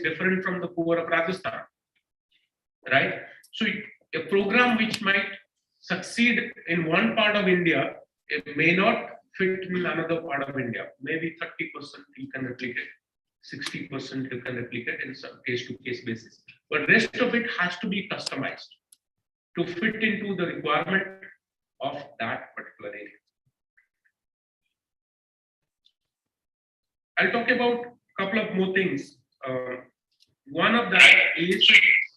different from the poor of Rajasthan, right? So a program which might succeed in one part of India, it may not fit in another part of India. Maybe 30% you can replicate, 60% you can replicate in some case-to-case basis. But rest of it has to be customized to fit into the requirement of that particular area. I'll talk about a couple of more things. One of that is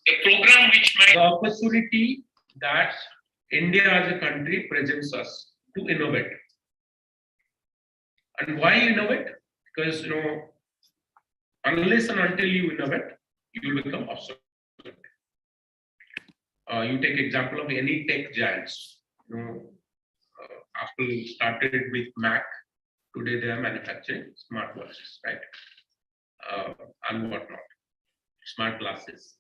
a program which might the opportunity that India as a country presents us to innovate. And why innovate? Because unless and until you innovate, you will become obsolete. You take example of any tech giants. Apple started with Mac. Today they are manufacturing smartwatches, right? And whatnot, smart glasses.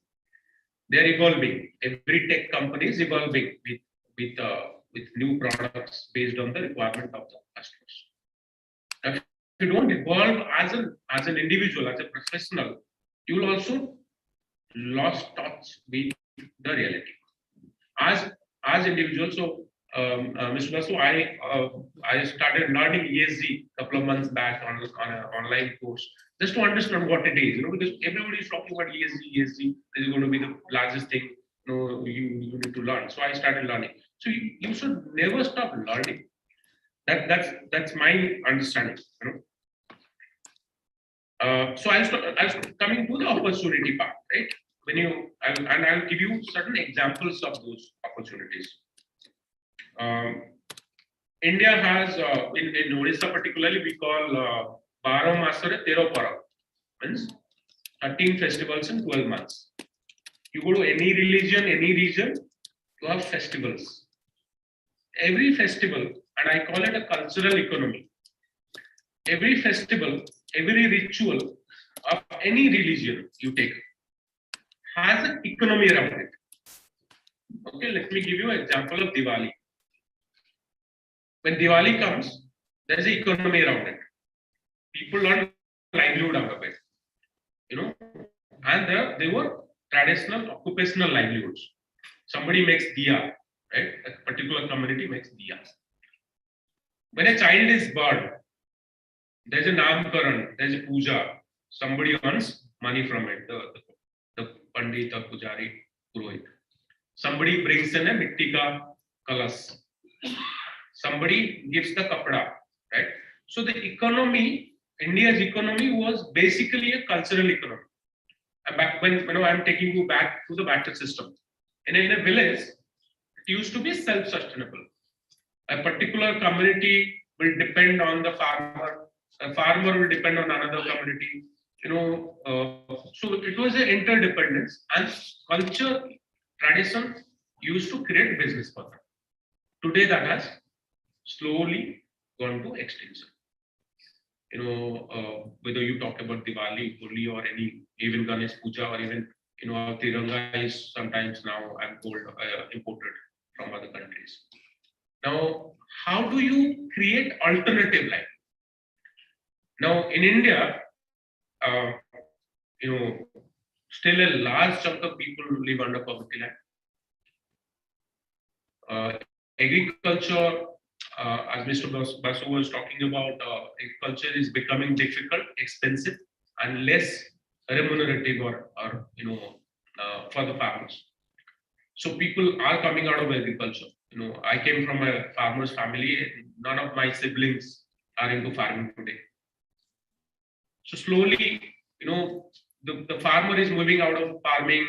They are evolving. Every tech company is evolving with new products based on the requirement of the customers. Now, if you don't evolve as an individual, as a professional, you will also lost touch with the reality. As individuals, so Mr. Basu, I started learning ESG a couple of months back on an online course, just to understand what it is, because everybody is talking about ESG is going to be the largest thing, you need to learn. So I started learning. So you should never stop learning. That's my understanding. So I'll coming to the opportunity part, right? I'll give you certain examples of those opportunities. India has in Odisha particularly we call Baro Masare Tero Para, means 13 festivals in 12 months. You go to any religion, any region, you have festivals. Every festival, and I call it a cultural economy. Every festival, every ritual of any religion you take has an economy around it. Okay, let me give you an example of Diwali. When Diwali comes, there is an economy around it. People earn livelihood out of it, and they were traditional occupational livelihoods. Somebody makes diya, right? A particular community makes diyas. When a child is born, there's a namkaran, there's a puja. Somebody earns money from it. The pandit or pujari, purohit. Somebody brings in a mitti ka kalas. Somebody gives the kapda, right? So the economy, India's economy was basically a cultural economy. And back when I'm taking you back to the battle system. In a village, it used to be self-sustainable. A particular community will depend on the farmer. A farmer will depend on another community. So it was an interdependence, and culture, tradition used to create business for them. Today that has slowly gone to extinction. Whether you talk about Diwali, Holi, or even Ganesh Puja, or even Tiranga is sometimes now I'm told imported from other countries. Now, how do you create alternative life? Now in India, still a large chunk of people live under poverty line. Agriculture, as Mr. Basu was talking about, agriculture is becoming difficult, expensive, and less remunerative or for the farmers. So people are coming out of agriculture. I came from a farmer's family. None of my siblings are into farming today. So slowly, the farmer is moving out of farming.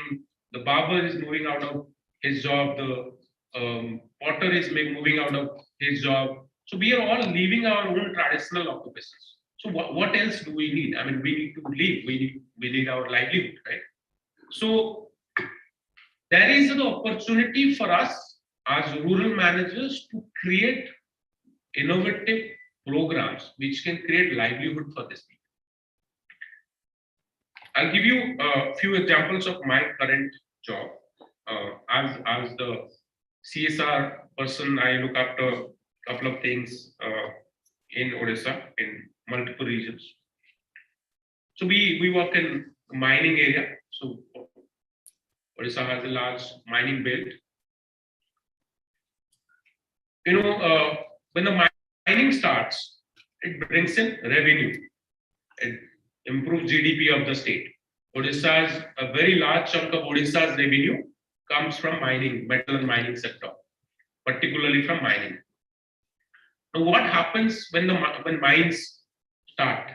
The barber is moving out of his job. The potter is moving out of his job. So we are all leaving our own traditional occupations. So what else do we need? I mean, we need to live. We need our livelihood, right? So there is an opportunity for us as rural managers to create innovative programs which can create livelihood for this people. I'll give you a few examples of my current job. As the CSR person, I look after a couple of things in Odisha, in multiple regions. So we work in mining area. So Odisha has a large mining belt. When the mining starts, it brings in revenue. It improves GDP of the state. Odisha's a very large chunk of Odisha's revenue comes from mining, metal and mining sector, particularly from mining. Now, what happens when when mines start?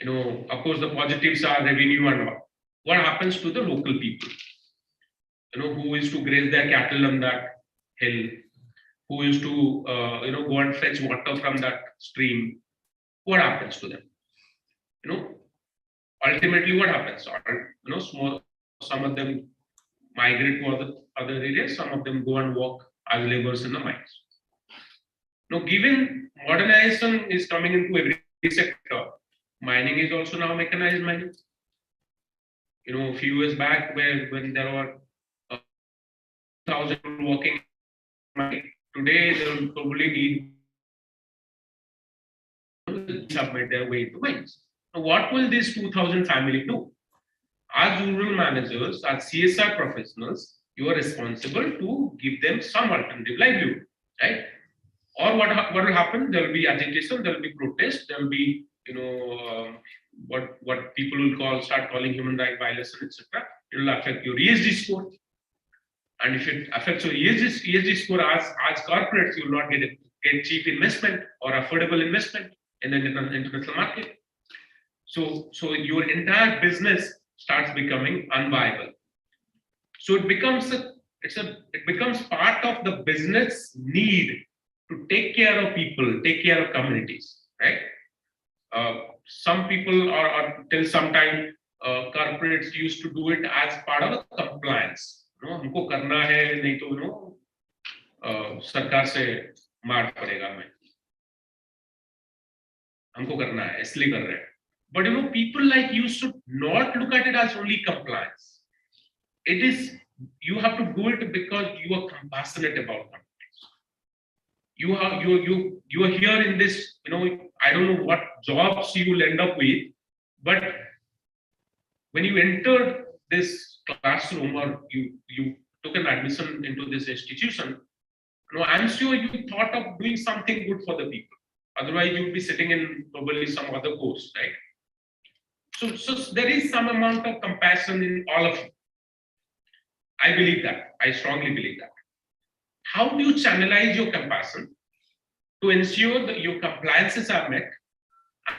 Of course, the positives are revenue and all. What happens to the local people? Who is to graze their cattle on that hill? Who is to go and fetch water from that stream? What happens to them? Ultimately, what happens? Some of them migrate to other areas. Some of them go and work as laborers in the mines. Now, given modernization is coming into every sector, mining is also now mechanized mining. A few years back, when there were 1,000 people working, today they will probably need to submit their way to mines. Now, what will this 2,000 family do? As rural managers, as CSR professionals, you are responsible to give them some alternative livelihood, right? Or what will happen? There will be agitation, there will be protest, there will be what people will start calling human rights violation, etc. It will affect your ESG score, and if it affects your ESG score, as corporates, you will not get cheap investment or affordable investment in the international market. So your entire business starts becoming unviable. So it becomes part of the business need to take care of people, take care of communities, right? Some people or till some time, corporates used to do it as part of a compliance. हमको करना है, नहीं तो सरकार से मार पड़ेगा, हमको करना है इसलिए कर रहे हैं. But people like you should not look at it as only compliance. It is, you have to do it because you are compassionate about communities. You are here in this, I don't know what jobs you will end up with, but when you entered this classroom or you took an admission into this institution, I'm sure you thought of doing something good for the people. Otherwise, you'd be sitting in probably some other course, right? So there is some amount of compassion in all of you. I believe that. I strongly believe that. How do you channelize your compassion to ensure that your compliances are met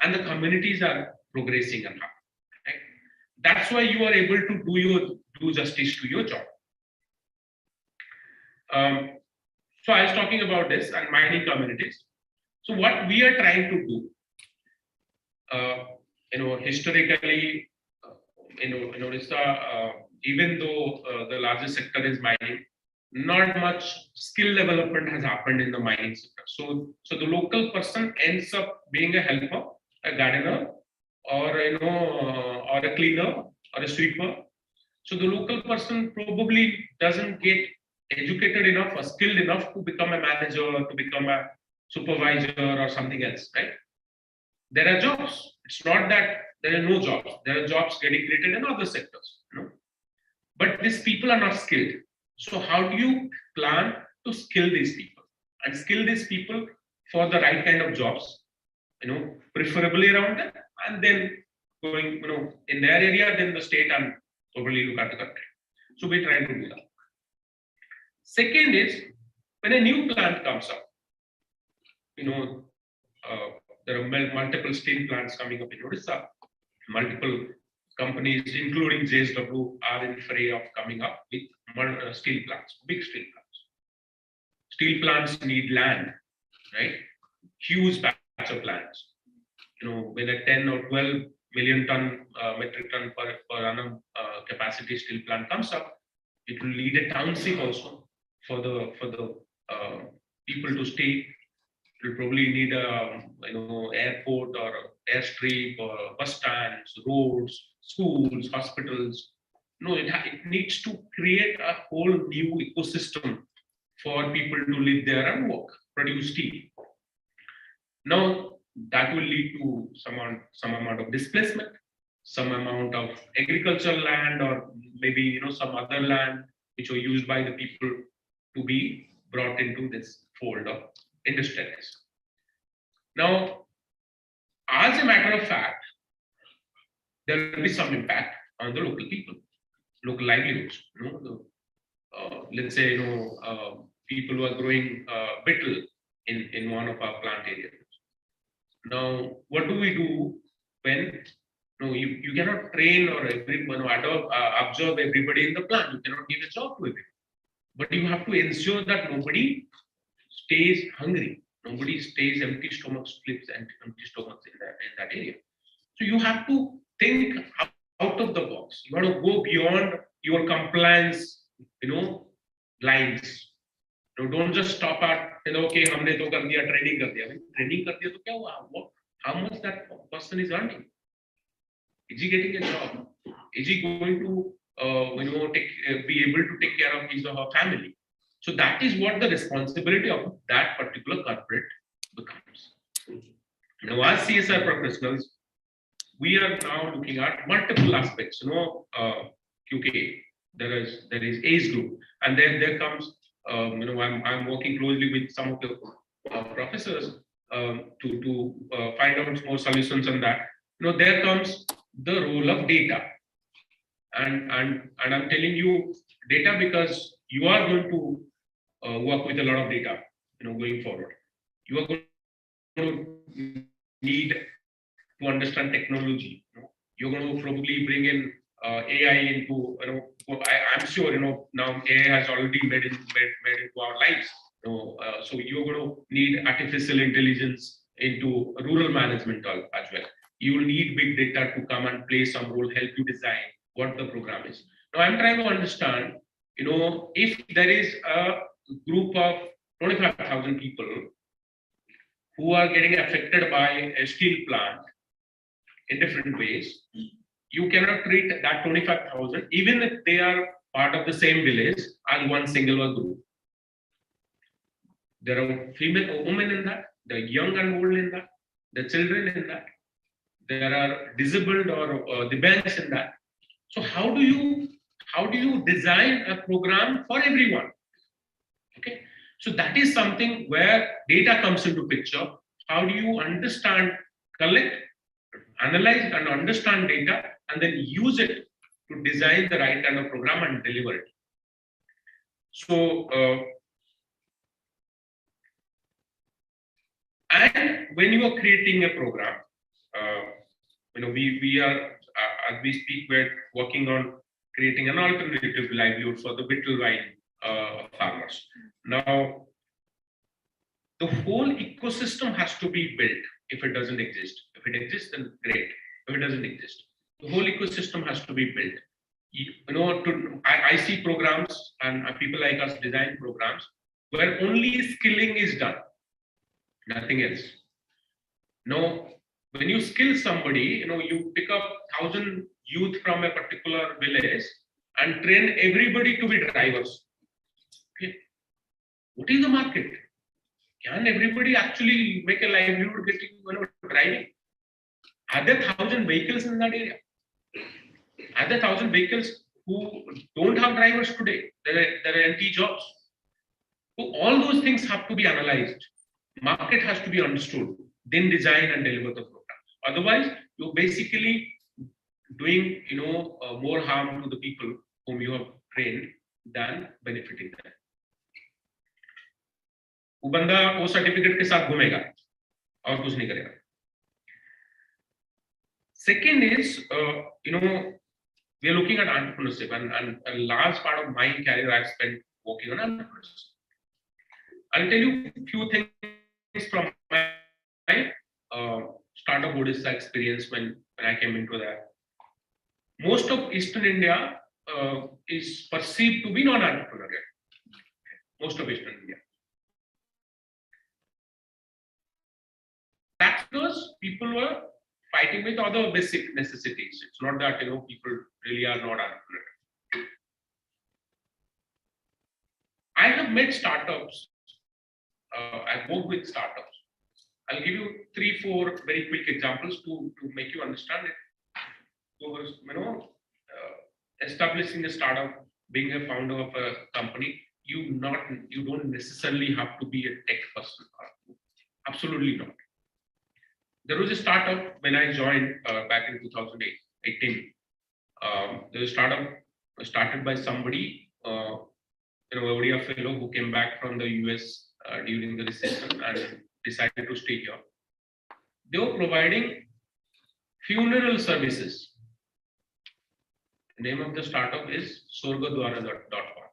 and the communities are progressing and happy? Right? That's why you are able to do justice to your job. So I was talking about this and mining communities. So what we are trying to do, historically, in Odisha, even though the largest sector is mining, not much skill development has happened in the mining sector. So the local person ends up being a helper, a gardener, or or a cleaner or a sweeper. So the local person probably doesn't get educated enough or skilled enough to become a manager or to become a supervisor or something else, right? There are jobs. It's not that there are no jobs. There are jobs getting created in other sectors, but these people are not skilled. So how do you plan to skill these people and skill these people for the right kind of jobs, preferably around them, and then going, in their area, then the state and probably look at the country. So we're trying to do that. Second is, when a new plant comes up, there are multiple steel plants coming up in Odisha. Multiple companies, including JSW, are in fray of coming up with steel plants, big steel plants. Steel plants need land, right? Huge batch of lands. When a 10 or 12 million ton metric ton per annum capacity steel plant comes up, it will need a township also for the people to stay. It will probably need a airport or airstrip or bus stands, roads, schools, hospitals. It needs to create a whole new ecosystem for people to live there and work, produce steel. Now that will lead to some amount of displacement. some amount of agricultural land, or maybe some other land which were used by the people to be brought into this fold of industrialists. Now, as a matter of fact, there will be some impact on the local people, local livelihoods. Let's say people who are growing betel in one of our plant areas. Now, what do we do when you cannot train or observe everybody in the plant? You cannot give a job to everybody, but you have to ensure that nobody stays hungry, nobody stays empty stomachs, sleeps empty stomachs in that area. So you have to think out of the box. You have to go beyond your compliance, lines. Don't just stop at okay, हमने तो कर दिया, training कर दिया. Training कर दिया तो क्या हुआ? How much that person is earning? Is he getting a job? Is he going to be able to take care of his or her family? So that is what the responsibility of that particular corporate becomes. Now, as CSR professionals, we are now looking at multiple aspects. QK, there is age group, and then there comes. I'm working closely with some of the professors to find out more solutions on that. There comes the role of data, and I'm telling you data because you are going to work with a lot of data, going forward. You are going to need to understand technology. You're going to probably bring in AI into, I'm sure, now AI has already made into our lives. So you're going to need artificial intelligence into rural management as well. You will need big data to come and play some role, help you design what the program is. Now I'm trying to understand, if there is a group of 25,000 people who are getting affected by a steel plant in different ways, you cannot treat that 25,000, even if they are part of the same village, as one single group. There are female women in that, there are young and old in that, there are children in that, there are disabled or the bench in that. So how do you design a program for everyone? Okay, so that is something where data comes into picture. How do you understand, collect, analyze and understand data, and then use it to design the right kind of program and deliver it? So, and when you are creating a program, we are, as we speak, we're working on creating an alternative livelihood for the betel wine farmers. Now, the whole ecosystem has to be built if it doesn't exist. If it exists, then great. If it doesn't exist, the whole ecosystem has to be built. I see programs and people like us design programs where only skilling is done, nothing else. Now, when you skill somebody, you pick up 1,000 youth from a particular village and train everybody to be drivers. Okay. What is the market? Can everybody actually make a livelihood getting driving? Are there 1,000 vehicles in that area? Are there 1,000 vehicles who don't have drivers today? There are empty jobs. So all those things have to be analyzed. Market has to be understood. Then design and deliver the program. Otherwise, you're basically doing more harm to the people whom you have trained than benefiting them. वो बंदा वो certificate के साथ घूमेगा और कुछ नहीं करेगा. Second is, we are looking at entrepreneurship, and a large part of my career I've spent working on entrepreneurship. I'll tell you a few things from my startup Odisha experience when I came into that. Most of Eastern India is perceived to be non-entrepreneurial. Most of Eastern India. That's because people were fighting with other basic necessities. It's not that people really are not entrepreneurial. I have made startups. I've worked with startups. I'll give you 3-4 very quick examples to make you understand it. establishing a startup, being a founder of a company, you don't necessarily have to be a tech person. Absolutely not. There was a startup when I joined back in 2018. There was a startup started by somebody, a fellow who came back from the US during the recession and decided to stay here. They were providing funeral services. The name of the startup is sorgadwara.com.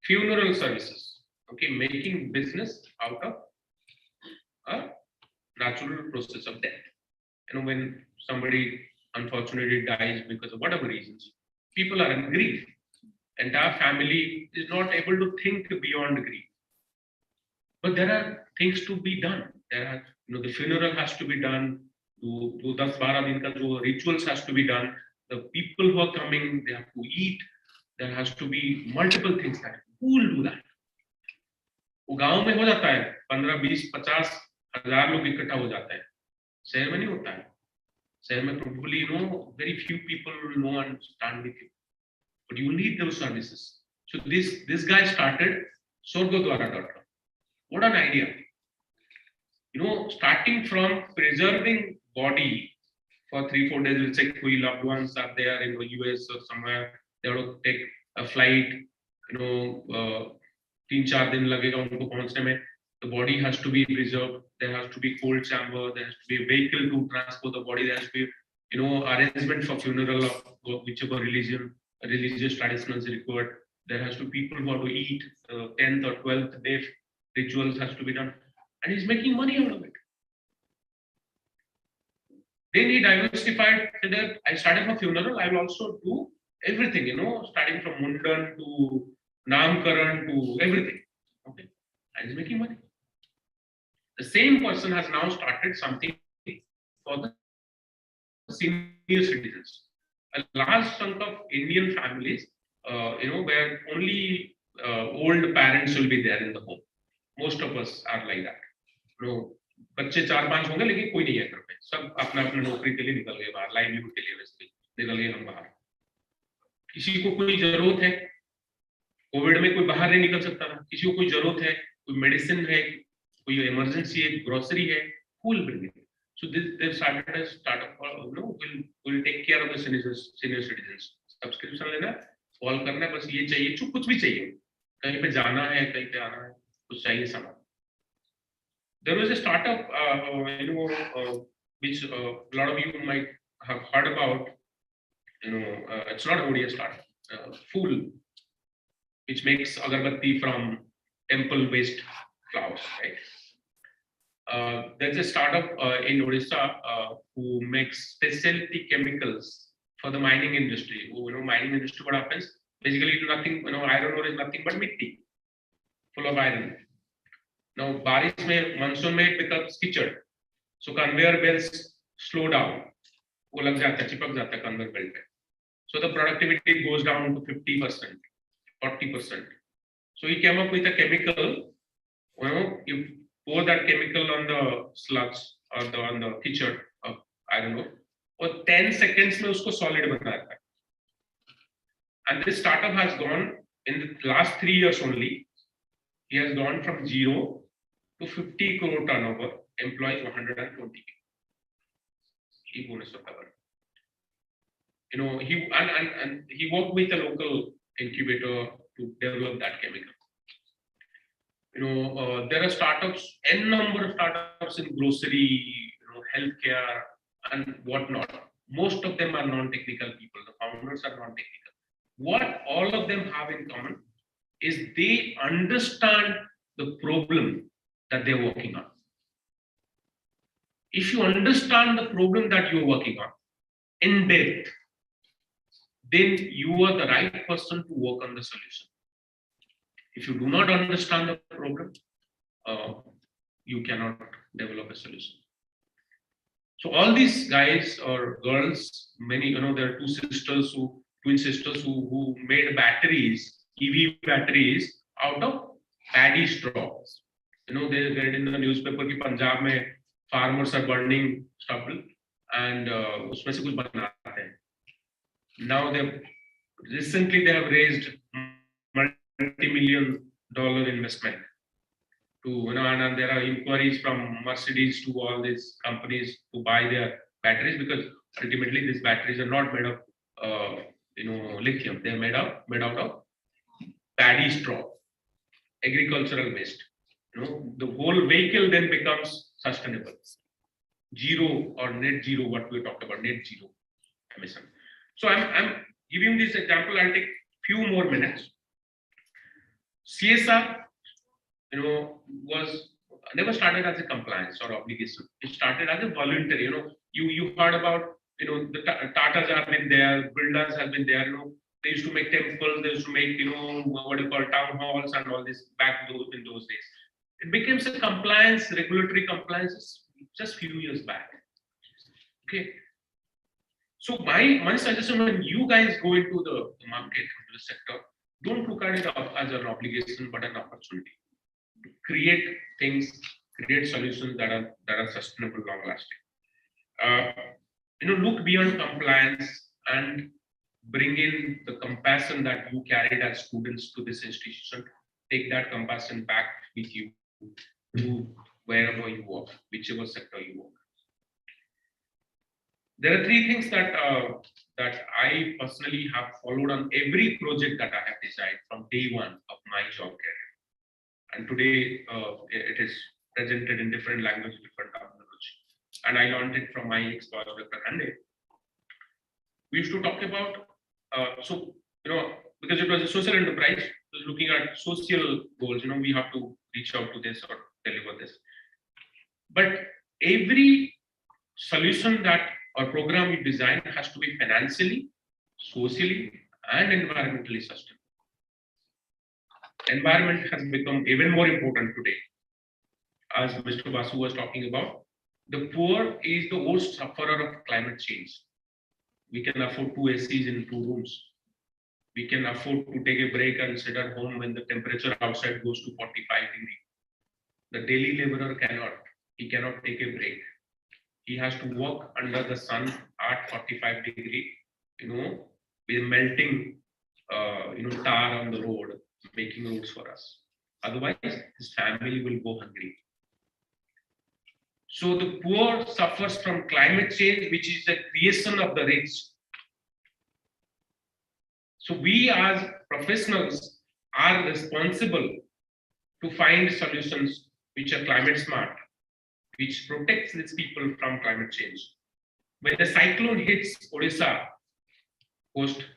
Funeral services. Okay, making business out of a natural process of death. When somebody unfortunately dies because of whatever reasons, people are in grief. Entire family is not able to think beyond grief. But there are things to be done. There are, the funeral has to be done. The 10-12 दिन का rituals has to be done. The people who are coming, they have to eat. There has to be multiple things that who will do that. वो गांव में हो जाता है 15, 20, 50 हजार लोग इकट्ठा हो जाते हैं. शहर में नहीं होता है. शहर में probably very few people will know and stand with you. But you need those services. So this guy started sorgadwara.com. What an idea. Starting from preserving body for 3-4 days, let's say koi loved ones are there in the US or somewhere, they have to take a flight, 3-4 दिन लगेगा उनको पहुंचने में. The body has to be preserved. There has to be cold chamber. There has to be a vehicle to transport the body. There has to be, arrangement for funeral of whichever religious tradition is required. There has to be people who have to eat. 10th or 12th day rituals has to be done, and he's making money out of it. Then he diversified. I started a funeral. I will also do everything. Starting from mundan to namkaran to everything. Okay, and he's making money. The same person has now started something for the senior citizens. A large chunk of Indian families, where only old parents will be there in the home. Most of us are like that. बच्चे 4-5 होंगे लेकिन कोई नहीं है घर पे. सब अपना अपना नौकरी के लिए निकल गए बाहर, लाइवलीहुड के लिए वैसे निकल गए हम बाहर. किसी को कोई जरूरत है, कोविड में कोई बाहर नहीं निकल सकता था. किसी को कोई जरूरत है, कोई मेडिसिन है, कोई इमरजेंसी है, ग्रोसरी है, who will bring it? So they started a startup. Will take care of the senior citizens. Subscription लेना, कॉल करना, बस ये चाहिए, कुछ भी चाहिए. कहीं पे जाना है, कहीं पे आना है, कुछ चाहिए सामान. There was a startup, which a lot of you might have heard about. It's not only a startup. Fool, which makes agarbatti from temple waste flowers, right? There's a startup in Odisha who makes specialty chemicals for the mining industry. Mining industry, what happens? Basically, nothing. Iron ore is nothing but mitti, full of iron. Now, बारिश में monsoon में it becomes कीचड़, so conveyor belts slow down. वो लग जाता है, चिपक जाता है conveyor belt पे. So the productivity goes down to 50%, 40%. So he came up with a chemical. You pour that chemical on the slugs or on the कीचड़ of iron ore, और 10 seconds में उसको solid बना देता है. And this startup has gone in the last 3 years only. He has gone from 0 to 50 crore turnover, employs 120 people. He bonus of cover. He worked with a local incubator to develop that chemical. There are startups, n number of startups in grocery, healthcare, and whatnot. Most of them are non-technical people. The founders are non-technical. What all of them have in common is they understand the problem that they're working on. If you understand the problem that you're working on in depth, then you are the right person to work on the solution. If you do not understand the problem, you cannot develop a solution. So all these guys or girls, many, there are twin sisters who made batteries, EV batteries out of paddy straw. They read in the newspaper that Punjab mein farmers are burning stubble and उसमें से कुछ बनाते हैं. Now recently they have raised multi-million dollar investment to, and there are inquiries from Mercedes to all these companies to buy their batteries, because ultimately these batteries are not made of lithium. They are made out of paddy straw, agricultural waste. The whole vehicle then becomes sustainable, zero or net zero. What we talked about, net zero emission. So I'm giving this example. I'll take few more minutes. CSR, was never started as a compliance or obligation. It started as a voluntary. You heard about, the Tatas have been there, builders have been there. They used to make temples, they used to make, what you call town halls and all this in those days. It became a compliance, regulatory compliance just few years back. Okay. So my suggestion, when you guys go into the market, into the sector, don't look at it as an obligation, but an opportunity to create things, create solutions that are sustainable, long lasting. Look beyond compliance and bring in the compassion that you carried as students to this institution. Take that compassion back with you to wherever you work, whichever sector you work. There are three things that I personally have followed on every project that I have designed from day one of my job career. And today it is presented in different languages, different terminology. And I learned it from my ex-boss, Dr. Hande. We used to talk about, because it was a social enterprise, it was looking at social goals, we have to reach out to this or deliver this. But every solution that or program you design has to be financially, socially, and environmentally sustainable. Environment has become even more important today. As Mr. Basu was talking about, the poor is the worst sufferer of climate change. We can afford 2 ACs in 2 rooms. We can afford to take a break and sit at home when the temperature outside goes to 45 degrees. The daily laborer cannot. He cannot take a break. He has to work under the sun at 45 degrees, with melting, tar on the road, making roads for us. Otherwise, his family will go hungry. So the poor suffers from climate change, which is the creation of the rich. So we as professionals are responsible to find solutions which are climate smart, which protects these people from climate change. When the cyclone hits Odisha,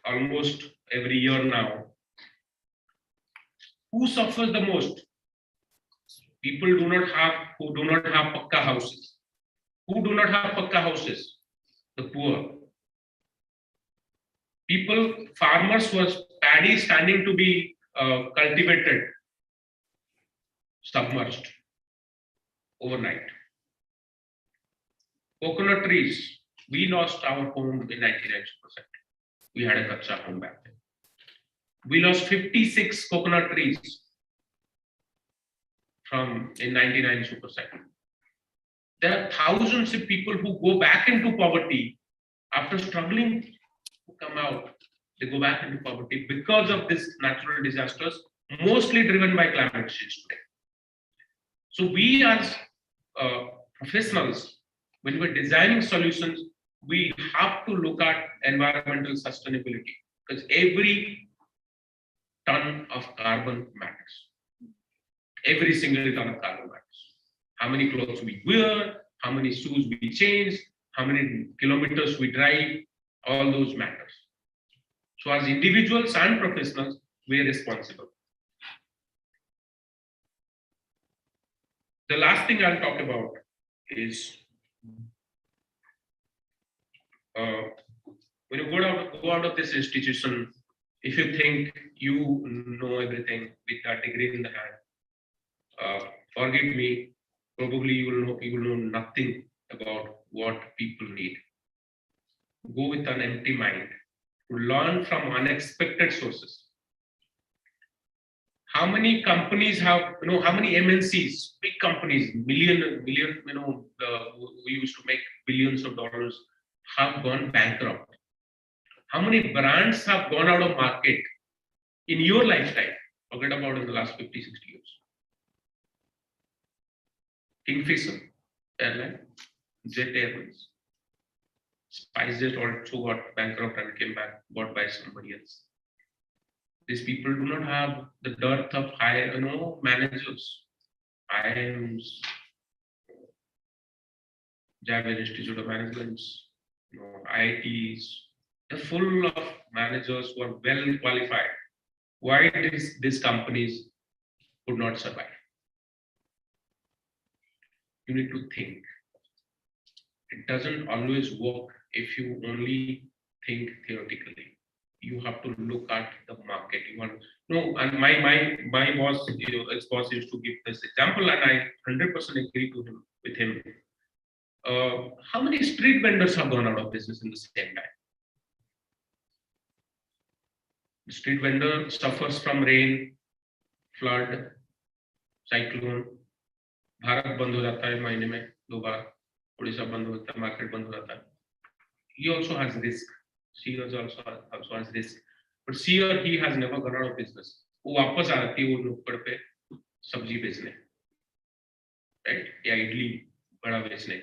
almost every year now, who suffers the most? People who do not have pakka houses. Who do not have pakka houses? The poor. Farmers who are paddy standing to be cultivated, submerged overnight. Coconut trees, we lost our home in 99%. We had a kacha home back then. We lost 56 coconut trees in 99%. There are thousands of people who go back into poverty after struggling to come out. They go back into poverty because of these natural disasters, mostly driven by climate change today. So we as professionals, when we're designing solutions, we have to look at environmental sustainability, because every ton of carbon matters. Every single ton of carbon matters. How many clothes we wear, how many shoes we change, how many kilometers we drive, all those matters. So as individuals and professionals, we are responsible. The last thing I'll talk about is when you go out of this institution, if you think you know everything with that degree in the hand, forgive me, probably you will know nothing about what people need. Go with an empty mind to learn from unexpected sources. How many companies have, how many MNCs, big companies, million, who used to make billions of dollars, have gone bankrupt? How many brands have gone out of market in your lifetime? Forget about in the last 50, 60 years. Kingfisher Airline, Jet Airways, SpiceJet also got bankrupt and came back, bought by somebody else. These people do not have the dearth of high, managers, IIMs, Javier Institute of Management, IITs. They're full of managers who are well qualified. Why these companies could not survive? You need to think. It doesn't always work if you only think theoretically. You have to look at the market. And my boss, ex-boss used to give this example, and I 100% agree with him. How many street vendors have gone out of business in the same time? The street vendor suffers from rain, flood, cyclone. Bharat बंद हो जाता है महीने में 2 बार, उड़ीसा बंद हो जाता है, मार्केट बंद हो जाता है. He also has risk. She also has risk. But she or he has never gone out of business. वो वापस आ जाती है वो नुक्कड़ पे सब्जी बेचने, right? या इडली बड़ा बेचने.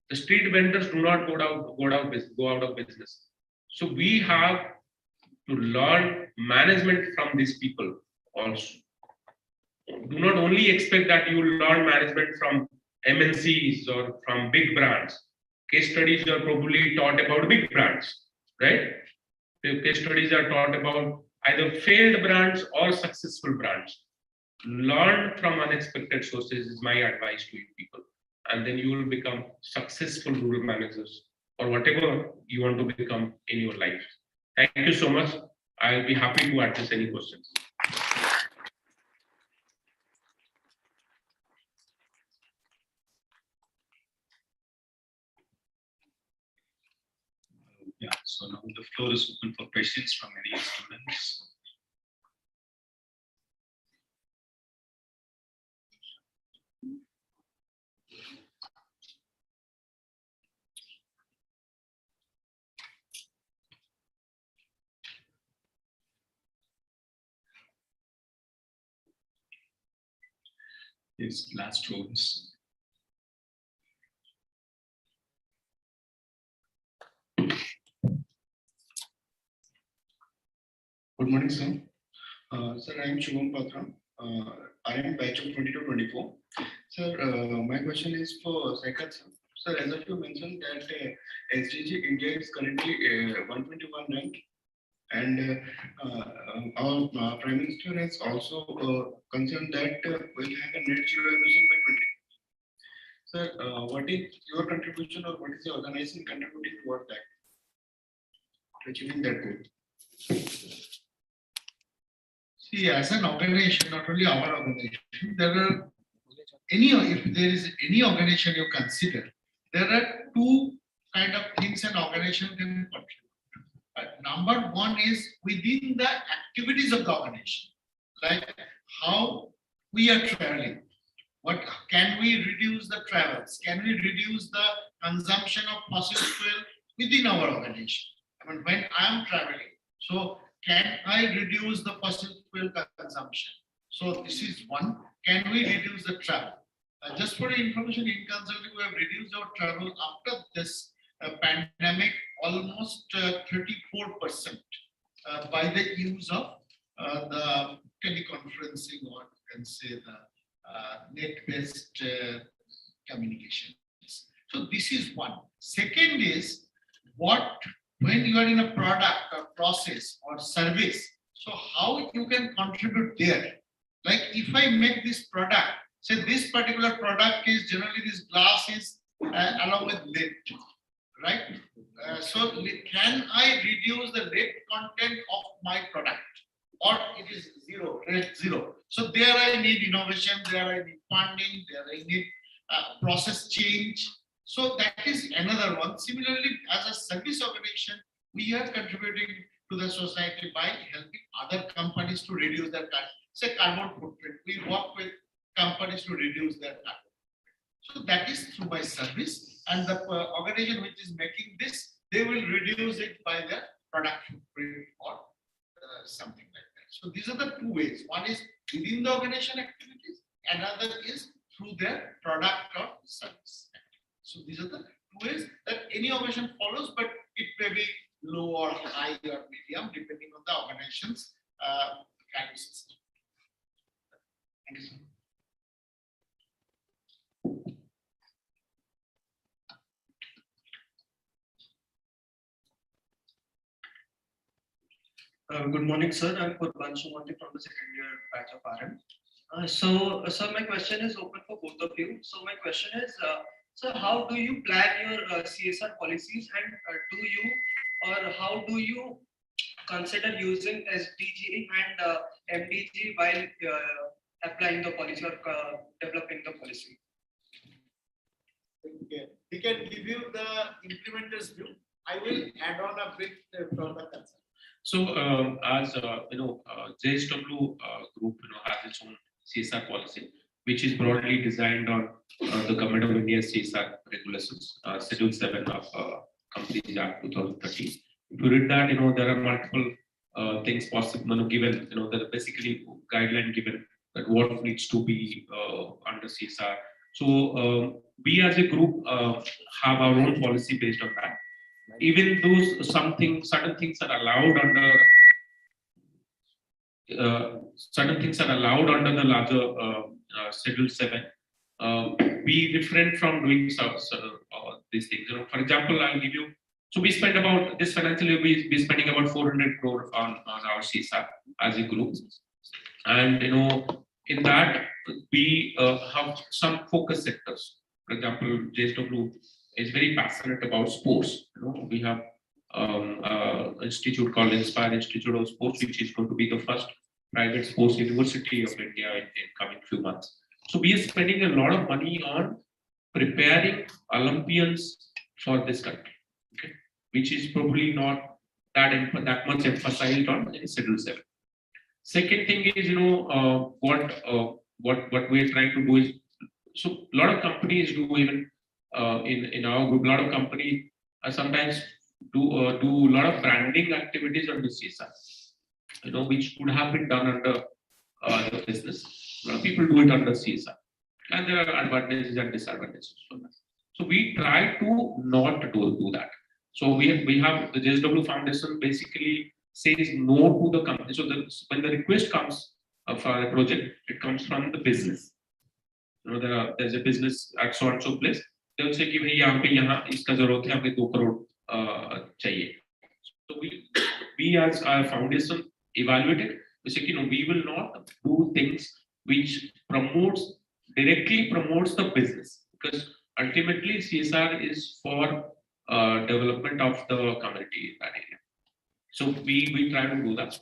The street vendors do not go out of business. So we have to learn management from these people also. Do not only expect that you will learn management from MNCs or from big brands. Case studies are probably taught about big brands, right? The case studies are taught about either failed brands or successful brands. Learn from unexpected sources is my advice to you people. And then you will become successful rural managers or whatever you want to become in your life. Thank you so much. I will be happy to address any questions. Yeah, so now the floor is open for questions from any students. Yes, last rows. Good morning, sir. Sir, I am Shubham Patra. I am batch of 22-24. Sir, my question is for Saikat, sir. Sir, as of you mentioned that SDG India is currently 121 rank, and our Prime Minister has also concerned that we'll have a net zero emission by 20. Sir, what is your contribution or what is the organization contributing toward that, to achieving that goal? See, as an organization, not only our organization, if there is any organization you consider, there are two kind of things an organization can contribute. Number one is within the activities of the organization, like how we are traveling. What can we reduce the travels? Can we reduce the consumption of fossil fuel within our organization? I mean, when I am traveling, so can I reduce the fossil fuel consumption? So this is one. Can we reduce the travel? Just for information, in consulting, we have reduced our travel after this pandemic almost 34% by the use of the teleconferencing, or you can say the net-based communications. So this is one. Second is when you are in a product or process or service, so how you can contribute there. Like if I make this product, say this particular product is generally this glass is along with lead, right? So can I reduce the lead content of my product, or it is zero, rate zero? So there I need innovation, there I need funding, there I need process change. So that is another one. Similarly, as a service organization, we are contributing to the society by helping other companies to reduce their say carbon footprint. We work with companies to reduce their carbon. So that is through my service, and the organization which is making this, they will reduce it by their product footprint or something like that. So these are the two ways. One is within the organization activities, another is through their product or service. So these are the two ways that any organization follows, but it may be low or high or medium depending on the organization's value system. Thank you, sir. Good morning, sir. I'm Purban Shumati from the second year batch of RM. Sir, my question is open for both of you. So my question is, sir, how do you plan your CSR policies, and how do you consider using SDG and MDG while applying the policy or developing the policy? Okay. We can give you the implementer's view. I will add on a bit from the concern. So, as JSW group, has its own CSR policy, which is broadly designed on the Government of India's CSR regulations, Schedule 7 of Companies Act 2013. If you read that, there are multiple things possible given. There are basically guideline given that what needs to be under CSR. So, we as a group have our own policy based on that. Even though certain things are allowed under the larger Schedule 7, we refrain from doing these things. For example, I'll give you. So we spend about this financial year. We spending about 400 crore on our CSR as a group, and in that we have some focus sectors. For example, JSW is very passionate about sports. We have institute called Inspire Institute of Sports, which is going to be the first private sports university of India in coming few months. So we are spending a lot of money on preparing Olympians for this country, okay? Which is probably not that much emphasized on in Schedule 7. Second thing is, what we are trying to do is, so a lot of companies do even. In our group, a lot of companies sometimes do a lot of branding activities on the CSR, which could have been done under the business. A lot of people do it under CSR, and there are advantages and disadvantages for that. So we try to not do that. So we have the JSW Foundation basically says no to the company. So when the request comes for a project, it comes from the business. There's a business at so and so place. They will say कि भाई यहाँ इसका जरूरत है, हमें 2 crore चाहिए. So we as a foundation evaluated. We say कि no, we will not do things which directly promotes the business, because ultimately CSR is for development of the community in that area. So we try to do that.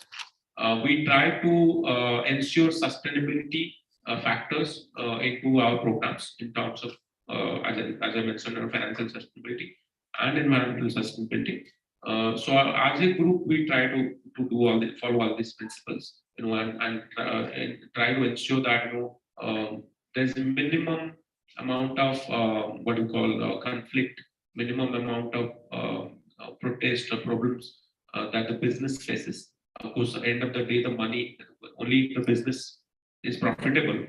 We try to ensure sustainability factors into our programs in terms of as I mentioned, financial sustainability and environmental sustainability. So as a group, we try to follow all these principles, and try to ensure that there's a minimum amount of what you call conflict, minimum amount of protest or problems that the business faces. Of course, at the end of the day, the money, only if the business is profitable,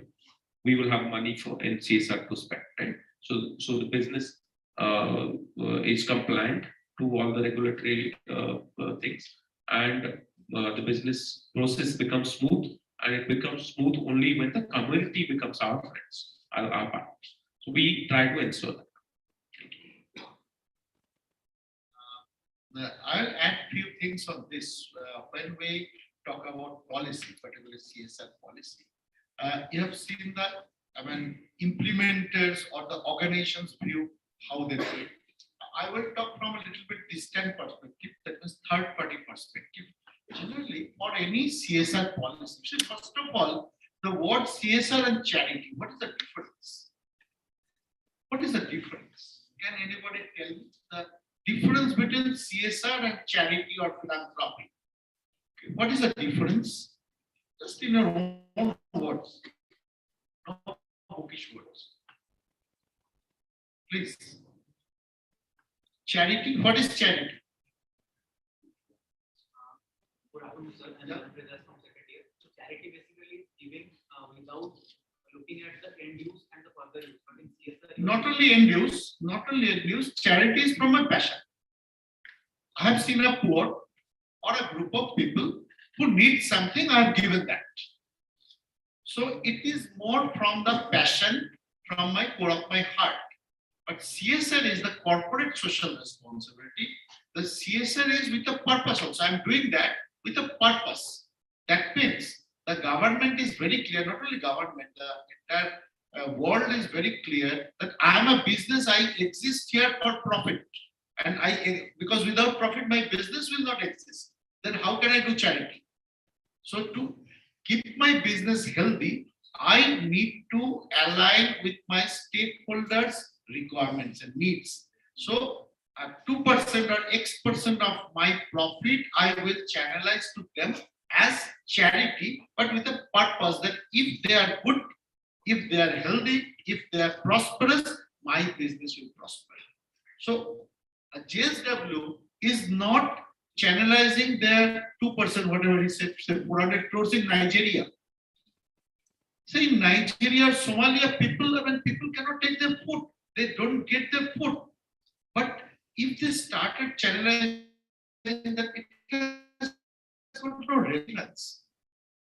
we will have money in CSR to spend, right? So the business is compliant to all the regulatory things, and the business process becomes smooth, and it becomes smooth only when the community becomes our friends, our partners. So we try to ensure that. I'll add few things on this. When we talk about policy, particularly CSR policy, you have seen that, implementers or the organizations view how they do it. I will talk from a little bit distant perspective, that is third-party perspective. Generally, for any CSR policy, first of all, the word CSR and charity, what is the difference? What is the difference? Can anybody tell me the difference between CSR and charity or philanthropy? Okay. What is the difference? Just in your own words, no bookish words. Please. Charity, what is charity? Good afternoon, sir. I'm Abhivyakti' from Secretariat. So charity basically is giving without looking at the end use and the further use. But in CSR, Not only end use, charity is from a passion. I have seen a poor or a group of people who need something, I have given that. So it is more from the passion, from my core of my heart. But CSR is the corporate social responsibility. The CSR is with a purpose also. I'm doing that with a purpose. That means the government is very clear, not only government, the entire world is very clear that I am a business, I exist here for profit. And because without profit, my business will not exist. Then how can I do charity? So to keep my business healthy, I need to align with my stakeholders' requirements and needs. So 2% or X% of my profit, I will channelize to them as charity, but with a purpose that if they are good, if they are healthy, if they are prosperous, my business will prosper. So a JSW is not channelizing their 2%, whatever he said, 400 crores in Nigeria. So in Nigeria or Somalia, people cannot take their food. They don't get their food. But if they started channelizing that, it has got no relevance.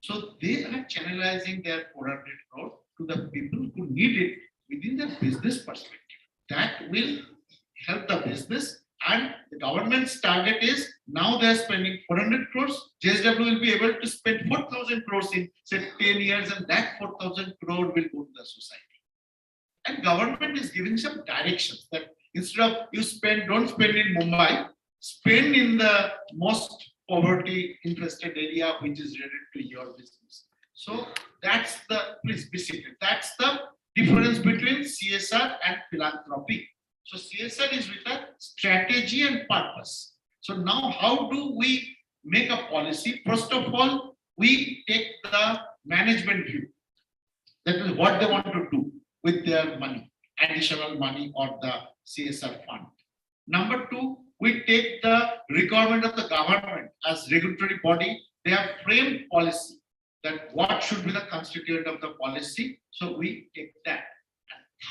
So they are channelizing their 400 crore to the people who need it within their business perspective. That will help the business, and the government's target is now they are spending 400 crores. JSW will be able to spend 4,000 crores in say 10 years, and that 4,000 crore will go to the society. And government is giving some directions that instead of don't spend in Mumbai, spend in the most poverty infested area which is related to your business. So that's please be seated. That's the difference between CSR and philanthropy. So CSR is with a strategy and purpose. So now how do we make a policy? First of all, we take the management view. That is what they want to do with their money, additional money or the CSR fund. Number two, we take the requirement of the government as regulatory body. They have framed policy that what should be the constituent of the policy. So we take that.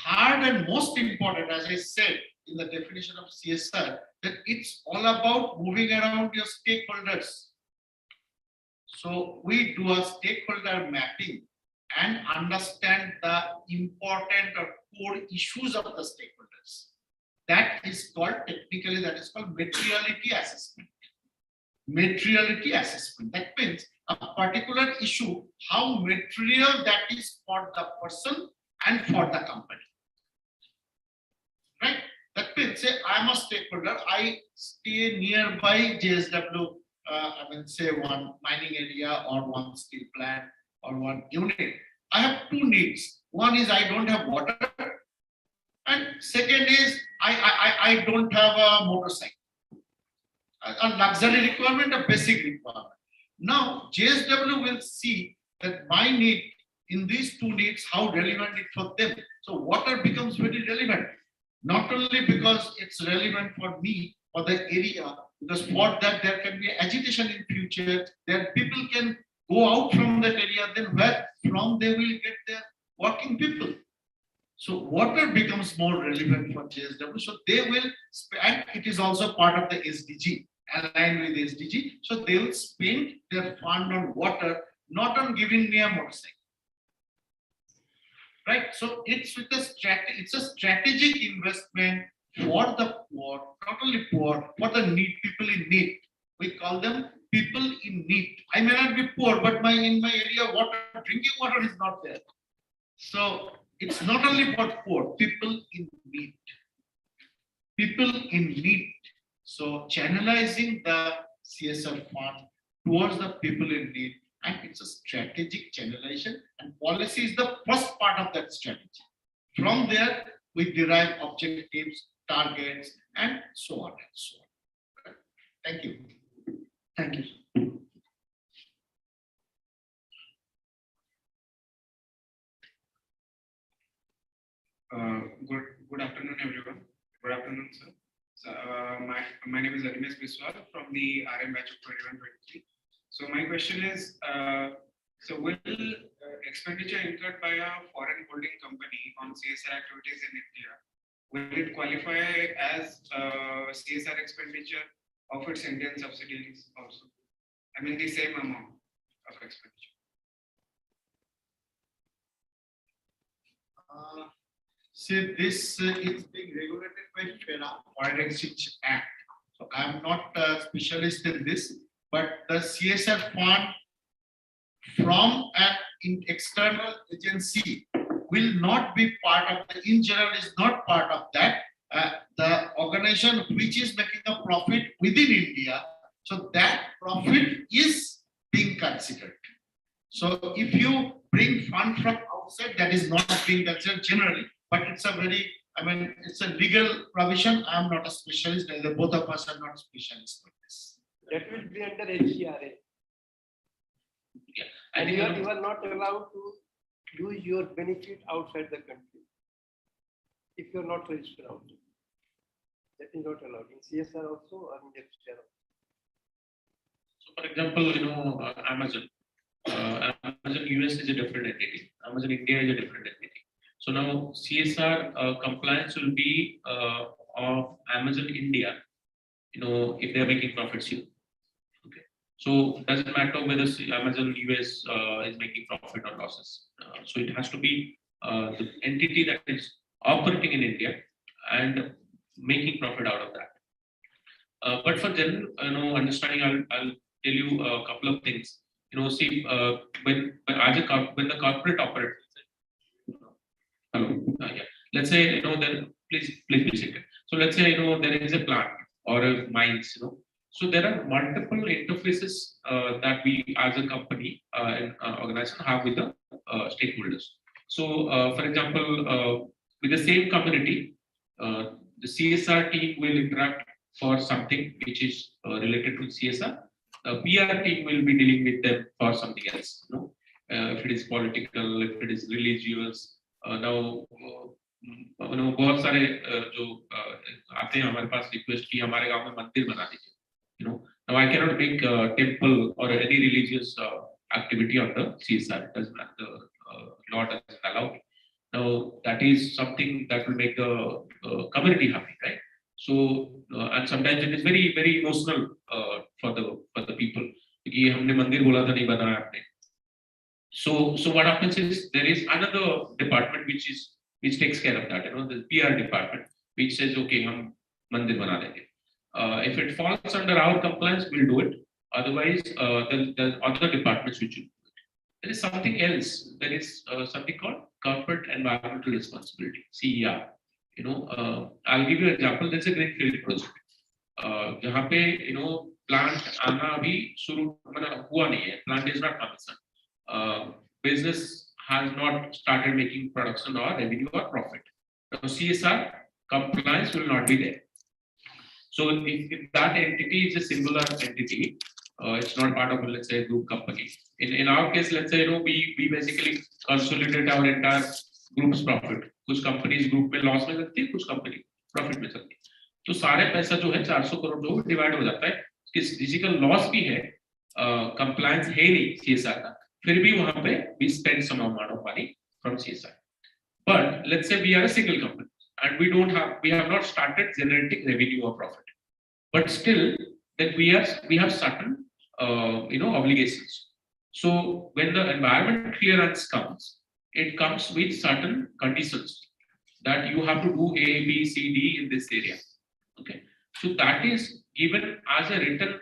Third and most important, as I said in the definition of CSR, that it's all about moving around your stakeholders. So we do a stakeholder mapping and understand the important or core issues of the stakeholders. That is called, technically, that is called materiality assessment. Materiality assessment. That means a particular issue, how material that is for the person and for the company. Right? That means, say, I'm a stakeholder, I stay nearby JSW, say one mining area or one steel plant or one unit. I have two needs. One is I don't have water, and second is I don't have a motorcycle. A luxury requirement, a basic requirement. Now, JSW will see that my need in these two needs, how relevant it for them. So water becomes very relevant, not only because it's relevant for me or the area, because for that there can be agitation in future, that people can go out from that area, then where from they will get their working people. So water becomes more relevant for JSW. So they will, and it is also part of the SDG, aligned with SDG. So they will spend their fund on water, not on giving me a motorcycle. Right? So it's with it's a strategic investment for the poor, not only poor, for the people in need. We call them people in need. I may not be poor, but in my area, drinking water is not there. So it's not only for poor, people in need. People in need. So channelizing the CSR fund towards the people in need, and it's a strategic channelization, and policy is the first part of that strategy. From there, we derive objectives, targets, and so on and so on. Thank you. Thank you. My name is Arimesh Biswal from the RM batch of 21-23. So my question is, so will expenditure incurred by a foreign holding company on CSR activities in India, will it qualify as CSR expenditure of its Indian subsidiaries also? I mean, the same amount of expenditure. See, this is being regulated by FERA, Foreign Exchange Act. So I am not a specialist in this, but the CSR fund from an external agency will not be part of the, in general is not part of that. The organization which is making a profit within India, so that profit is being considered. So if you bring fund from outside, that is not being considered generally, but it's a very, I mean, it's a legal provision. I am not a specialist, neither both of us are not specialists on this. That will be under HCRA. Yeah. And you are not allowed to use your benefit outside the country if you are not registered out. That is not allowed in CSR also or in HCRA. So for example, Amazon. Amazon US is a different entity. Amazon India is a different entity. So now CSR compliance will be of Amazon India, if they are making profits here. Okay. So doesn't matter whether Amazon US is making profit or losses. So it has to be the entity that is operating in India and making profit out of that. But for general, understanding, I'll tell you a couple of things. See, when the corporate operates, hello, yeah. Let's say, then please be seated. So let's say, there is a plant or a mines, So there are multiple interfaces that we as a company and organization have with the stakeholders. So, for example, with the same community, the CSR team will interact for something which is related to CSR. PR team will be dealing with them for something else. If it is political, if it is religious. Now, बहुत सारे जो आते हैं हमारे पास request की हमारे गांव में मंदिर बना दीजिए. Now I cannot make a temple or any religious activity on the CSR. It doesn't matter. The law doesn't allow it. Now that is something that will make the community happy, right? So and sometimes it is very very emotional for the people. कि हमने मंदिर बोला था नहीं बनाया आपने. So what happens is there is another department which takes care of that. The PR department which says okay हम मंदिर बना देंगे. If it falls under our compliance, we'll do it. Otherwise, there's other departments which will do it. There is something else. There is something called corporate environmental responsibility (CER). I'll give you an example. There's a greenfield project. जहाँ पे plant आना अभी शुरू हुआ नहीं है. Plant is not concerned. Business has not started making production or revenue or profit. Now CSR compliance will not be there. So if that entity is a singular entity, it's not part of, let's say, a group company. In our case, let's say, we basically consolidate our entire group's profit. कुछ companies group में loss में चलती है, कुछ company profit में चलती है. तो सारे पैसा जो है 400 करोड़ जो डिवाइड हो जाता है. किसी का लॉस भी है, compliance है नहीं CSR का, फिर भी वहां पे we spend some amount of money from CSR. But let's say we are a single company and we have not started generating revenue or profit. But still, that we have certain obligations. So when the environment clearance comes, it comes with certain conditions that you have to do A, B, C, D in this area. Okay, so that is given as a written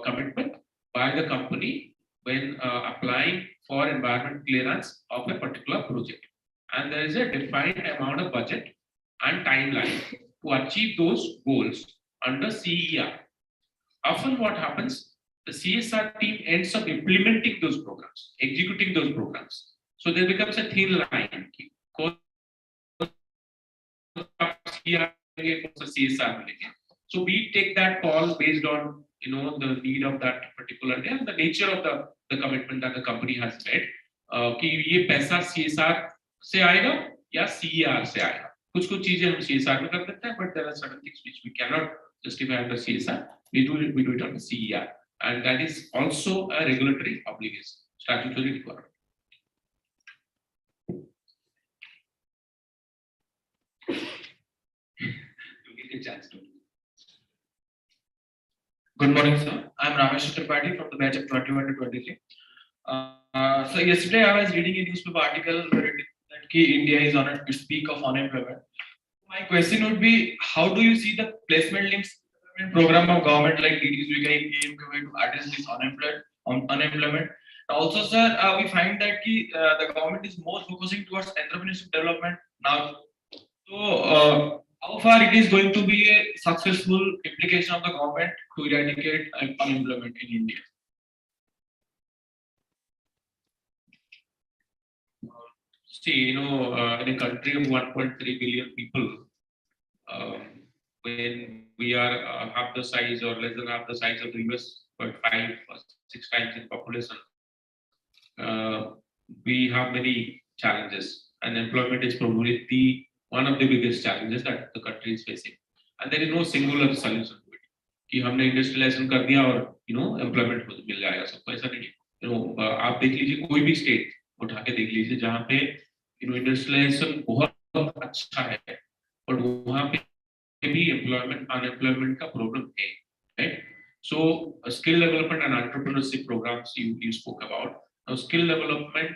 commitment by the company when applying for environment clearance of a particular project, and there is a defined amount of budget and timeline to achieve those goals under CER. Often what happens, the CSR team ends up implementing those programs, executing those programs. So there becomes a thin line. So we take that call based on the need of that particular day and the nature of the commitment that the company has made. कि ये पैसा CSR से आएगा या CER से आएगा. कुछ चीजें हम CSR में कर देते हैं, but there are certain things which we cannot justify under CSR, we do it under CER, and that is also a regulatory obligation, statutory requirement. To get a chance to. Good morning, sir. I'm Ramesh Tripathi from the batch of 21 to 23. So yesterday I was reading a newspaper article where it that India is on its peak of unemployment. My question would be, how do you see the placement links program of government like DDSVK to address this unemployment? Also, sir, we find that the government is more focusing towards entrepreneurship development now. So, how far it is going to be a successful implication of the government to eradicate unemployment in India? See, in a country of 1.3 billion people, when we are half the size or less than half the size of the US, but 5 or 6 times in population, we have many challenges, and employment is probably one of the biggest challenges that the country is facing. And there is no singular solution to it. कि हमने industrialisation कर दिया और employment मिल जाएगा सबको, ऐसा नहीं। आप देख लीजिए कोई भी स्टेट उठा के देख लीजिए जहाँ पे इंडस्ट्रियलाइजेशन बहुत अच्छा है, और वहाँ पे भी अनएम्प्लॉयमेंट का प्रॉब्लम है, right? So skill development and entrepreneurship programs you spoke about. Now skill development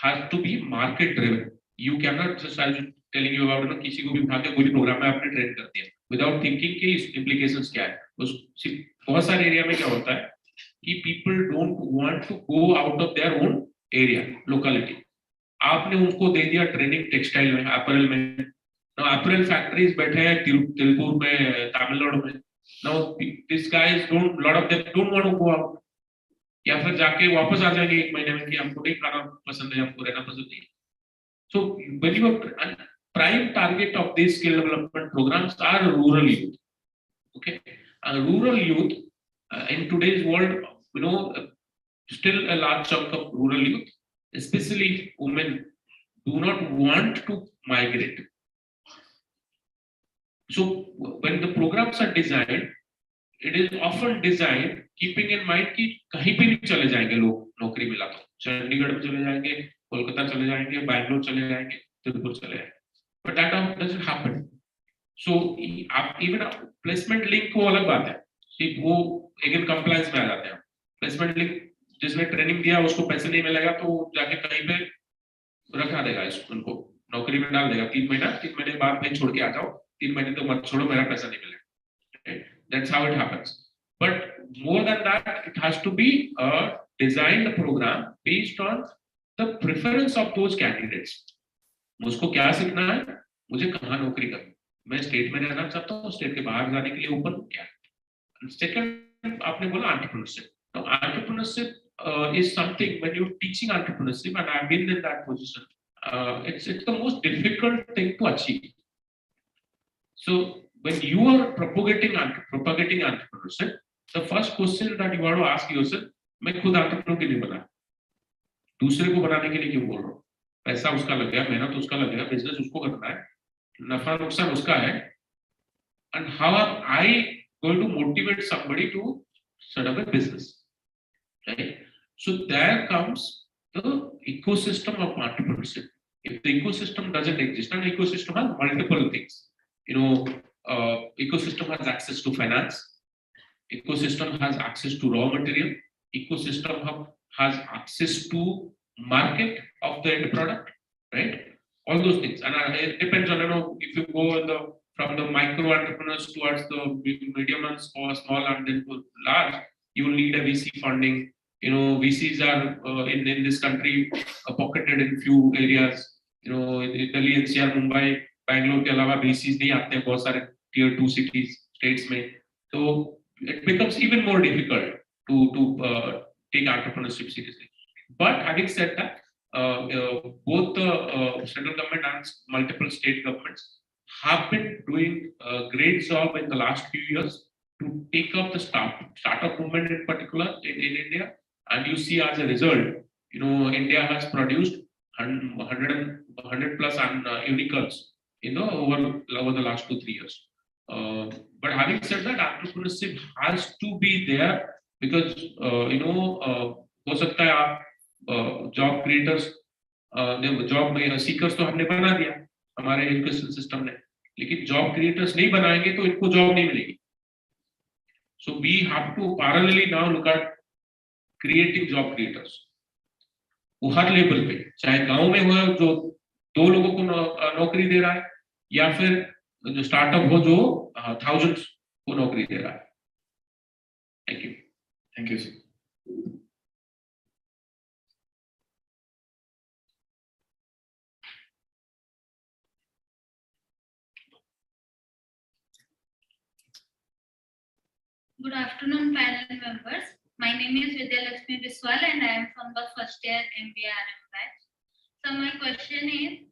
has to be market driven. You cannot just, I was telling you about किसी को भी उठा के कोई भी प्रोग्राम में आपने ट्रेन कर दिया without thinking कि implications क्या है। बहुत सारे एरिया में क्या होता है कि people don't want to go out of their own area, locality. आपने उनको दे दिया ट्रेनिंग टेक्सटाइल में, अपैरल में। Now apparel factories बैठे हैं तिरुपुर में, तमिलनाडु में। Now these guys lot of them don't want to go out. या फिर जाके वापस आ जाएंगे 1 महीने में कि हमको नहीं खाना पसंद है, हमको रहना पसंद नहीं। So when you are prime target of these skill development programs are rural youth. Okay, and rural youth in today's world, still a large chunk of rural youth, especially women, do not want to migrate. So when the programs are designed, it is often designed keeping in mind कि कहीं पे भी चले जाएंगे लोग नौकरी मिला तो चंडीगढ़ में चले जाएंगे, कोलकाता चले जाएंगे, बैंगलोर चले जाएंगे, तिरुपुर चले जाएंगे, but that doesn't happen. So even placement link वो अलग बात है, वो again compliance में आ जाते हैं। placement link जिसने ट्रेनिंग दिया उसको पैसे नहीं मिलेगा तो जाके कहीं पे रखा देगा, उनको नौकरी में डाल देगा 3 महीने बाद में छोड़ के आ जाओ, 3 महीने तो मत छोड़ो, मेरा पैसा नहीं मिलेगा। That's how it happens. But more than that, it has to be a designed program based on the preference of those candidates. मुझको क्या सीखना है, मुझे कहाँ नौकरी करनी, मैं स्टेट में रहना चाहता हूँ, स्टेट के बाहर जाने के लिए ओपन क्या है। सेकंड आपने बोला entrepreneurship. Now entrepreneurship is something when you're teaching entrepreneurship, and I've been in that position. It's the most difficult thing to achieve. So when you are propagating entrepreneurship, the first question that you want to ask yourself, मैं खुद entrepreneur क्यों नहीं बना, दूसरे को बनाने के लिए क्यों बोल रहा हूँ? पैसा उसका लग गया, मेहनत उसका लग गया, बिजनेस उसको करना है, नफा नुकसान उसका है, and how am I going to motivate somebody to set up a business, right? So there comes the ecosystem of entrepreneurship. If the ecosystem doesn't exist, and ecosystem has multiple things, ecosystem has access to finance, ecosystem has access to raw material, ecosystem has access to market of the end product, right? All those things, and it depends on if you go from the micro entrepreneurs towards the medium and small and then to large, you will need a VC funding. VCs are in this country pocketed in few areas. In Delhi, NCR, Mumbai, Bangalore के अलावा VCs नहीं आते हैं बहुत सारे tier 2 cities states में, so it becomes even more difficult to take entrepreneurship seriously. But having said that, both the central government and multiple state governments have been doing a great job in the last few years to take up the startup movement in particular in India, and you see as a result, India has produced 100 plus unicorns over the last 2-3 years. But having said that, entrepreneurship has to be there because हो सकता है आप job creators job seekers तो हमने बना दिया हमारे education system ने, लेकिन जॉब क्रिएटर्स नहीं बनाएंगे तो इनको जॉब नहीं मिलेगी. So we have to parallelly now look at creating job creators. वो हर लेवल पे, चाहे गांव में हो जो 2 लोगों को नौकरी दे रहा है, या फिर जो स्टार्टअप हो जो thousands को नौकरी दे रहा है. Thank you. Thank you, sir. Good afternoon, panel members. My name is Abhivyakti' and I am from the first year MBA batch. So my question is,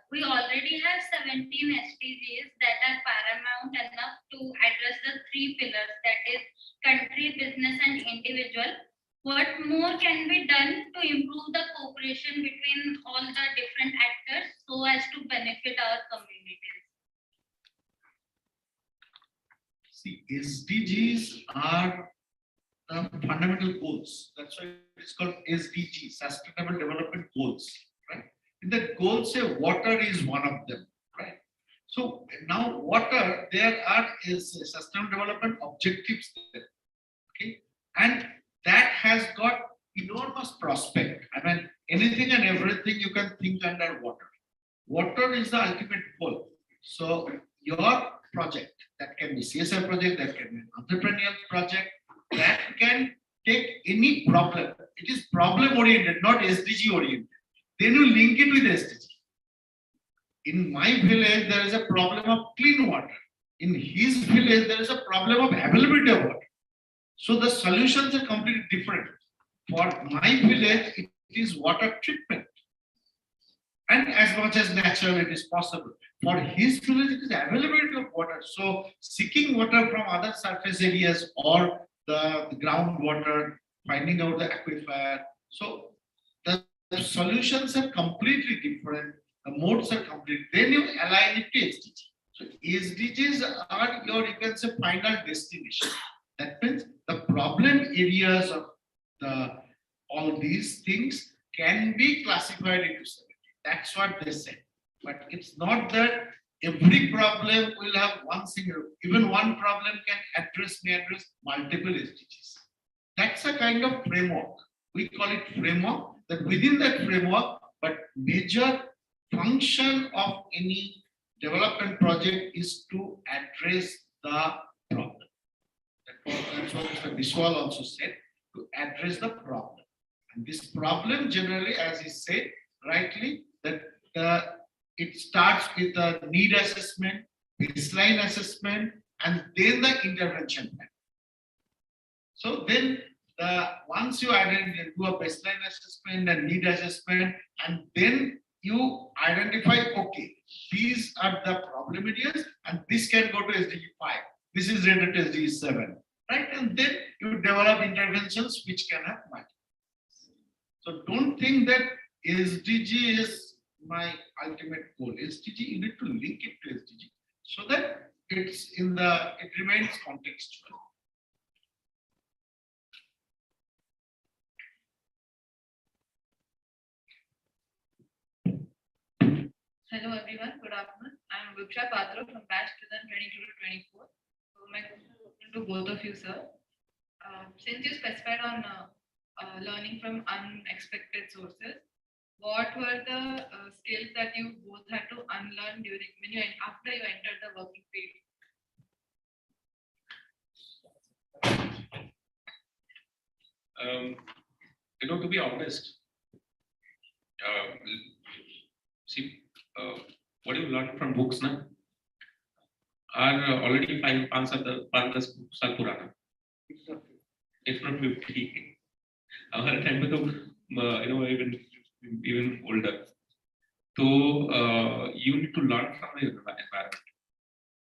we already have 17 SDGs that are paramount enough to address the 3 pillars, that is country, business and individual. What more can be done to improve the cooperation between all the different actors so as to benefit our communities? See, SDGs are the fundamental goals. That's why it's called SDGs, Sustainable Development Goals, right? In the goals say water is one of them, right? So now water, there is sustainable development objectives there, okay? And that has got enormous prospect. I mean, anything and everything you can think under water. Water is the ultimate goal. So your project, that can be CSR project, that can be an entrepreneurial project, that can take any problem. It is problem oriented, not SDG oriented. Then you link it with SDG. In my village, there is a problem of clean water. In his village, there is a problem of availability of water. So the solutions are completely different. For my village, it is water treatment. And as much as natural it is possible. For his village, it is availability of water. So seeking water from other surface areas or the groundwater, finding out the aquifer. So the solutions are completely different. The modes are complete. Then you align it to SDG. So SDGs are your, you can say, final destination. That means the problem areas of all these things can be classified into 70. That's what they said. But it's not that every problem will have one single, even one problem can may address multiple SDGs. That's a kind of framework. We call it framework, that within that framework, but major function of any development project is to address the problem. That's what Mr. Biswal also said, to address the problem. And this problem generally, as he said rightly, that it starts with the need assessment, baseline assessment, and then the intervention plan. So then once you do a baseline assessment and need assessment, and then you identify, okay, these are the problem areas, and this can go to SDG 5. This is related to SDG 7, right? And then you develop interventions which can have multiple. So don't think that SDG is my ultimate goal. SDG, you need to link it to SDG so that it remains contextual. Hello everyone, good afternoon. I am Abhivyakti' Patra from batch 2022 to 24. So my question is open to both of you, sir. Since you specified on learning from unexpected sources, what were the skills that you both had to unlearn after you entered the working field? To be honest, what you learn from books now are already 5 books are purana. If not 50. Our time with even older. So you need to learn from the environment.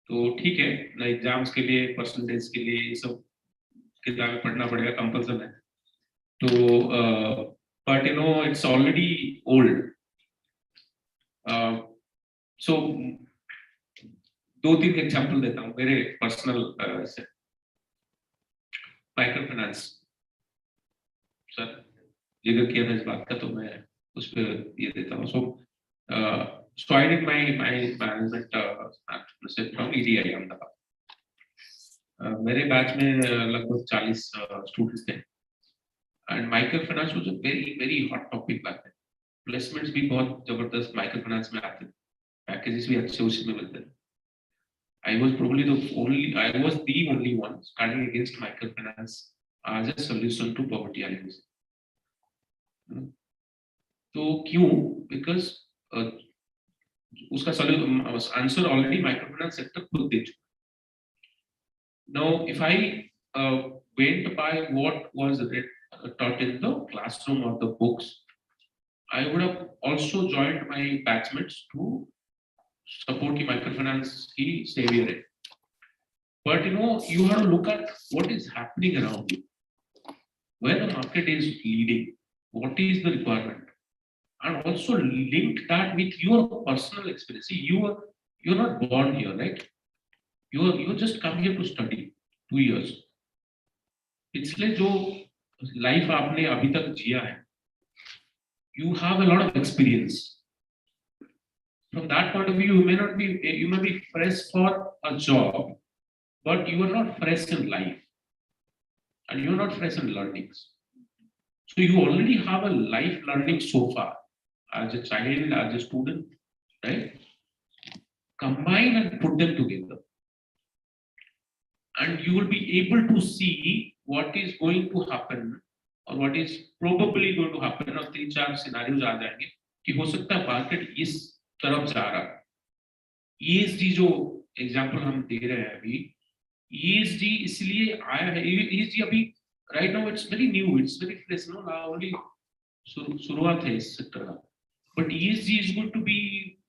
तो ठीक है ना, exams के लिए percentage के लिए ये सब किताबें पढ़ना पड़ेगा, कंपल्सन है. तो but it's already old. So 2-3 example देता हूँ मेरे पर्सनल से। माइक्रो फाइनेंस, सर जिक्र किया था इस बात का, तो मैं उस पर ये देता हूँ। So I did my management from EDI Ahmedabad. मेरे बैच में लगभग 40 स्टूडेंट्स थे and micro finance was a very hot topic back then. Placements भी बहुत जबरदस्त माइक्रो फाइनेंस में आते थे, पैकेजेस भी अच्छे उसी में मिलते थे। I was the only one standing against microfinance as a solution to poverty alleviation. तो क्यों? Because उसका आंसर ऑलरेडी माइक्रोफाइनेंस सेक्टर खुद दे चुका। Now, if I went by what was taught in the classroom or the books, I would have also joined my batchmates to support the microfinance की savior है। But you have to look at what is happening around you. Where the market is leading, what is the requirement, and also link that with your personal experience. See, you're not born here, right? You just come here to study 2 years. इसलिए जो life आपने अभी तक जिया है, you have a lot of experience. From that point of view, you may be fresh for a job, but you are not fresh in life, and you are not fresh in learnings. So you already have a life learning so far as a child, as a student, right? Combine and put them together, and you will be able to see what is going to happen or what is probably going to happen. और 3-4 scenarios आ जाएंगे कि हो सकता है market इस तरफ जा रहा है। ESG जो एग्जांपल हम दे रहे हैं अभी, ESG इसलिए आया है, ESG अभी right now it's very new, it's very fresh, only शुरुआत है इस सेक्टर का, but ESG is going to be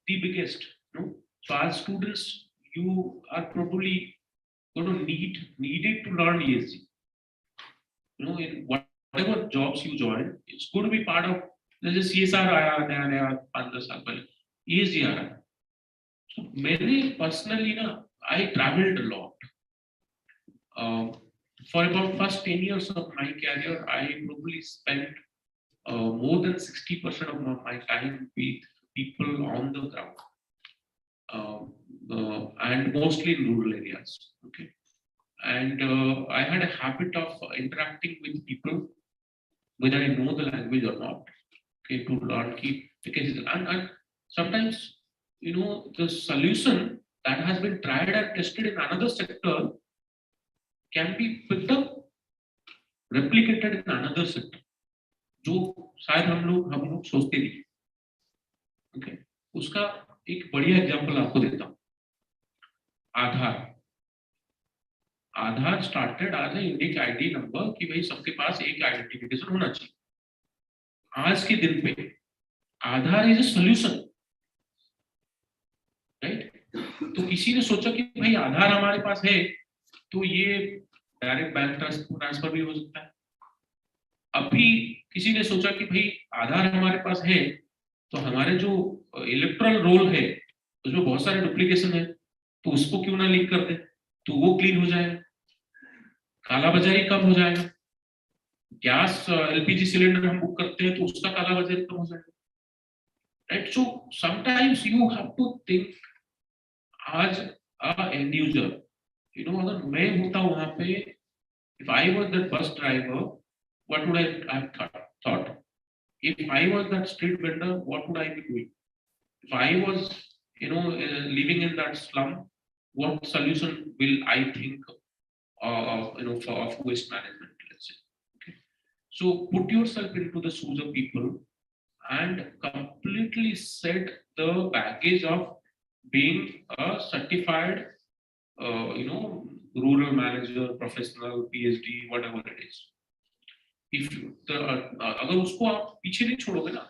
the biggest, so as students you are probably going to needed to learn ESG, in whatever jobs you join, it's going to be part of, जैसे CSR आया नया 5-10 साल पहले, ESG आ रहा है। So मैंने personally I traveled a lot. For about first 10 years of my career, I probably spent more than 60% of my time with people on the ground, and mostly in rural areas. Okay, and I had a habit of interacting with people, whether I know the language or not. Okay, to learn because and sometimes the solution that has been tried and tested in another sector can be picked up, replicated in another sector, जो शायद हम लोग सोचते नहीं। Okay, उसका एक बढ़िया example आपको देता हूँ। Aadhaar started as a unique ID number कि भाई सबके पास एक आइडेंटिफिकेशन होना चाहिए। आज के दिन पे आधार इज अ सॉल्यूशन, राइट? तो किसी ने सोचा कि भाई आधार हमारे पास है तो ये डायरेक्ट बैंक ट्रांसफर भी हो सकता है। अभी किसी ने सोचा कि भाई आधार हमारे पास है तो हमारे जो इलेक्ट्रल रोल है उसमें बहुत सारे डुप्लीकेशन है, तो उसको क्यों ना लिंक कर दे, तो वो क्लीन हो जाएगा, कालाबाजारी कम हो जाएगा। गैस एलपीजी सिलेंडर हम बुक करते हैं तो उसका कालाबाजारी कम हो जाएगा, right? So sometimes you have to think as end user, अगर मैं होता वहां पे, if I was that bus driver, what would I have thought? If I was that street vendor, what would I be doing? If I was living in that slum, what solution will I think of waste management, let's say? Okay, so put yourself into the shoes of people and completely set the baggage of being a certified rural manager, professional, PhD, whatever it is. If अगर उसको आप पीछे नहीं छोड़ोगे ना,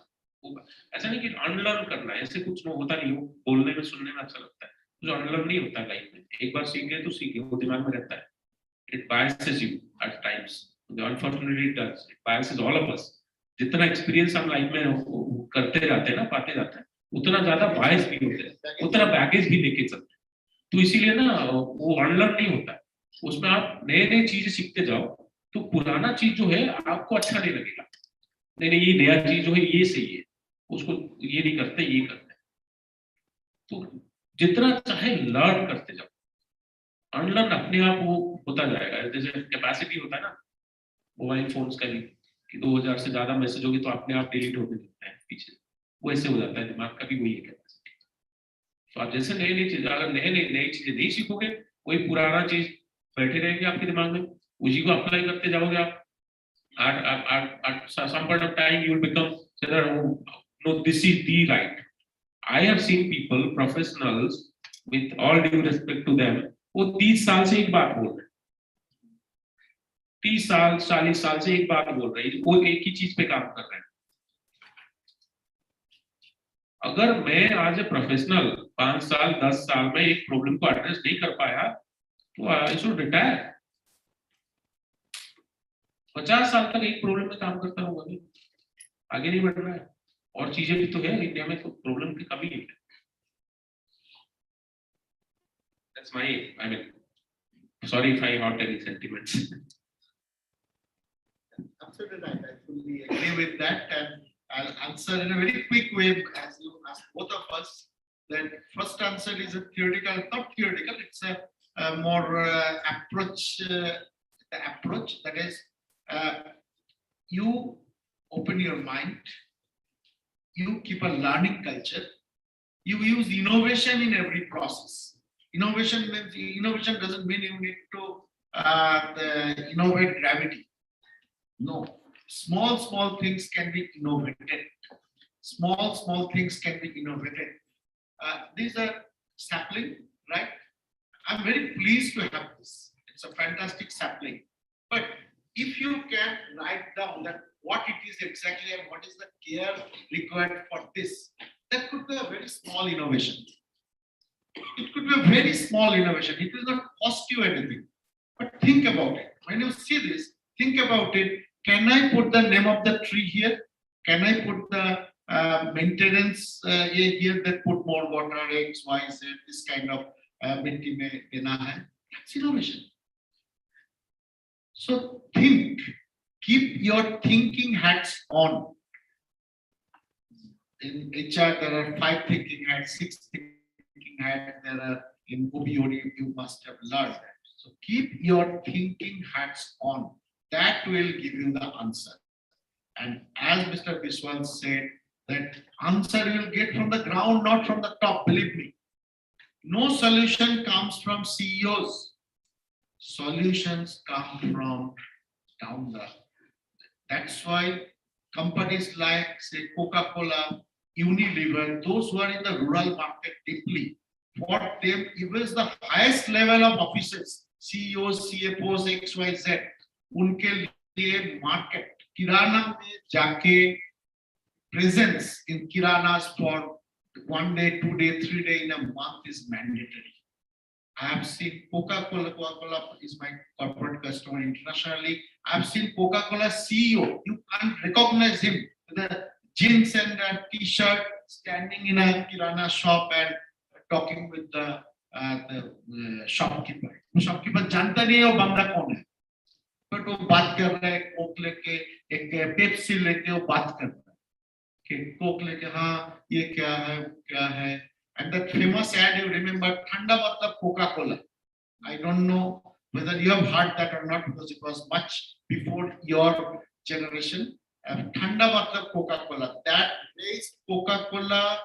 ऐसा नहीं कि अनलर्न करना है, ऐसे कुछ होता नहीं, वो बोलने में सुनने में अच्छा लगता है, जो अनलर्न नहीं होता है लाइफ में। एक बार सीख गए तो सीख गए, वो दिमाग में रहता है। It biases you at times. Unfortunately, it does. It biases all of us. जितना एक्सपीरियंस हम लाइफ में करते जाते हैं ना, पाते जाते हैं, उतना ज्यादा बायस भी होते हैं, उतना बैगेज भी लेके चलते हैं। तो इसीलिए ना वो अनलर्न नहीं होता है, उसमें आप नए नए चीजें सीखते जाओ तो पुराना चीज जो है आपको अच्छा नहीं लगेगा, नहीं नहीं ये नया चीज जो है ये सही है, उसको ये नहीं करते ये करते हैं। तो जितना चाहे लर्न करते जाओ, अनलर्न अपने आप वो होता जाएगा। जैसे कैपेसिटी होता है ना मोबाइल फोन्स का भी, कि 2000 से ज्यादा मैसेज होगी तो अपने आप डिलीट होने लगता है पीछे, वैसे हो जाता है, दिमाग का भी वही है कैपेसिटी। तो आप जैसे नई नई चीज, अगर नई नई नई चीजें नहीं सीखोगे, वही पुराना चीज बैठे रहेंगे आपके दिमाग में, उसी को अप्लाई करते जाओगे आप। at some point of time you will become say no, this is the right. I have seen people professionals with all due respect to them, वो 30 साल से एक बात बोल रहे हैं, 30 साल 40 साल से एक बात बोल रहे हैं, वो एक ही चीज पे काम कर रहे हैं। अगर मैं आज ए प्रोफेशनल 5 साल 10 साल में एक प्रॉब्लम को एड्रेस नहीं कर पाया तो आई शुड रिटायर। 50 साल तक एक प्रॉब्लम में काम करता रहूंगा, नहीं आगे नहीं बढ़ रहा है, और चीजें भी तो है इंडिया में, तो प्रॉब्लम की कमी है। That's my, I mean, sorry if I hurt any sentiments. Absolutely right. I fully agree with that, and I'll answer in a very quick way as you asked both of us. That first answer is a theoretical, not theoretical. It's a more approach. The approach that is, you open your mind. You keep a learning culture. You use innovation in every process. Innovation means innovation doesn't mean you need to innovate gravity. No, small things can be innovated. Small things can be innovated. These are sapling, right? I'm very pleased to have this. It's a fantastic sapling. But if you can write down that what it is exactly and what is the care required for this, that could be a very small innovation. It could be a very small innovation. It will not cost you anything. But think about it. When you see this, think about it. Can I put the name of the tree here? Can I put the maintenance here that put more water, X, Y, Z, this kind of mitti mein dena hai? That's innovation. So think, keep your thinking hats on. In HR, there are 5 thinking hats, 6 thinking hats. There are in OBOD, you must have learned that. So keep your thinking hats on. That will give you the answer. And as Mr. Biswal said, that answer you will get from the ground, not from the top. Believe me. No solution comes from CEOs. Solutions come from down the. That's why companies like, say, Coca-Cola, Unilever, those who are in the rural market deeply, for them, even the highest level of officers, CEOs, CFOs, XYZ, उनके लिए market, kirana में जाके presence in kiranas for 1 day, 2 day, 3 day in a month is mandatory. I have seen Coca-Cola is my corporate customer internationally. I have seen Coca-Cola CEO. You can't recognize him with a jeans and a t-shirt, standing in a kirana shop and talking with the shopkeeper. Shopkeeper जानता नहीं है वो बंदा कौन है, but वो बात कर रहा है, कोक लेके एक पेप्सी लेके वो बात कर रहा है कि कोक लेके हाँ ये क्या है. And that famous ad you remember, ठंडा मतलब Coca-Cola. I don't know whether you have heard that or not because it was much before your generation. ठंडा मतलब Coca-Cola. That is Coca-Cola.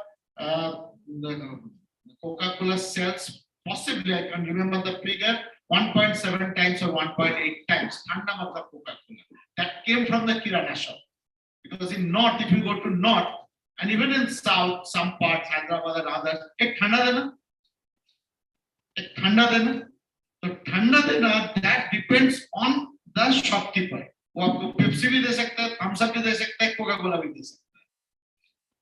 Coca-Cola sells possibly, I can remember the figure, 1.7 times or 1.8 times. ठंडा मतलब Coca-Cola. That came from the kirana shop. Because in North, if you go to North, and even in South, some parts, Hyderabad and others, ek thanda dena. Ek thanda dena. So thanda dena, that depends on the shopkeeper. वो आपको Pepsi भी दे सकता है, Thums up भी दे सकता है, Coca Cola भी दे सकता है.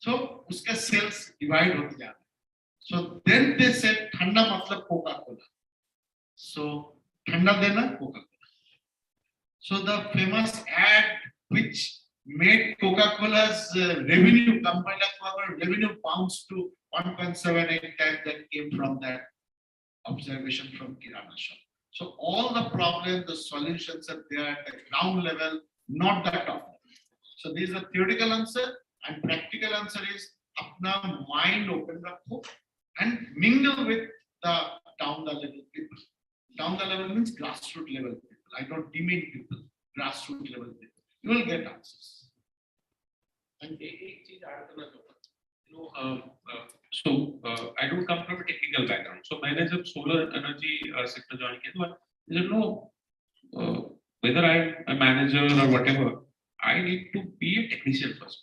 So उसका sales divide होते जाता है. So then they said thanda मतलब Coca Cola. So thanda dena Coca Cola. So the famous ad which made Coca-Cola's revenue, company like revenue bounce to 1.78 times, that came from that observation from Kirana shop. So all the problems, the solutions are there at the ground level, not the top level. So this is a theoretical answer, and practical answer is apna mind open rakho and mingle with the down the level people. Down the level means grassroots level people. I don't demean people, grassroots level people. You will get answers. And एक चीज add करना चाहूँगा. So I don't come from a technical background. So मैंने जब solar energy sector join किया तो I didn't know whether I'm a manager or whatever. I need to be a technician first.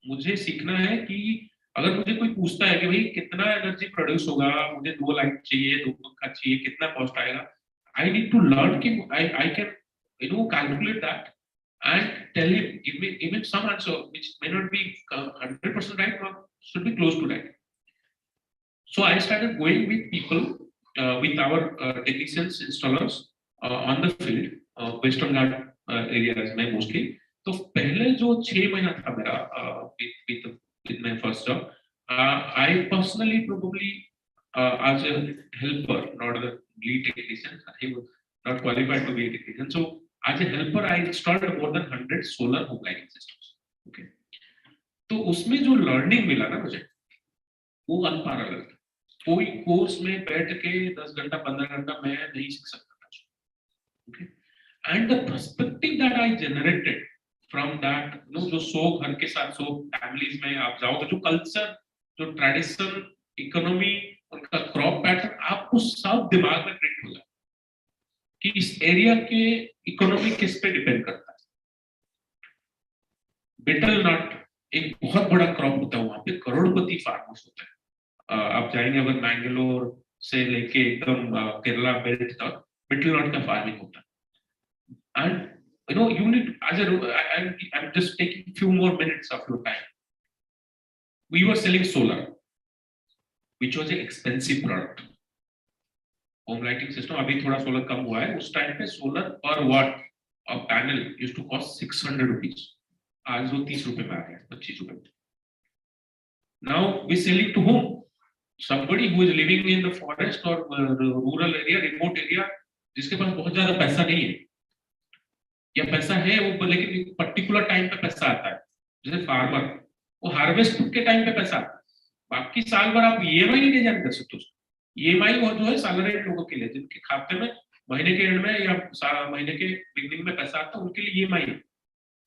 मुझे सीखना है कि अगर मुझे कोई पूछता है कि भाई कितना एनर्जी प्रोड्यूस होगा, मुझे 2 लाइट चाहिए, 2 पंखा चाहिए, कितना कॉस्ट आएगा, I need to learn कि I can calculate that and tell him, give me some answer which may not be 100% right, but should be close to right. So I started going with people, with our technicians, installers on the field, Western Ghat areas में mostly. तो पहले जो 6 महीना था मेरा with my first job, I personally probably as a helper, not a lead technician, I was not qualified to be a technician. So as a helper, I installed more than 100 solar home lighting systems. Okay. तो उसमें जो learning मिला ना मुझे, वो unparalleled था. कोई course में बैठ के 10 घंटा 15 घंटा मैं नहीं सीख सकता था. Okay. And the perspective that I generated from that, जो 100 घर के साथ 100 families में आप जाओगे, जो culture, जो tradition, economy, उनका crop pattern, आपको सब दिमाग में print हो जाए कि इस एरिया के इकोनॉमी किस पे डिपेंड करता है. बेटल नट एक बहुत बड़ा क्रॉप होता है, वहां पे करोड़पति फार्मर्स होते हैं. आप जाएंगे अगर मैंगलोर से लेके एकदम केरला बेल्ट तक बेटल नट का फार्मिंग होता है. And you need, as I'm just taking few more minutes of your time. We were selling solar, which was an expensive product. Home lighting system अभी थोड़ा सोलर कम हुआ है. उस टाइम पे solar per watt of panel used to cost 600 rupees. आज वो 30 रुपए में आ गया, 25 रुपए. Now we selling to home somebody who is living in the forest or rural area, remote area, जिसके पास बहुत ज्यादा पैसा नहीं है या पैसा है वो लेकिन पर्टिकुलर टाइम पे पैसा आता है. जैसे फार्मर, वो हार्वेस्ट के टाइम पे पैसा आता है, बाकी साल भर आप ईएमआई नहीं डिजाइन कर सकते. ईएमआई वो जो है सैलरीड लोगों के लिए, जिनके खाते में महीने के एंड में या महीने के बिगनिंग में पैसा आता है, उनके लिए ईएमआई है.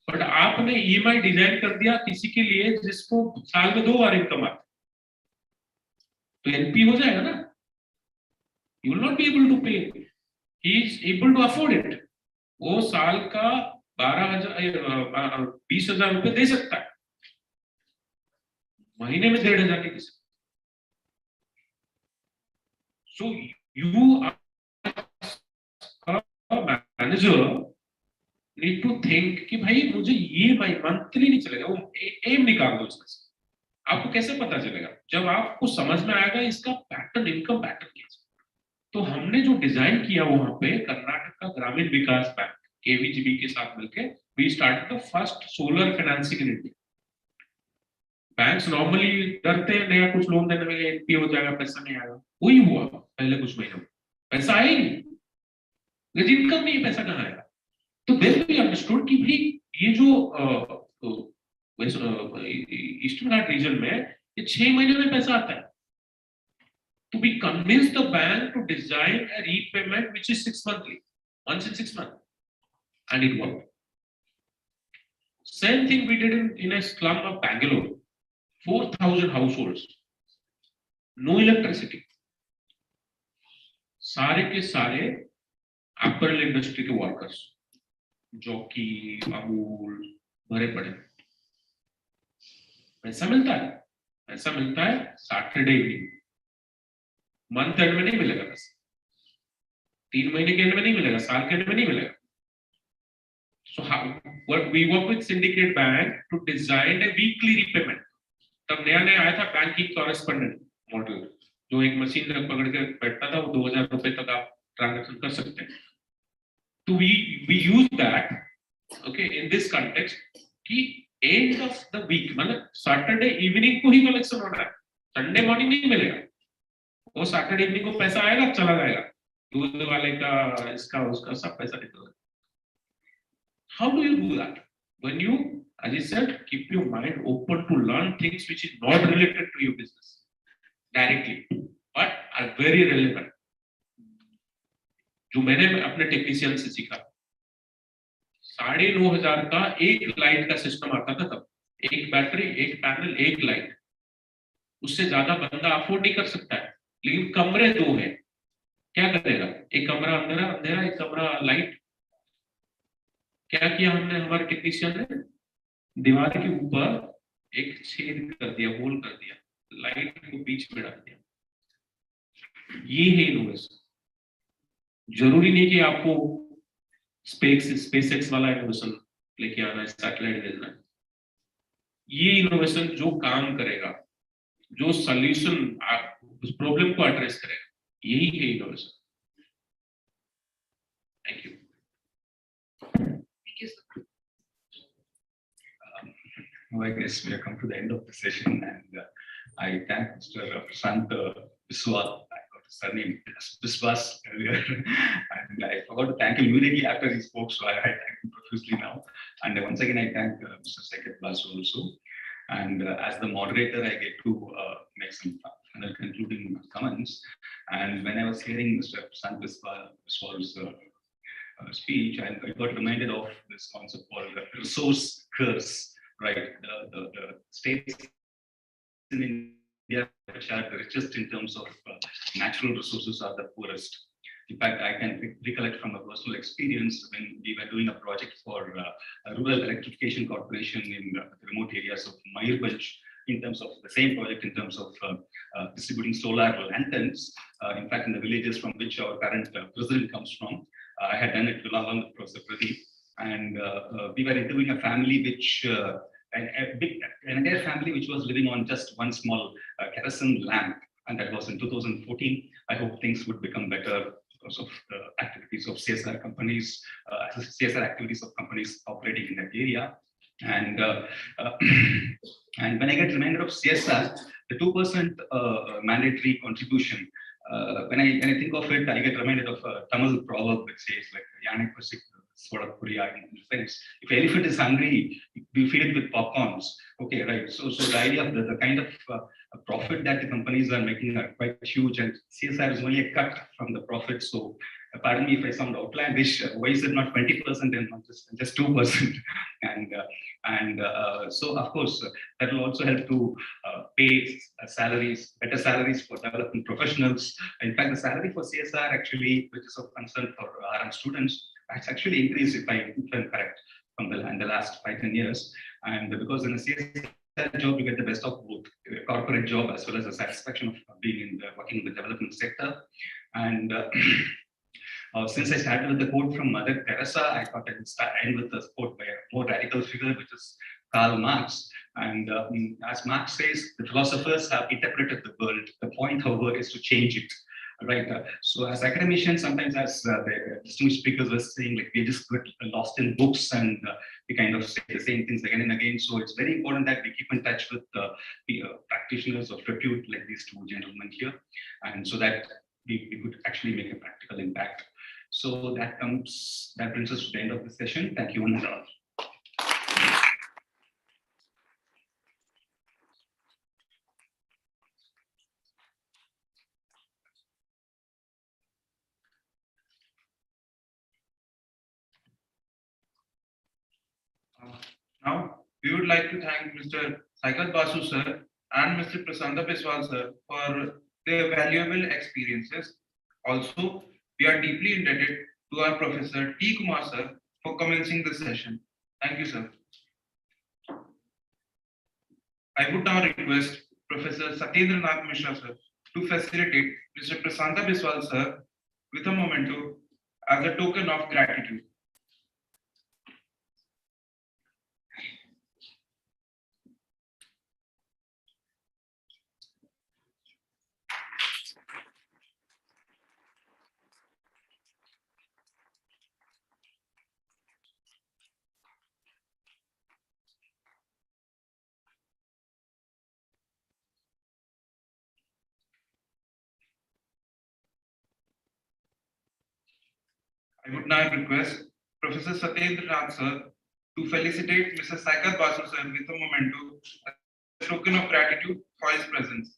बट आपने ईएमआई डिजाइन कर दिया किसी के लिए जिसको साल में 2 बार इनकम आता है, तो एनपी हो जाएगा ना. You will not be able to pay. He is able to afford it. वो साल का 20,000 रुपए दे सकता है, महीने में 1,500 नहीं दे सकता. So you are a manager need to think कि भाई मुझे ये मंथली नहीं चलेगा, वो एम निकाल दो इसमें से. आपको कैसे पता चलेगा? जब आपको समझ में आएगा इसका पैटर्न, इनकम पैटर्न क्या है. तो हमने जो डिजाइन किया वहां पे कर्नाटक का ग्रामीण विकास बैंक केवीजीबी के साथ मिलकर we started the first solar financing in India. Banks normally डरते हैं नया कुछ लोन देने में, एनपी हो जाएगा, पैसा नहीं आएगा. वही हुआ पहले कुछ महीनों में, पैसा आया ही नहीं, लेकिन इनकम नहीं, पैसा कहाँ आएगा. तो देन वी अंडरस्टूड कि भाई ये जो ईस्टर्न घाट रीजन में ये 6 महीने में पैसा आता है. तो we convince the bank to design a repayment which is 6 monthly, once in 6 months, and it worked. Same thing we did in a slum of Bangalore. 4,000 households, no electricity. सारे के सारे एप्पल इंडस्ट्री के workers, jockey, Amul भरे पड़े. पैसा मिलता है Saturday evening. Month and में नहीं मिलेगा पैसा, 3 महीने के एंड में नहीं मिलेगा, साल के एंड में नहीं मिलेगा. So what we work with syndicate bank to design a weekly repayment. तब नया आया था बैंकिंग कॉरेस्पोंडेंट मॉडल, जो एक मशीन में पकड़ के बैठता था, वो 2,000 रुपए तक आप ट्रांजैक्शन कर सकते हैं. तो we use that, okay, in this context कि एंड ऑफ द वीक, मतलब सैटरडे इवनिंग को ही कलेक्शन होना है, संडे मॉर्निंग नहीं मिलेगा. वो सैटरडे इवनिंग को पैसा आएगा, चला जाएगा, दूध वाले का, इसका उसका सब पैसा निकल। How do you do that? When you, as I said, keep your mind open to learn things which is not related to your business directly, but are very relevant. जो मैंने अपने टेक्नीशियन से सीखा, 9,500 का एक लाइट का system आता था तब, एक बैटरी, एक पैनल, एक लाइट, उससे ज्यादा बंदा अफोर्ड नहीं कर सकता है, लेकिन कमरे दो हैं, क्या करेगा? एक कमरा अंधेरा अंधेरा, एक कमरा लाइट। क्या किया हमने, हमारे टेक्नीशियन ने दीवार के ऊपर एक छेद कर दिया, होल कर दिया, लाइट को बीच में डाल दिया। ये है इनोवेशन। जरूरी नहीं कि आपको स्पेसएक्स वाला इनोवेशन लेके आना है, सैटेलाइट भेजना है। ये इनोवेशन जो काम करेगा, जो सॉल्यूशन उस प्रॉब्लम को एड्रेस करेगा, यही है innovation. Thank you. Thank you, sir. Now I guess we have come to the end of the session, and I thank Mr. Prashant Biswal. I got his surname Biswas earlier, and I forgot to thank him immediately after he spoke, so I thank him profusely now. And once again, I thank Mr. Sekat Basu also. And as the moderator, I get to make some final concluding comments. And when I was hearing Mr. Prashant Biswal's speech, I got reminded of this concept called resource curse. Right, the states in India which are the richest in terms of natural resources are the poorest. In fact, I can recollect from a personal experience when we were doing a project for a rural electrification corporation in the remote areas of Mayurbhanj, in terms of the same project, in terms of distributing solar lanterns. In fact, in the villages from which our current president comes from, I had done it along with Professor Pradeep. And we were interviewing a family which, an entire family which was living on just one small kerosene lamp, and that was in 2014. I hope things would become better because of the activities of CSR companies, CSR activities of companies operating in that area. And and when I get reminded of CSR, the 2% mandatory contribution. When I think of it, I get reminded of a Tamil proverb which says like "Yanek pasik sort of Korea." If elephant is hungry, we feed it with popcorns. Okay, right. So the idea of the kind of profit that the companies are making are quite huge, and CSR is only a cut from the profit. So pardon me if I sound outlandish. Why is it not 20% and not just 2%? And so of course that will also help to pay salaries, better salaries for developing professionals. In fact, the salary for CSR actually, which is of concern for RM students, has actually increased, if I'm correct, from the last 5-10 years. And because in a CSR job, you get the best of both, a corporate job as well as the satisfaction of being in working in the development sector. And since I started with the quote from Mother Teresa, I thought I would end with a quote by a more radical figure, which is Karl Marx. And as Marx says, the philosophers have interpreted the world. The point, however, is to change it. Right. So as academicians, sometimes as the distinguished speakers were saying, like we just get lost in books and we kind of say the same things again and again. So it's very important that we keep in touch with the practitioners of repute like these two gentlemen here, and so that we could actually make a practical impact. So that brings us to the end of the session. Thank you one and all. Now, we would like to thank Mr. Sekat Basu sir and Mr. Prasanta Biswal sir for their valuable experiences. Also, we are deeply indebted to our Professor T. Kumar sir for commencing this session. Thank you, sir. I would now request Professor Satyendra Nath Mishra sir to facilitate Mr. Prasanta Biswal sir with a memento as a token of gratitude. I would now request Professor Satyendra Nath sir to felicitate Mr. Saikat Basu sir with a memento, a token of gratitude for his presence.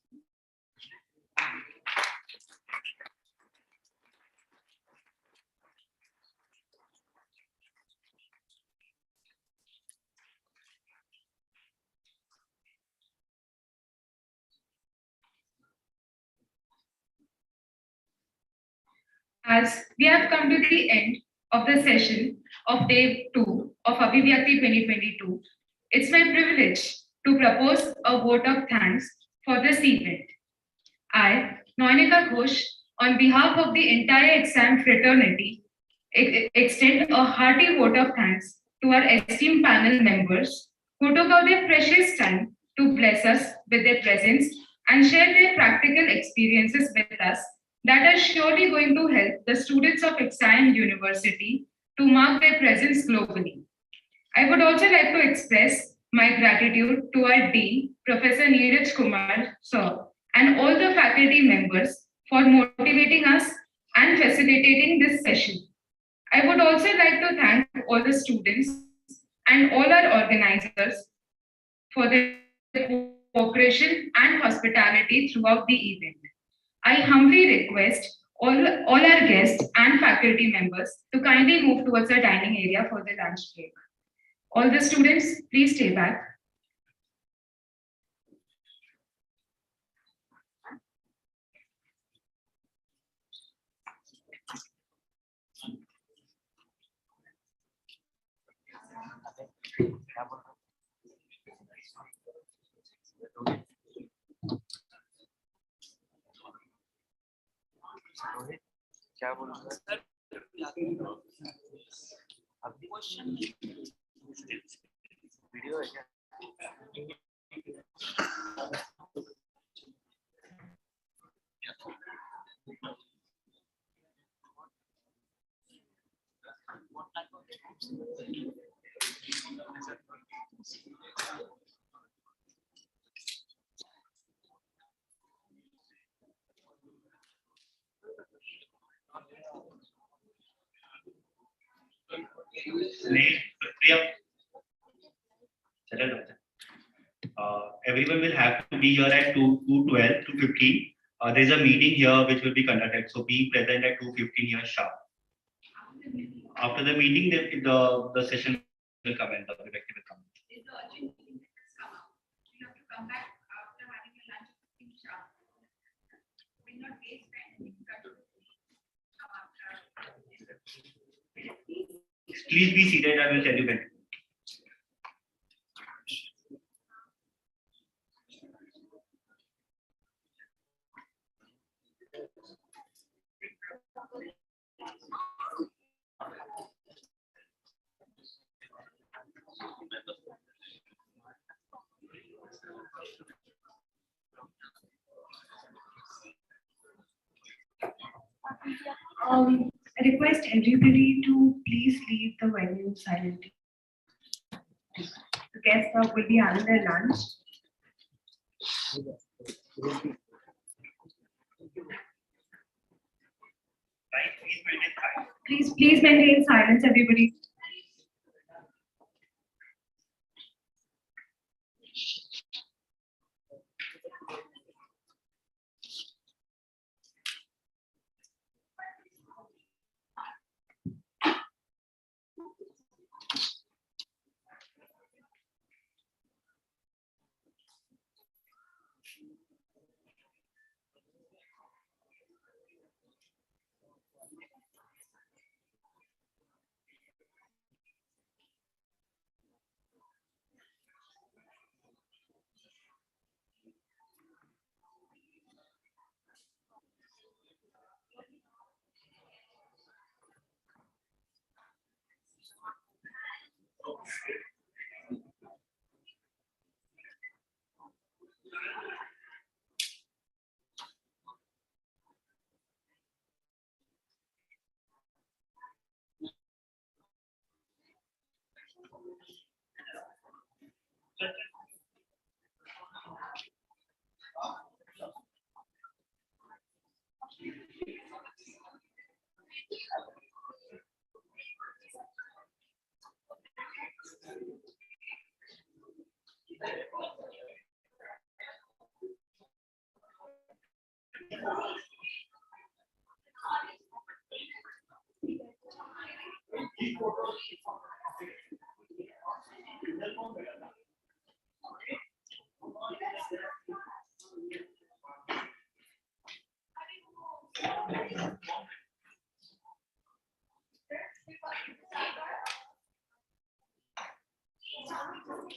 As we have come to the end of the session of day 2 of Abhivyakti 2022, it's my privilege to propose a vote of thanks for this event. I, Noinika Ghosh, on behalf of the entire XIM fraternity, extend a hearty vote of thanks to our esteemed panel members who took out their precious time to bless us with their presence and share their practical experiences with us that are surely going to help the students of XIM University to mark their presence globally. I would also like to express my gratitude to our Dean, Professor Neeraj Kumar, sir, and all the faculty members for motivating us and facilitating this session. I would also like to thank all the students and all our organizers for their cooperation and hospitality throughout the event. I humbly request all our guests and faculty members to kindly move towards the dining area for the lunch break. All the students, please stay back. क्या बोल रहा है अभी video है क्या Everyone will have to be here at 2:12, 2:15. There's a meeting here which will be conducted. So be present at 2:15 here sharp. After the meeting, the session will come and the Abhivyakti will come. Is the urgent meeting that has come up? You have to come back after having a lunch sharp. Will not waste time. Please be seated. I will tell you when. I request everybody to please leave the venue silently. The guests will be having their lunch. Please maintain silence, everybody. कौन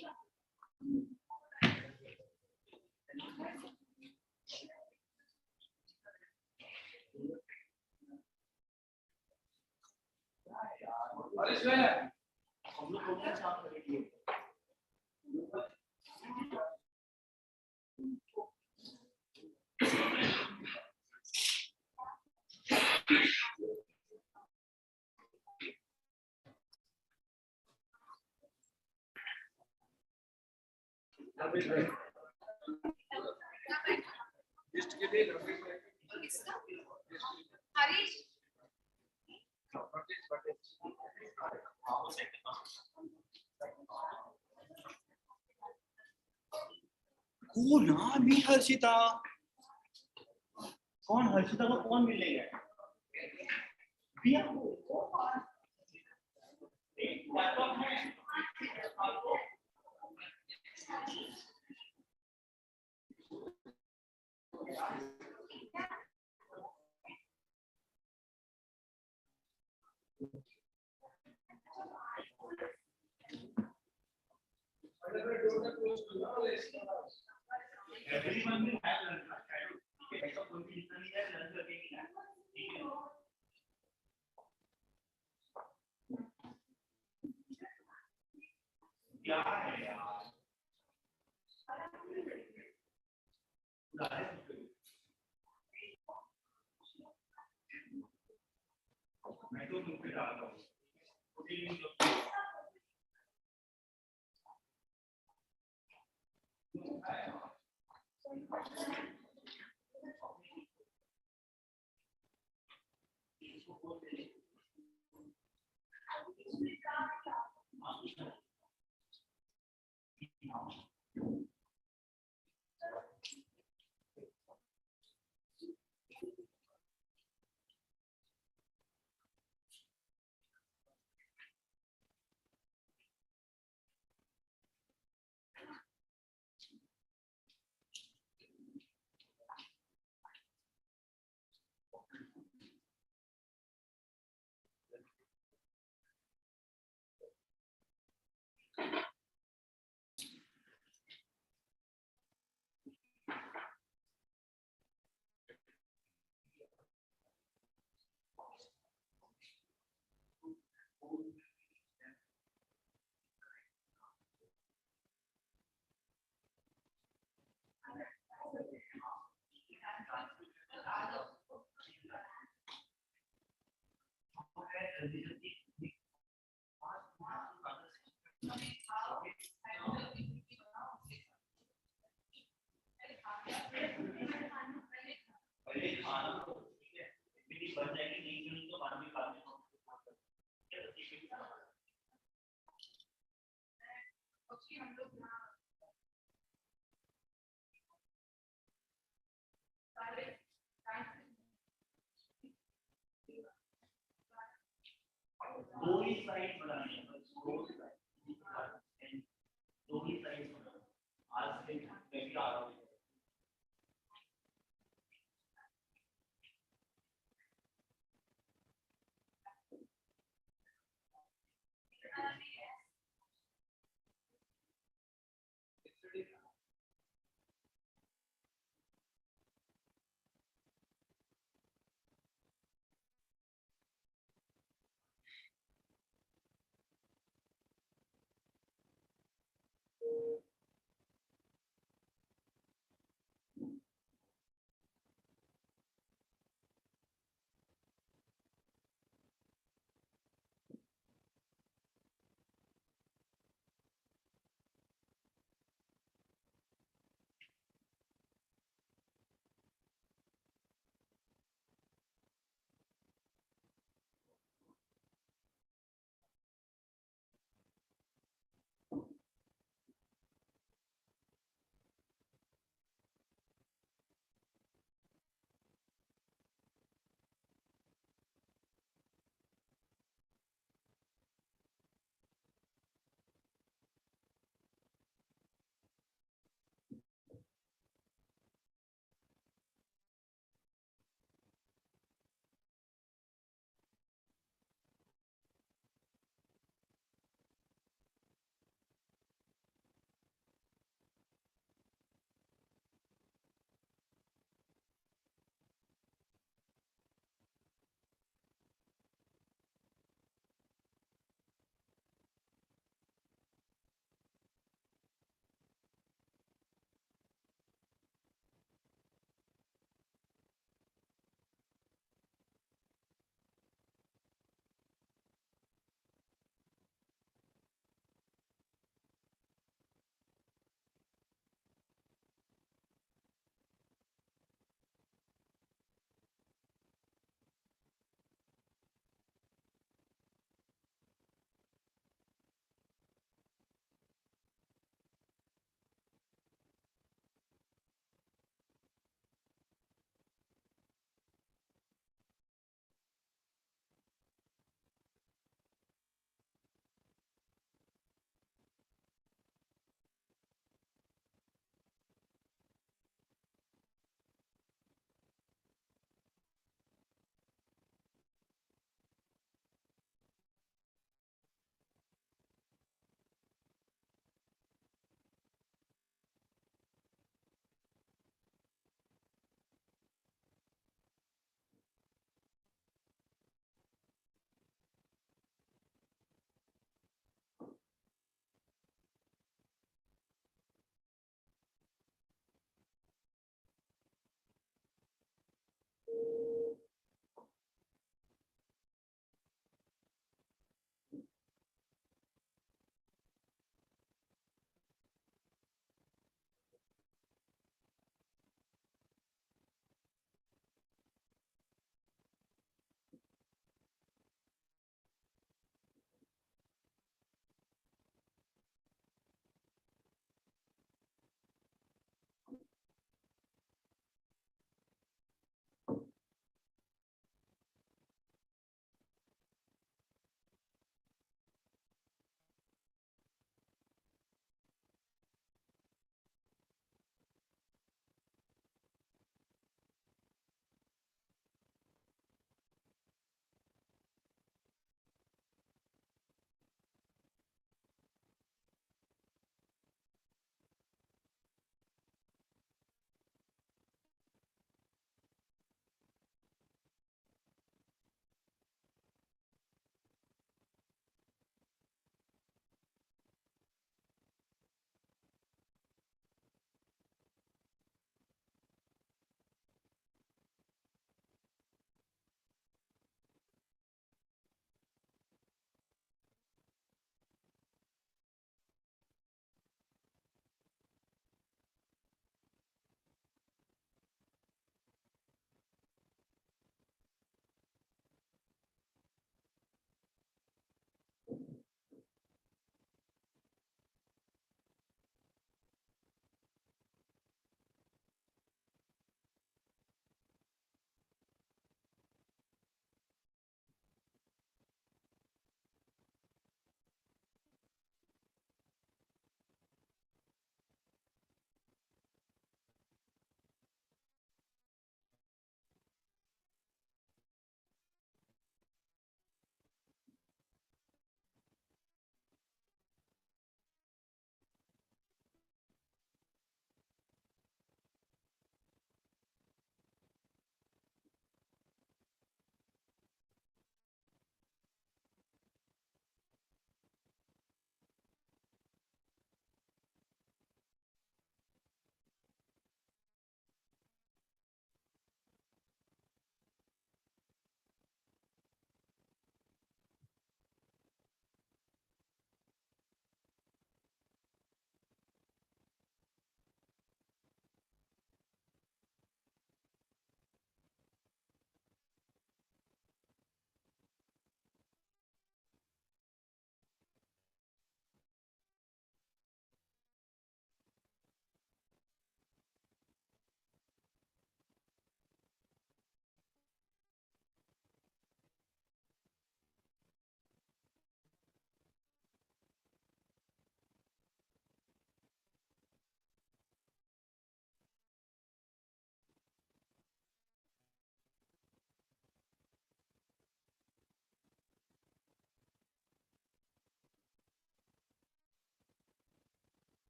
meet Harshita? कौन हर्षिता को कौन मिलेगा? Everyone will have lunch. ऐसा कोई भी इंसान नहीं है lunch रखेगी ना, ठीक है? क्या है यार? मैं तो तुम पे डाल रहा हूँ। दो ही साइड बनानी है, दो ही साइड आज से मैं भी आ रहा हूँ।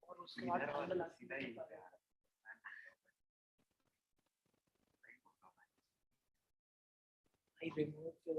और उसके बाद ठंड लगती है I removed the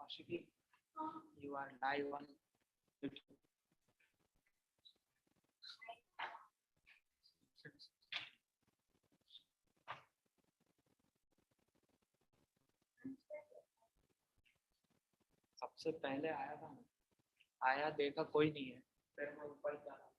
Kashiki, you are live on YouTube. सबसे पहले आया था आया देखा कोई नहीं है फिर मैं ऊपर जा रहा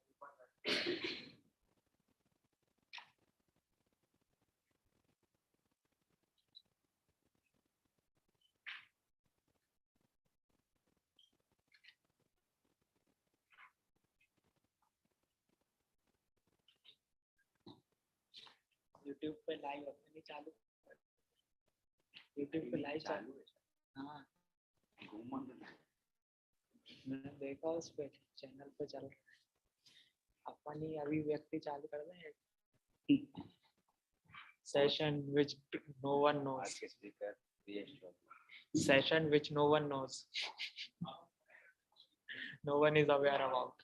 यूट्यूब पे लाइव अपने चालू यूट्यूब पे लाइव चालू है हाँ मैंने देखा उस पे चैनल पे चल रहा है अपन ही अभिव्यक्ति चालू कर दें session which no one knows session which no one knows no one is aware about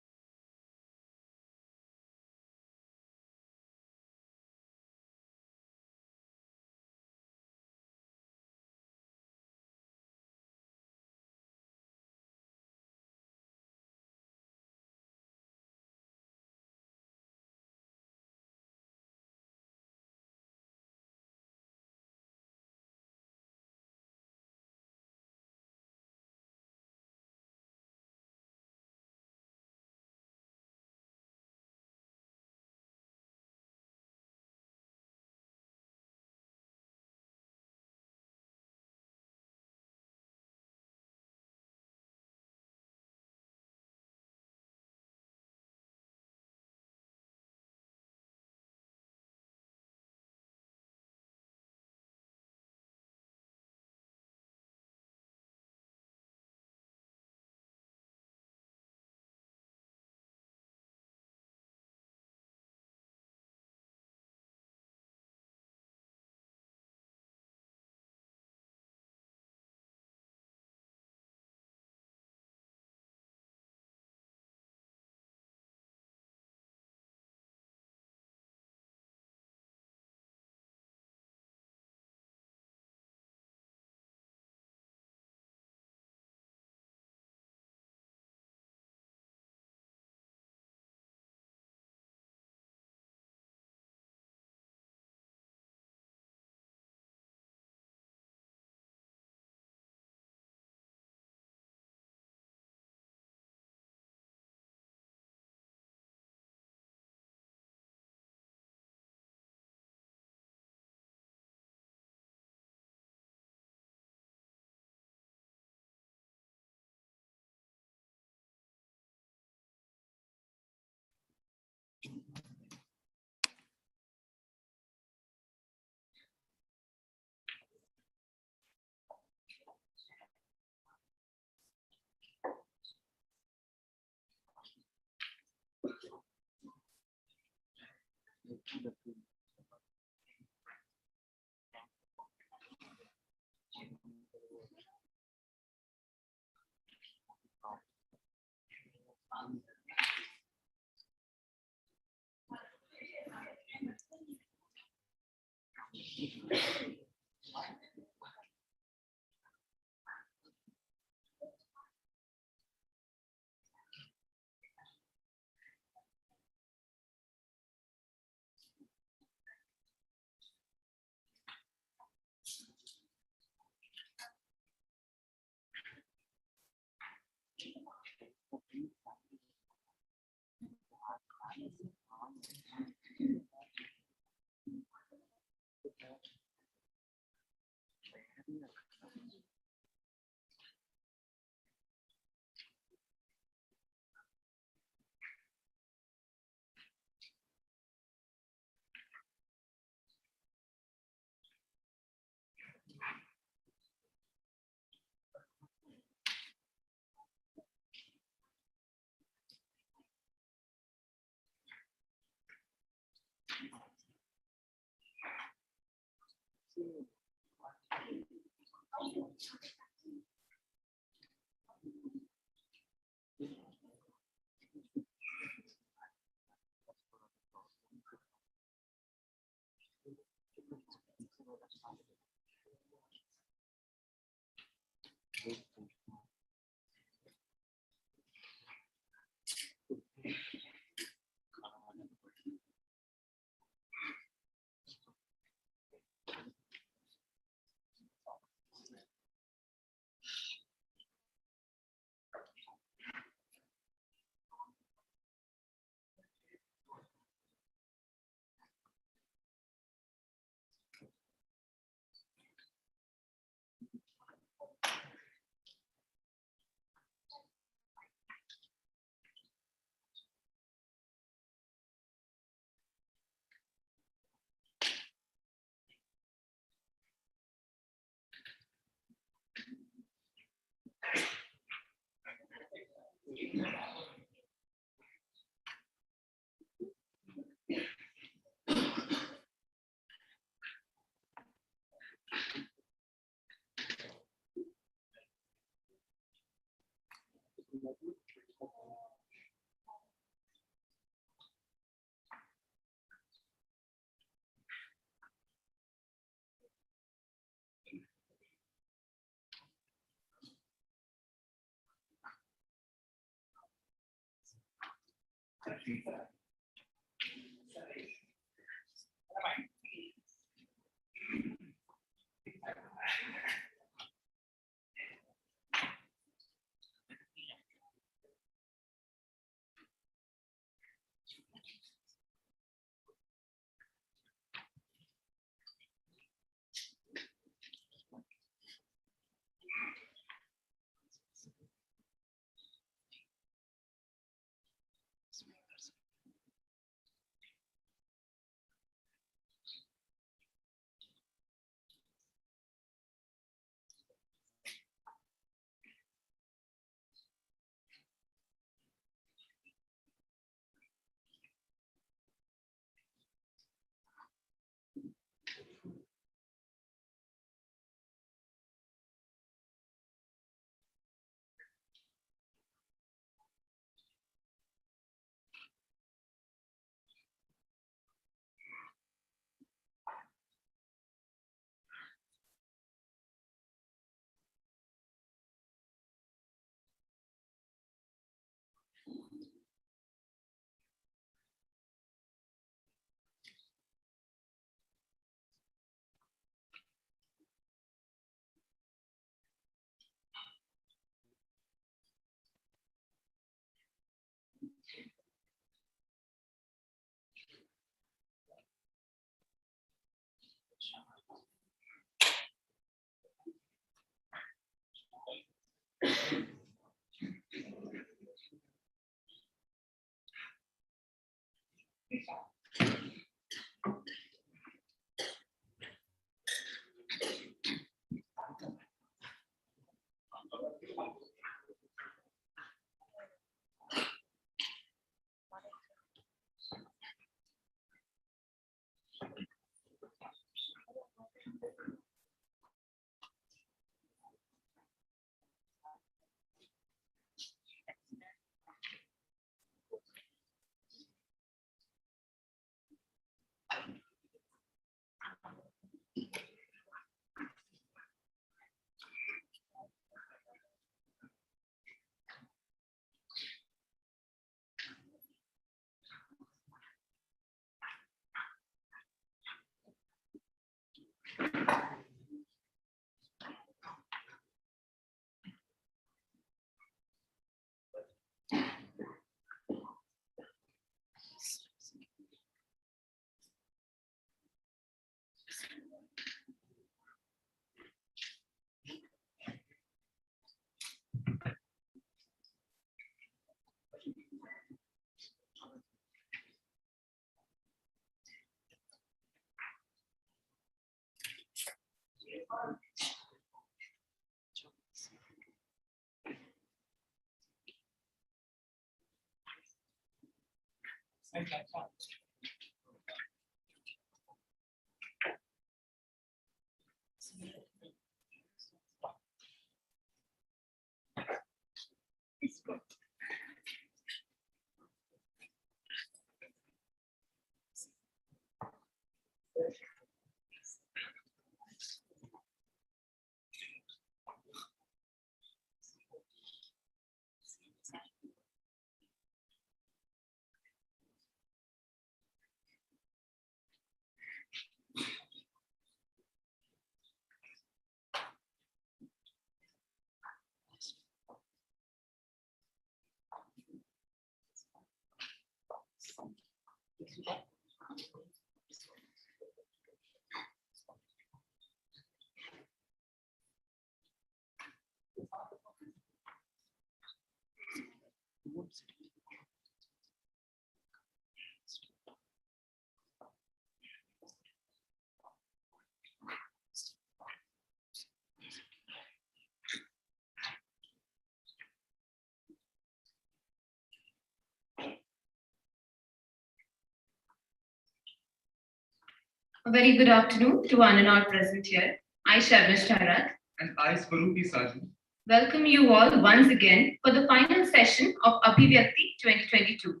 A very good afternoon to one and all present here. I, Sharmish Tarat, And I, Swarupi Sarjan. welcome you all once again for the final session of Abhivyakti 2022.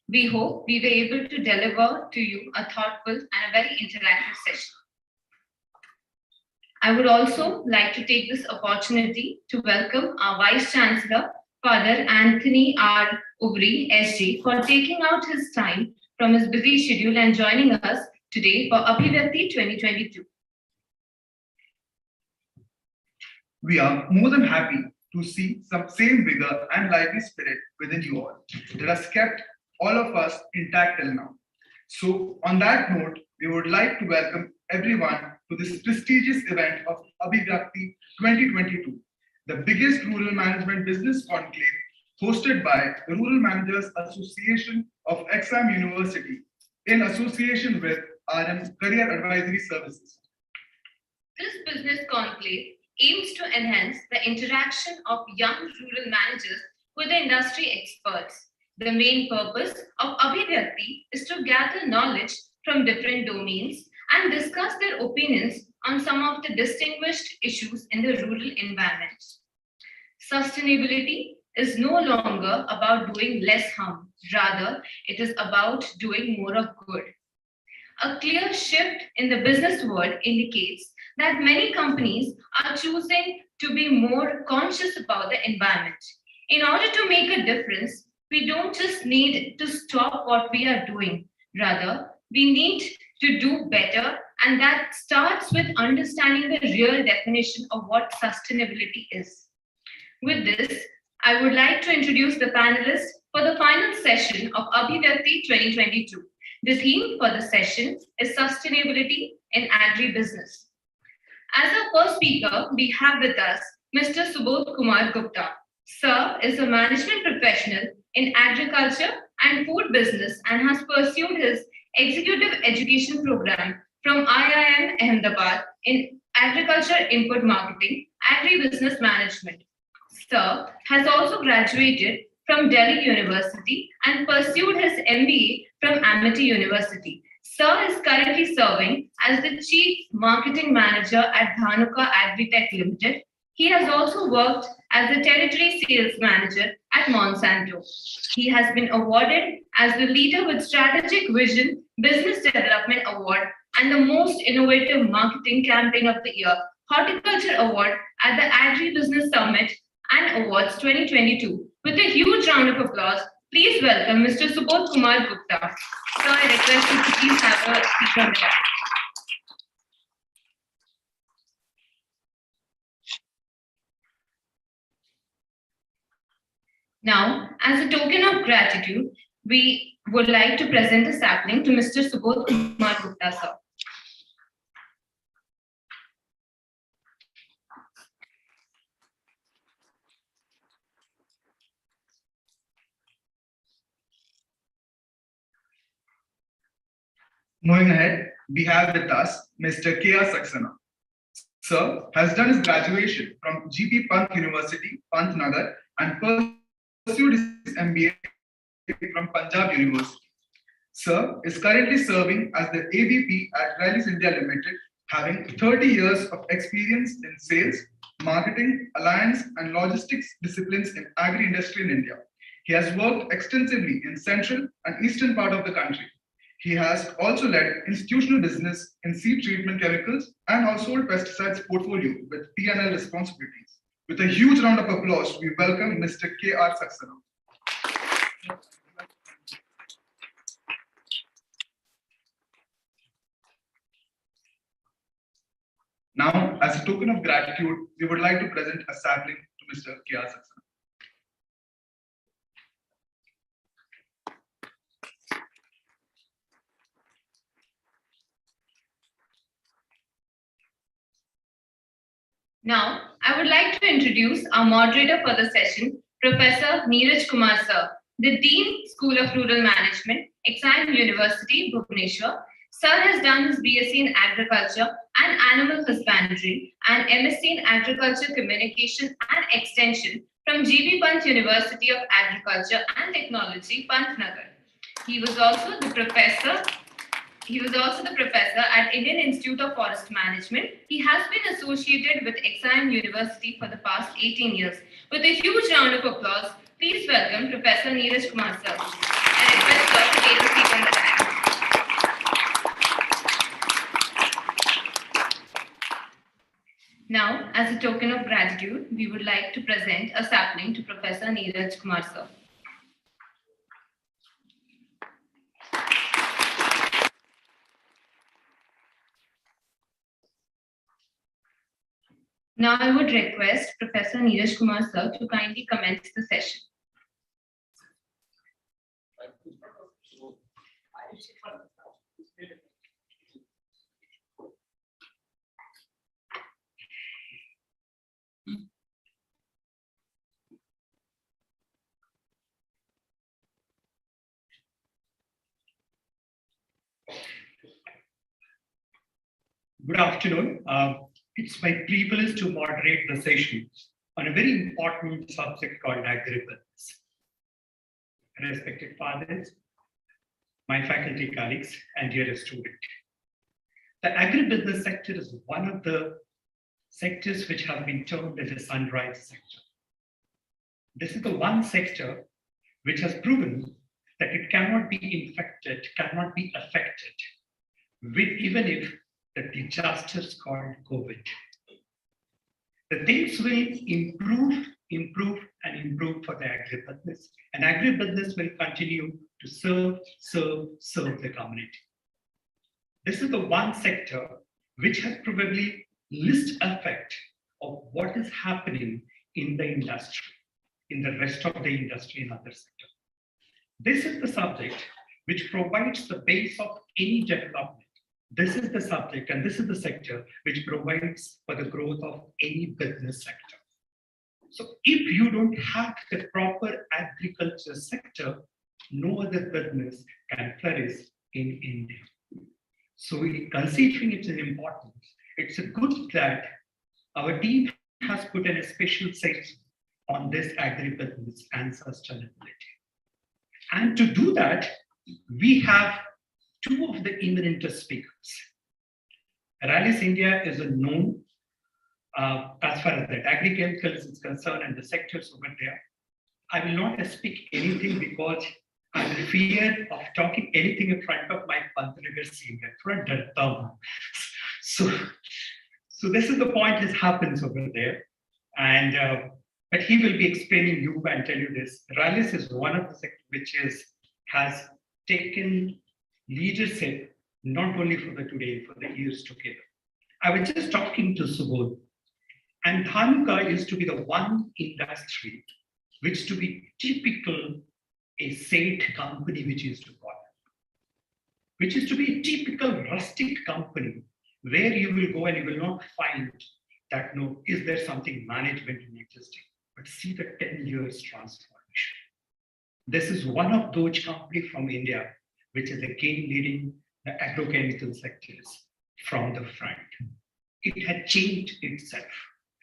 We hope we were able to deliver to you a thoughtful and a very interactive session. I would also like to take this opportunity to welcome our Vice Chancellor, Father Anthony R. Ubri, SG, for taking out his time from his busy schedule and joining us today for Abhivyakti 2022. We are more than happy to see some same vigor and lively spirit within you all that has kept all of us intact till now. So on that note, we would like to welcome everyone to this prestigious event of Abhivyakti 2022, the biggest rural management business conclave hosted by the Rural Managers Association of XIM University in association with RM Career Advisory Services. This business conclave aims to enhance the interaction of young rural managers with the industry experts. The main purpose of Abhivyakti is to gather knowledge from different domains and discuss their opinions on some of the distinguished issues in the rural environment. Sustainability is no longer about doing less harm, rather, it is about doing more of good. A clear shift in the business world indicates that many companies are choosing to be more conscious about the environment. In order to make a difference, we don't just need to stop what we are doing. Rather, we need to do better, and that starts with understanding the real definition of what sustainability is. With this, I would like to introduce the panelists for the final session of Abhivyakti 2022. The theme for the session is sustainability in agribusiness. As our first speaker, we have with us Mr. Subodh Kumar Gupta. Sir is a management professional in agriculture and food business and has pursued his executive education program from IIM Ahmedabad in agriculture input marketing, agribusiness management. Sir has also graduated from Delhi University and pursued his MBA from Amity University. Sir is currently serving as the Chief Marketing Manager at Dhanuka Agritech Limited. He has also worked as the Territory Sales Manager at Monsanto. He has been awarded as the Leader with Strategic Vision Business Development Award and the Most Innovative Marketing Campaign of the Year Horticulture Award at the Agribusiness Summit and Awards 2022. With a huge round of applause, please welcome Mr. Subodh Kumar Gupta. Sir, I request you to please have a speaker with us. Now, as a token of gratitude, we would like to present a sapling to Mr. Subodh Kumar Gupta, sir. Moving ahead, we have with us Mr. K.R. Saxena. Sir has done his graduation from GP Pant University, Pantnagar, and pursued his MBA from Punjab University. Sir is currently serving as the AVP at Rallis India Limited, having 30 years of experience in sales, marketing, alliance, and logistics disciplines in agri-industry in India. He has worked extensively in central and eastern part of the country. He has also led institutional business in seed treatment chemicals and household pesticides portfolio with P&L responsibilities. With a huge round of applause, we welcome Mr. K.R. Saxena. Now, as a token of gratitude, we would like to present a sapling to Mr. K.R. Saxena. Now, I would like to introduce our moderator for the session, Professor Neeraj Kumar Sir, the Dean, School of Rural Management, XIM University, Bhubaneswar. Sir has done his BSc in Agriculture and Animal Husbandry and MSc in Agriculture Communication and Extension from G.B. Pant University of Agriculture and Technology, Pantnagar. He was also the professor at Indian Institute of Forest Management. He has been associated with XIM University for the past 18 years. With a huge round of applause, please welcome Professor Neeraj Kumar Sir. I request Sir to take a seat on the dais. Now, as a token of gratitude, we would like to present a sapling to Professor Neeraj Kumar Sir. Now I would request Professor Neeraj Kumar Sir to kindly commence the session. Good afternoon. It's my privilege to moderate the session on a very important subject called agribusiness. Respected fathers, my faculty colleagues, and dear student. The agribusiness sector is one of the sectors which have been termed as a sunrise sector. This is the one sector which has proven that it cannot be infected, cannot be affected, with even if the disasters called COVID. The things will improve for the agribusiness, and agribusiness will continue to serve the community. This is the one sector which has probably least effect of what is happening in the industry, in the rest of the industry and other sectors. This is the subject which provides the base of any development. This is the subject and this is the sector which provides for the growth of any business sector. So if you don't have the proper agriculture sector, no other business can flourish in India. So considering its importance, it's a good that our team has put in a special section on this agribusiness and sustainability. And to do that, we have two of the eminent speakers. Rallis India is a known as far as that agri-chemicals is concerned and the sectors over there. I will not speak anything because I'm feared of talking anything in front of my Pantnagar senior, front and thumb. So this is the point that happens over there. And but he will be explaining you and tell you this. Rallis is one of the sectors which has taken leadership, not only for the today, for the years to come. I was just talking to Subodh, and Dhanuka is to be the one industry which to be typical a saint company which is to God, which is to be a typical rustic company where you will go and you will not find that no, is there something management in existing, but see the 10 years transformation. This is one of those companies from India which is again leading the agrochemical sectors from the front. It had changed itself.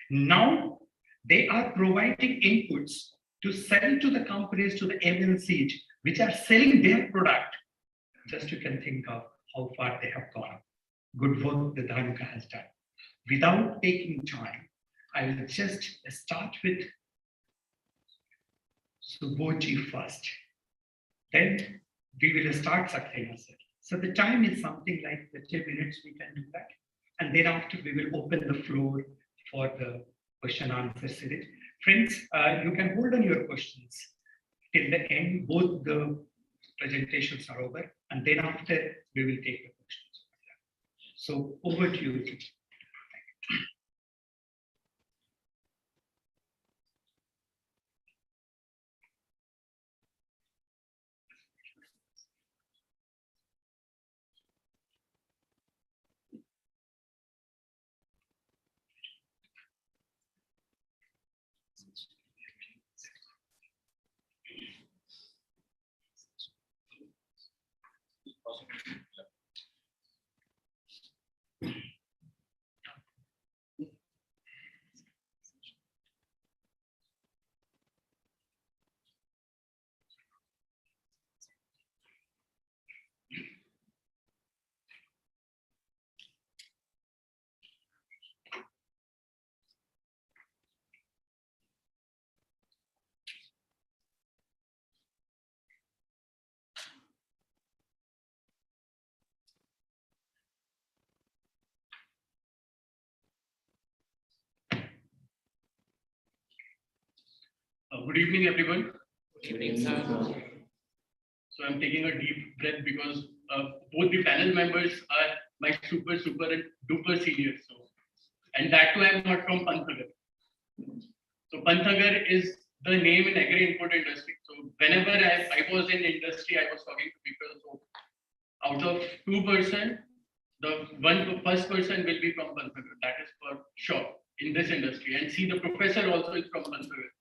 Now they are providing inputs to sell to the companies, to the MNCs, which are selling their product just you can think of how far they have gone. Good work that Dhanuka has done. Without taking time, I will just start with Subhoji first. Then we will start Saxena sir. So the time is something like 30 minutes, we can do that. And then after we will open the floor for the question answer series. Friends, you can hold on your questions till the end. Both the presentations are over, and then after we will take the questions. So over to you. Good evening, everyone. Good evening, sir. So I'm taking a deep breath because both the panel members are my super and duper seniors. So, and that too, I'm not from Panthagar. So Panthagar is the name in agri-import industry. So whenever I was in industry, I was talking to people. So out of 2%, the first person will be from Panthagar. That is for sure in this industry. And see, the professor also is from Panthagar.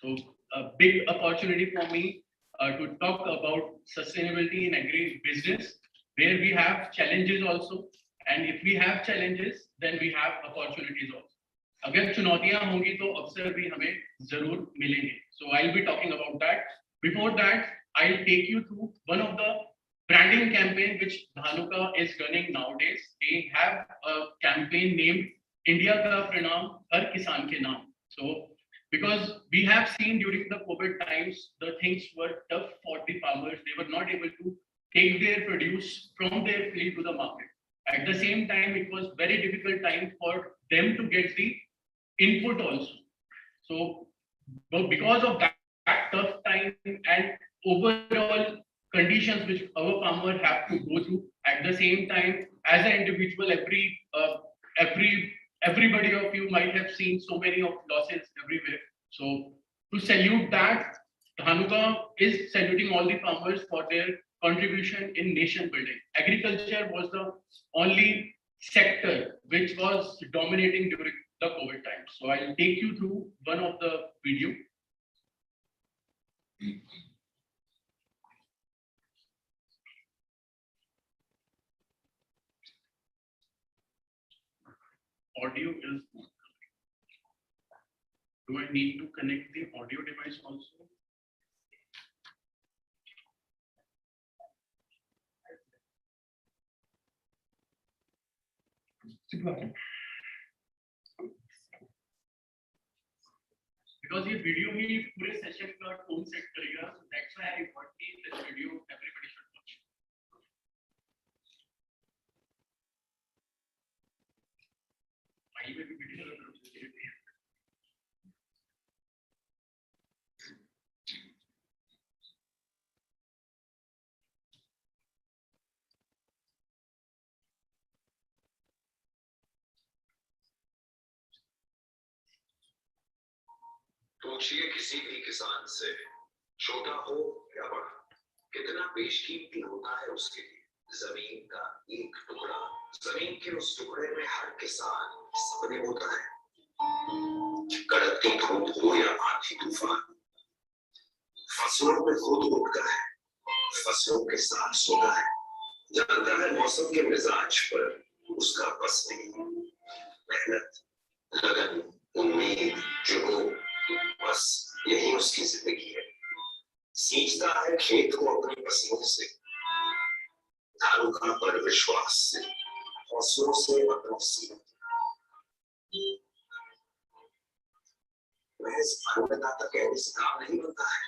So a big opportunity for me to talk about sustainability in agri business, where we have challenges also, and if we have challenges, then we have opportunities also. अगर चुनौतियां होंगी तो अवसर भी हमें जरूर मिलेंगे. So I'll be talking about that. Before that, I'll take you through one of the branding campaign which Dhanuka is running nowadays. They have a campaign named India Ka Pranam Har Kisan Ke Naam. So because we have seen during the COVID times, the things were tough for the farmers. They were not able to take their produce from their field to the market. At the same time, it was very difficult time for them to get the input also. So, but because of that tough time and overall conditions which our farmer have to go through, at the same time, as an individual, everybody of you might have seen so many of losses everywhere. So to salute that, Dhanuka is saluting all the farmers for their contribution in nation building. Agriculture was the only sector which was dominating during the COVID time. So I'll take you through one of the video. Audio is. Do I need to connect the audio device also? Because ये video में पूरे session का tone set करेगा, so that's why I want this video everybody should watch. आइए भी video पूछिए किसी भी किसान से, छोटा हो या बड़ा, कितना बेशकीमती होता है उसके लिए जमीन का एक टुकड़ा. जमीन के उस टुकड़े में हर किसान सपने होता है. कड़कती धूप हो या आंधी तूफान, फसलों में खुद उगता है, फसलों के साथ सोता है. जानता है मौसम के मिजाज पर उसका बस नहीं. मेहनत, लगन, उम्मीद, जुनून, बस यही उसकी जिंदगी है. सींचता है खेत को अपने पसीने से, धानुका पर विश्वास से, हौसलों से और नफसियत। महज अन्नदाता कहने से काम नहीं बनता है।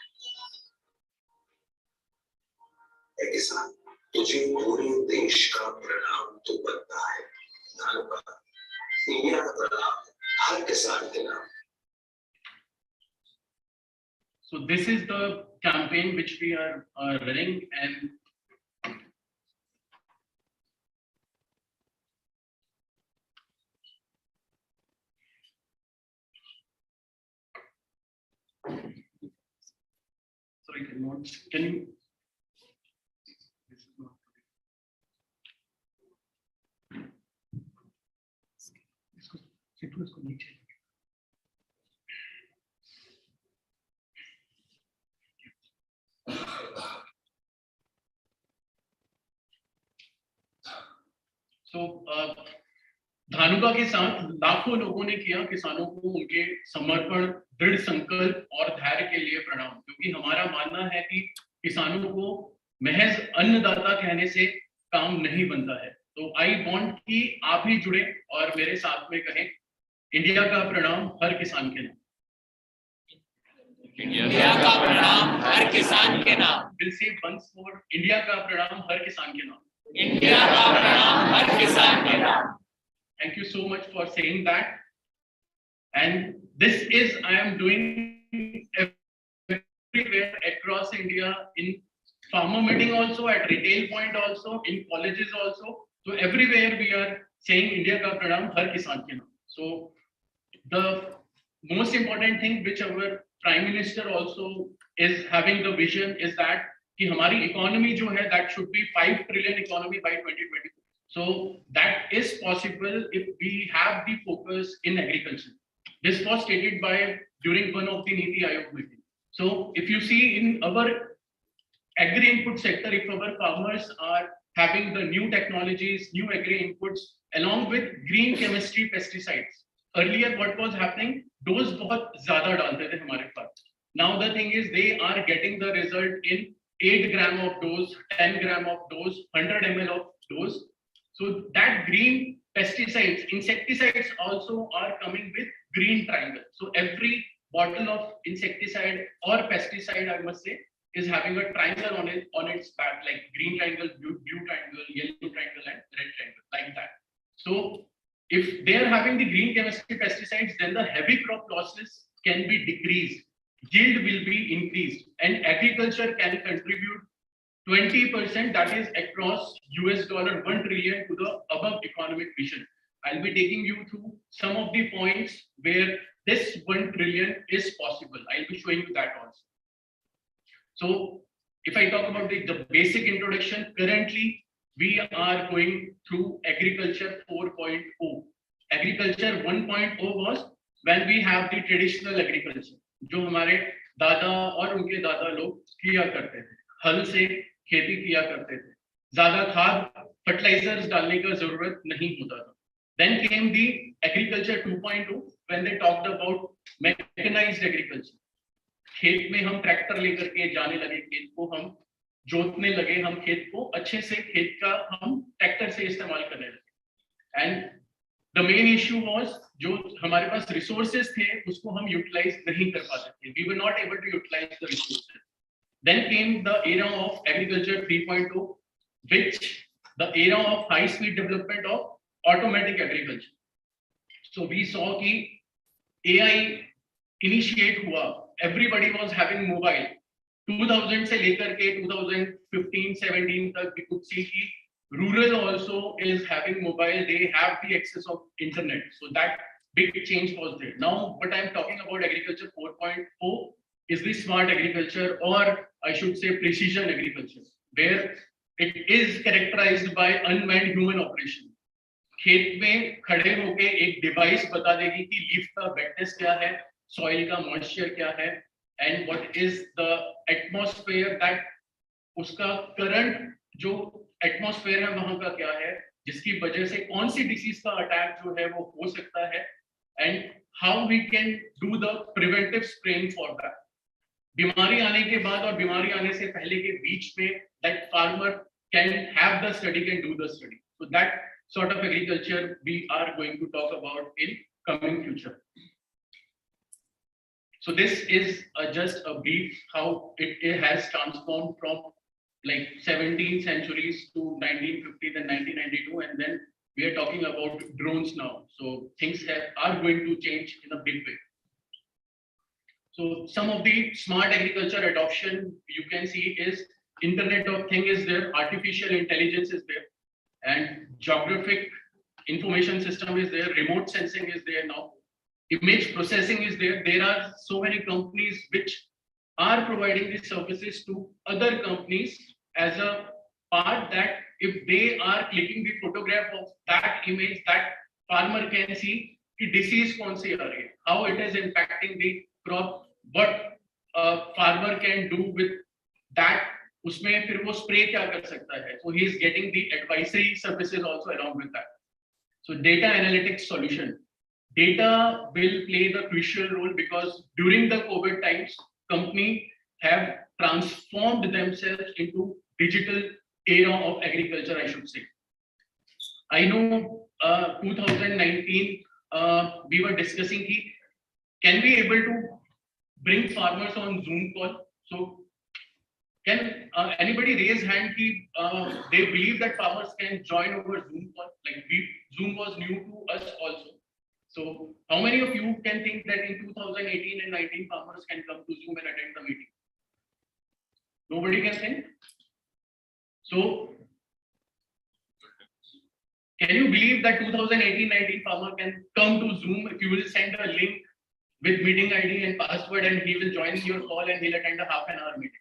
ए किसान, तुझे पूरे देश का प्रणाम तो बनता है। धानुका, इंडिया का प्रणाम हर किसान के नाम। So this is the campaign which we are running, and sorry, can you this is not इसको नीचे So धानुका के साथ लाखों लोगों ने किया। किसानों को उनके समर्पण, दृढ़ संकल्प और धैर्य के लिए प्रणाम, क्योंकि हमारा मानना है कि किसानों को महज अन्नदाता कहने से काम नहीं बनता है। तो आई वांट कि आप भी जुड़े और मेरे साथ में कहें, इंडिया का प्रणाम हर किसान के नाम। इंडिया का प्रणाम हर किसान के नाम। Will say once more, India का प्रणाम हर किसान के नाम। इंडिया का प्रणाम हर किसान के नाम। Thank you so much for saying that. And this is, I am doing everywhere across India, in farmer meeting also, at retail point also, in colleges also. So everywhere we are saying India ka pranam har kisan ke naam. So the most important thing which our Prime Minister also is having the vision is that कि हमारी economy जो है that should be 5 trillion economy by 2020. So that is possible if we have the focus in agriculture. This was stated by during one of the Niti Aayog meeting. So if you see in our agri input sector, if our farmers are having the new technologies, new agri inputs along with green chemistry pesticides. Earlier what was happening, dose बहुत ज़्यादा डालते थे हमारे पास. Now the thing is they are getting the result in 8 gram of dose, 10 gram of dose, 100 ml of dose. So that green pesticides, insecticides also are coming with green triangle. So every bottle of insecticide or pesticide, I must say, is having a triangle on its back, like green triangle, blue triangle, yellow triangle, and red triangle, like that. So if they are having the green chemistry pesticides, then the heavy crop losses can be decreased, yield will be increased, and agriculture can contribute 20%, that is across $1 trillion to the above economic vision. I'll be taking you through some of the points where this 1 trillion is possible. I'll be showing you that also. So if I talk about the basic introduction, currently we are going through agriculture 4.0. Agriculture 1.0 was when we have the traditional agriculture, जो हमारे दादा और उनके दादा लोग किया करते थे, हल से खेती किया करते थे, ज्यादा खाद फर्टिलाइजर्स डालने का जरूरत नहीं होता था. Then came the agriculture 2.2 when they talked about mechanized agriculture. खेत में हम ट्रैक्टर लेकर के जाने लगे, खेत को हम जोतने लगे, हम खेत को अच्छे से खेत का हम ट्रैक्टर से इस्तेमाल करने लगे. And the main issue was जो हमारे पास रिसोर्सेज थे उसको हम यूटिलाइज नहीं कर पाते थे. We were not able to utilise the resources. Then came the era of agriculture 3.0, which the era of high speed development of automatic agriculture. So we saw कि AI initiate हुआ, everybody was having mobile. 2000 से लेकर के 2015-17 तक we could see कि rural also is having mobile, they have the access of internet. So that big change was there. Now what I'm talking about agriculture 4.0 is the smart agriculture, or I should say precision agriculture, where it is characterized by unmanned human operation. खेत में खड़े होके एक device बता देगी कि leaf का वेटनेस क्या है, सॉइल का मॉइस्चर क्या है, and what is the atmosphere, that उसका करंट जो एटमॉस्फेयर है वहां का क्या है, जिसकी वजह से कौन सी डिसीज का अटैक जो है वो हो सकता है, and how we can do the preventive spraying for that. बीमारी आने के बाद और बीमारी आने से पहले के बीच में that farmer can have the study, can do the study. So that sort of agriculture we are going to talk about in coming future. So this is just a brief how it has transformed from like 17th centuries to 1950 and 1992, and then we are talking about drones now. So things are going to change in a big way. So some of the smart agriculture adoption you can see is Internet of Things is there, artificial intelligence is there, and geographic information system is there, remote sensing is there now, image processing is there. There are so many companies which are providing these services to other companies as a part that if they are clicking the photograph of that image, that farmer can see कि disease कौन सी आ रही है, how it is impacting the crop, what a farmer can do with that, उसमें फिर वो spray क्या कर सकता है. So he is getting the advisory services also along with that. So data analytics solution. Data will play the crucial role because during the COVID times, companies have transformed themselves into digital era of agriculture, I should say. I know 2019, we were discussing can we able to bring farmers on Zoom call? So can anybody raise hand they believe that farmers can join over Zoom call? Like Zoom was new to us also. So how many of you can think that in 2018 and 19 farmers can come to Zoom and attend the meeting? Nobody can think? So can you believe that 2018-19 farmer can come to Zoom if you will send a link with meeting ID and password and he will join your call and he'll attend a half-an-hour meeting?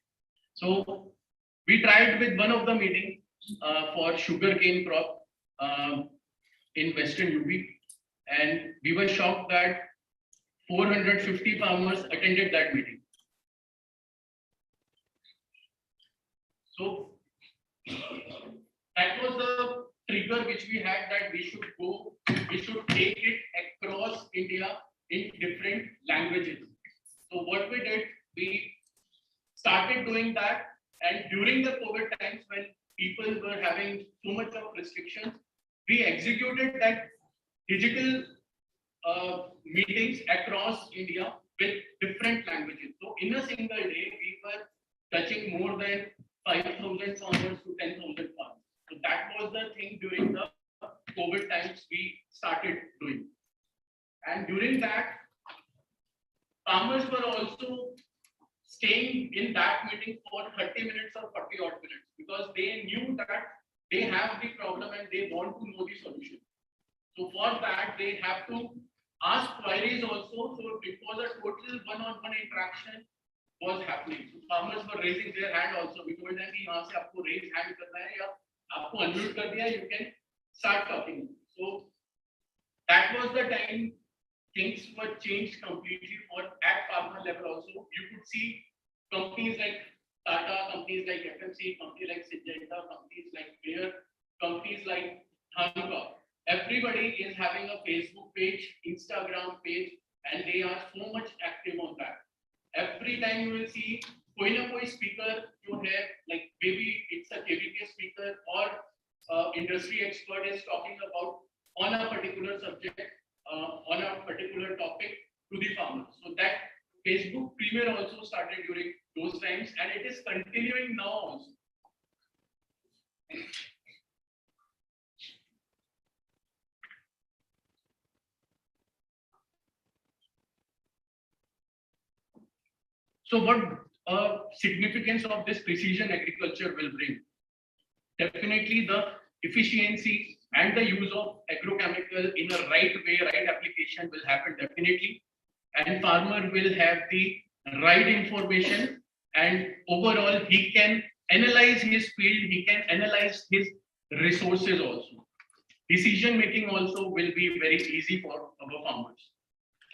So we tried with one of the meeting for sugarcane crop in Western UP, and we were shocked that 450 farmers attended that meeting. So that was the trigger which we had that we should take it across India in different languages. So what we did, we started doing that, and during the COVID times when people were having so much of restrictions, we executed that digital meetings across India with different languages. So in a single day, we were touching more than 5,000 farmers to 10,000 farmers. So that was the thing during the COVID times we started doing. And during that, farmers were also staying in that meeting for 30 minutes or 40 odd minutes because they knew that they have the problem and they want to know the solution. So for that, they have to ask queries also. So it was a total one-on-one interaction was happening. So farmers were raising their hand also. We told them कि यहाँ से आपको raise hand करना है या आपको unmute कर दिया, you can start talking. So that was the time things were changed completely for at farmer level also. You could see companies like Tata, companies like FMC, companies like Syngenta, companies like Bayer, companies like Hanukkah. Everybody is having a Facebook page, Instagram page, and they are so much active on that. Every time you will see कोई ना कोई speaker जो है, like maybe it's a KVK speaker or industry expert is talking about on a particular subject, on a particular topic to the farmers. So that Facebook premier also started during those times, and it is continuing now also. So what significance of this precision agriculture will bring? Definitely the efficiency and the use of agrochemical in a right way, right application will happen definitely. And farmer will have the right information, and overall he can analyze his field, he can analyze his resources also. Decision making also will be very easy for our farmers.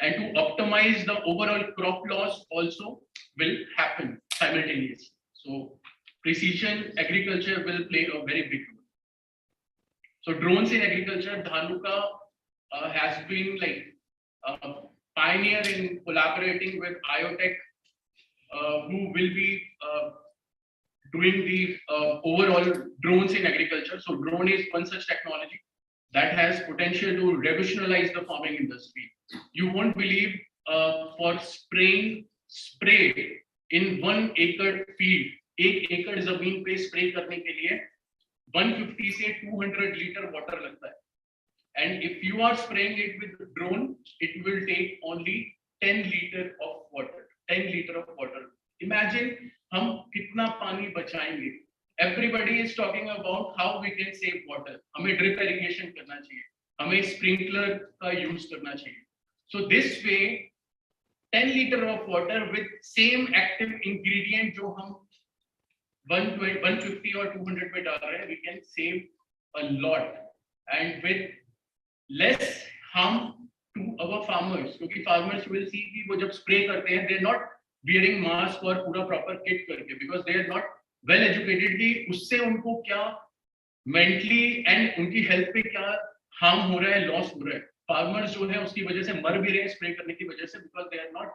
And to optimize the overall crop loss also will happen simultaneously. So precision agriculture will play a very big role. So drones in agriculture, Dhanuka has been like a pioneer in collaborating with IoTech, who will be doing the overall drones in agriculture. So drone is one such technology that has potential to revolutionize the farming industry. You won't believe for spraying spray in 1 acre field, 1 acre जमीन पे spray करने के लिए 150 से 200 litre water लगता है. And if you are spraying it with drone, it will take only 10 liter of water. 10 liter of water. Imagine हम कितना पानी बचाएंगे. Everybody is talking about how we can save water. हमें drip irrigation करना चाहिए. हमें sprinkler का use करना चाहिए. So this way, 10 liter of water with same active ingredient जो हम 150 or 200 में डाल रहे हैं, we can save a lot and with less harm to our farmers. क्योंकि farmers will see कि वो जब spray करते हैं, they are not wearing mask और पूरा proper kit करके, because they are not well educated कि उससे उनको क्या mentally and उनकी health पे क्या harm हो रहा है, loss हो रहा है. Farmers जो है उसकी वजह से मर भी रहे हैं spray करने की वजह से, because they are not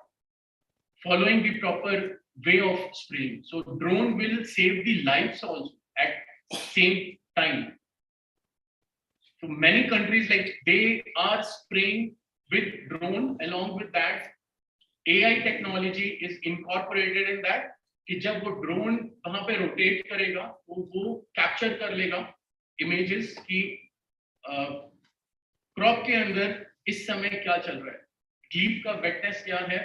following the proper way of spraying. So drone will save the lives also at same time. So many countries, like, they are spraying with drone. Along with that, AI technology is incorporated in that. कि जब वो drone कहाँ पे rotate करेगा, वो capture कर लेगा images की crop के अंदर इस समय क्या चल रहा है, leaf का wetness क्या है,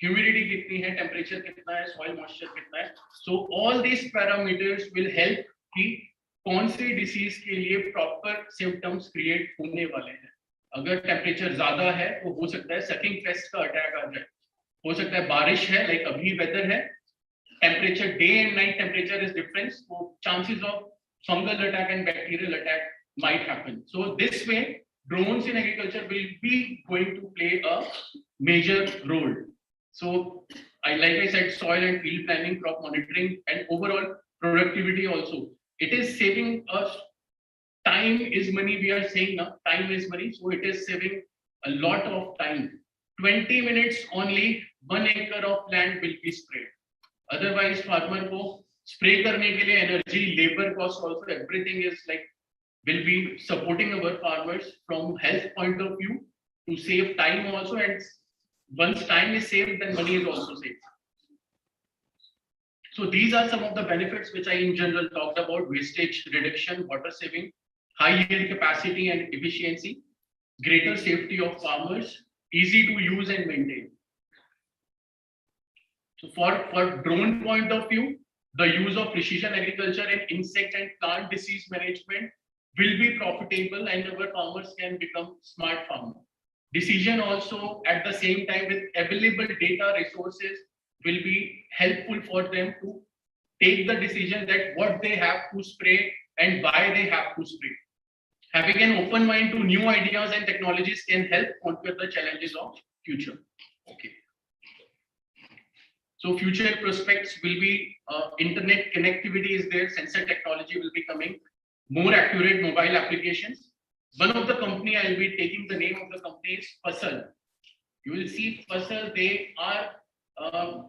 humidity कितनी है, temperature कितना है, soil moisture कितना है. So all these parameters will help कि कौन सी डिसीज के लिए प्रॉपर सिम्टम्स क्रिएट होने वाले हैं. अगर टेम्परेचर ज्यादा है तो हो सकता है सकिंग पेस्ट का अटैक आ जाए, हो सकता है बारिश है, लाइक अभी वेदर है, temperature day and night temperature is different, so chances of fungal attack and bacterial attack might happen. So this way drones in agriculture will be going to play a major role. So like I said, soil and field planning, crop monitoring, and overall productivity also. It is saving us time is money. We are saying now time is money, so it is saving a lot of time. 20 minutes only 1 acre of land will be sprayed. Otherwise farmer को spray करने के लिए energy, labor cost also, everything is like will be supporting our farmers from health point of view to save time also, and once time is saved then money is also saved. So these are some of the benefits which I in general talked about: wastage reduction, water saving, high yield capacity and efficiency, greater safety of farmers, easy to use and maintain. So for drone point of view, the use of precision agriculture and insect and plant disease management will be profitable and our farmers can become smart farmers. Decision also at the same time with available data resources will be helpful for them to take the decision that what they have to spray and why they have to spray. Having an open mind to new ideas and technologies can help conquer the challenges of future. Okay. So future prospects will be internet connectivity is there, sensor technology will be coming, more accurate mobile applications. One of the company I will be taking the name of the company is Fasal. You will see Fasal, they are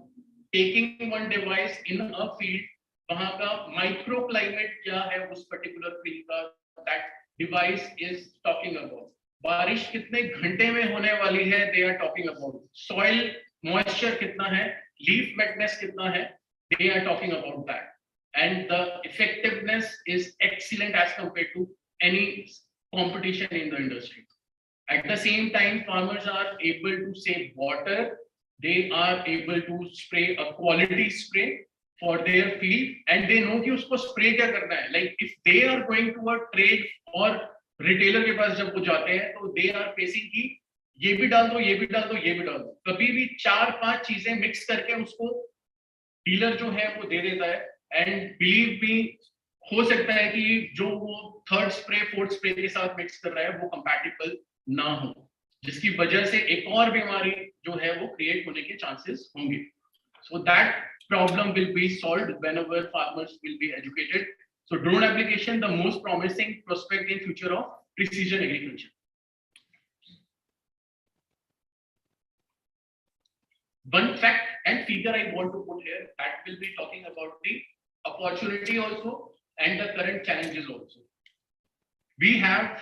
taking one device in a field, वहाँ का microclimate क्या है उस particular field का, that device is talking about. बारिश कितने घंटे में होने वाली है, they are talking about. Soil moisture कितना है, leaf wetness कितना है, they are talking about that. And the effectiveness is excellent as compared to any competition in the industry. At the same time, farmers are able to save water. They are able to spray a quality spray for their field, and they know कि उसको spray क्या करना है. Like if they are going to a trade or retailer के पास जब वो जाते हैं, तो they are facing कि ये भी डाल दो, ये भी डाल दो, ये भी डाल दो. कभी भी 4-5 चीजें mix करके उसको dealer जो है वो दे देता है. And believe me, हो सकता है कि जो वो थर्ड स्प्रे फोर्थ स्प्रे के साथ मिक्स कर रहा है वो कंपैटिबल ना हो, जिसकी वजह से एक और बीमारी जो है वो क्रिएट होने के चांसेस होंगे. So that problem will be solved whenever farmers will be educated. So drone application, the most promising prospect in future of precision agriculture. One fact and figure I want to put here, that will be talking about the opportunity also and the current challenges also. We have,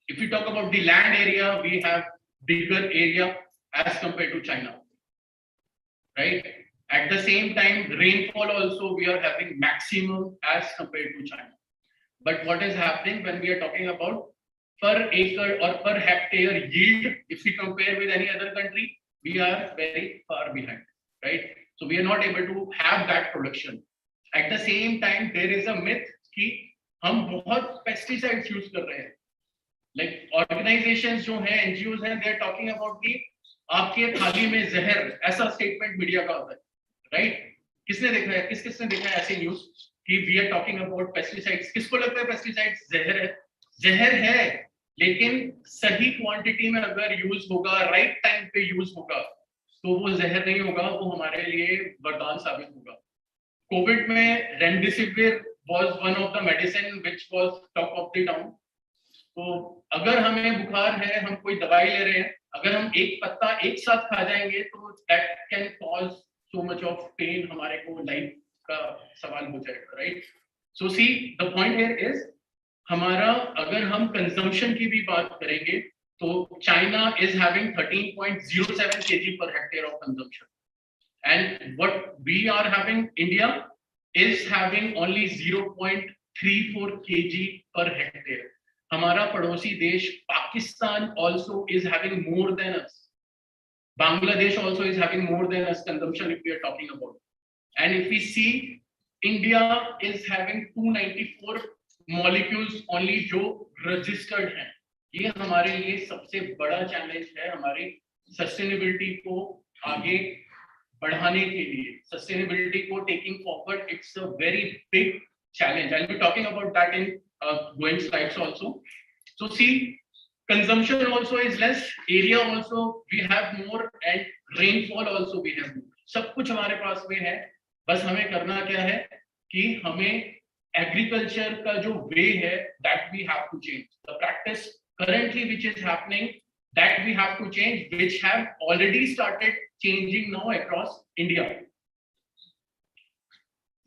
if we talk about the land area, we have bigger area as compared to China, right? At the same time, rainfall also we are having maximum as compared to China. But what is happening when we are talking about per acre or per hectare yield, if we compare with any other country, we are very far behind, right? So we are not able to have that production. At the same time, there is a myth कि हम बहुत pesticides use कर रहे हैं. Like organizations जो हैं, NGOs हैं, they are talking about कि आपके थाली में जहर, ऐसा statement मीडिया का होता है, right? किसने देखा है? किसने देखा है ऐसे न्यूज़ कि we are talking about pesticides? किसको लगता है pesticides जहर है? जहर है, लेकिन सही क्वांटिटी में अगर यूज होगा, राइट टाइम पे यूज होगा, तो वो जहर नहीं होगा, वो हमारे लिए वरदान साबित होगा. कोविड में remdesivir was one of the medicine which was top of the town. तो अगर हमें बुखार है, हम कोई दवाई ले रहे हैं, अगर हम एक पत्ता एक साथ खा जाएंगे तो that can cause so much of pain, हमारे को लाइफ का सवाल हो जाएगा, right? So see the point here is, हमारा अगर हम कंजम्पशन की भी बात करेंगे तो China is having 13.07 kg per hectare of consumption, and what we are having, India is having only 0.34 kg per hectare. हमारा पड़ोसी देश Pakistan also is having more than us. Bangladesh also is having more than us consumption if we are talking about. And if we see, India is having 294 molecules only जो registered हैं. ये हमारे लिए सबसे बड़ा चैलेंज है हमारी सस्टेनेबिलिटी को आगे बढ़ाने के लिए. सस्टेनेबिलिटी को taking forward, it's a very big challenge. I'll be talking about that in going slides also. So see, consumption also is less, area also we have more, and rainfall also we have more. सब कुछ हमारे पास में है, बस हमें करना क्या है कि हमें एग्रीकल्चर का जो वे है that we have to change. The practice currently which is happening, that we have to change, which have already started changing now across India.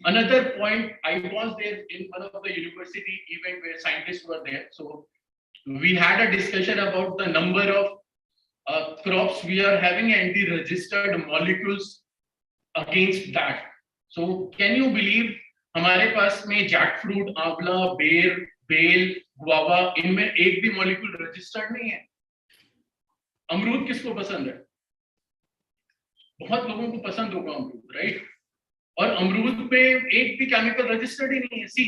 Another point, I was there in one of the university event where scientists were there. So we had a discussion about the number of crops we are having and the registered molecules against that. So can you believe हमारे पास में Jack fruit, आंवला, बेर, bell, guava, इनमें एक भी molecule registered नहीं है. अमरूद किसको पसंद है? बहुत लोगों को पसंद होगा अमरूद, राइट? और अमरूद पे एक भी केमिकल रजिस्टर्ड ही नहीं है. सी,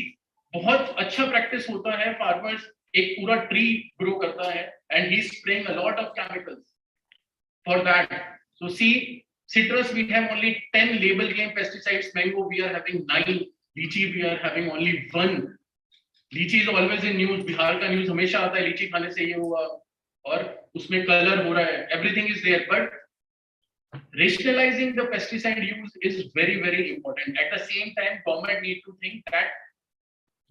बहुत अच्छा प्रैक्टिस होता है, फार्मर्स एक पूरा ट्री ग्रो करता है and he's spraying a lot of chemicals for that. So see, citrus we have only 10 label game pesticides, mango we are having 9, lychee we are having only 1. लीची is always in news, Bihar का news हमेशा आता है, लीची खाने से ये हुआ और उसमें कलर हो रहा है, everything is there, but rationalizing the pesticide use is very, very important. At the same time, government need to think that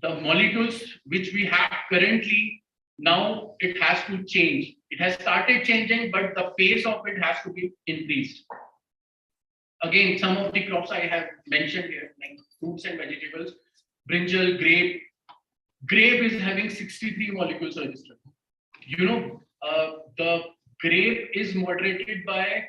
the molecules which we have currently, now it has to change. It has started changing, but the pace of it has to be increased. Again, some of the crops I have mentioned here, like fruits and vegetables, brinjal, grape. Grape is having 63 molecules registered. You know, the grape is moderated by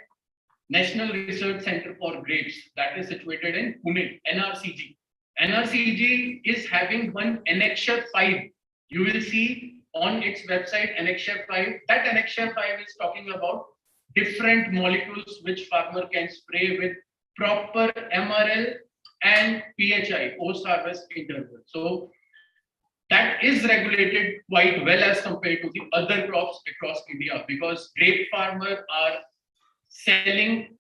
National Research Center for Grapes that is situated in Pune, NRCG. NRCG is having one Annexure 5. You will see on its website Annexure 5. That Annexure 5 is talking about different molecules which farmer can spray with proper MRL and PHI, post-harvest interval. So that is regulated quite well as compared to the other crops across India, because grape farmers are selling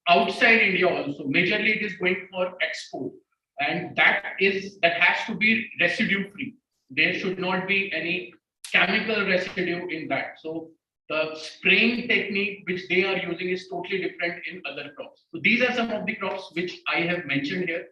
outside India also. Majorly it is going for export, and that has to be residue free. There should not be any chemical residue in that. So the spraying technique which they are using is totally different in other crops. So these are some of the crops which I have mentioned here.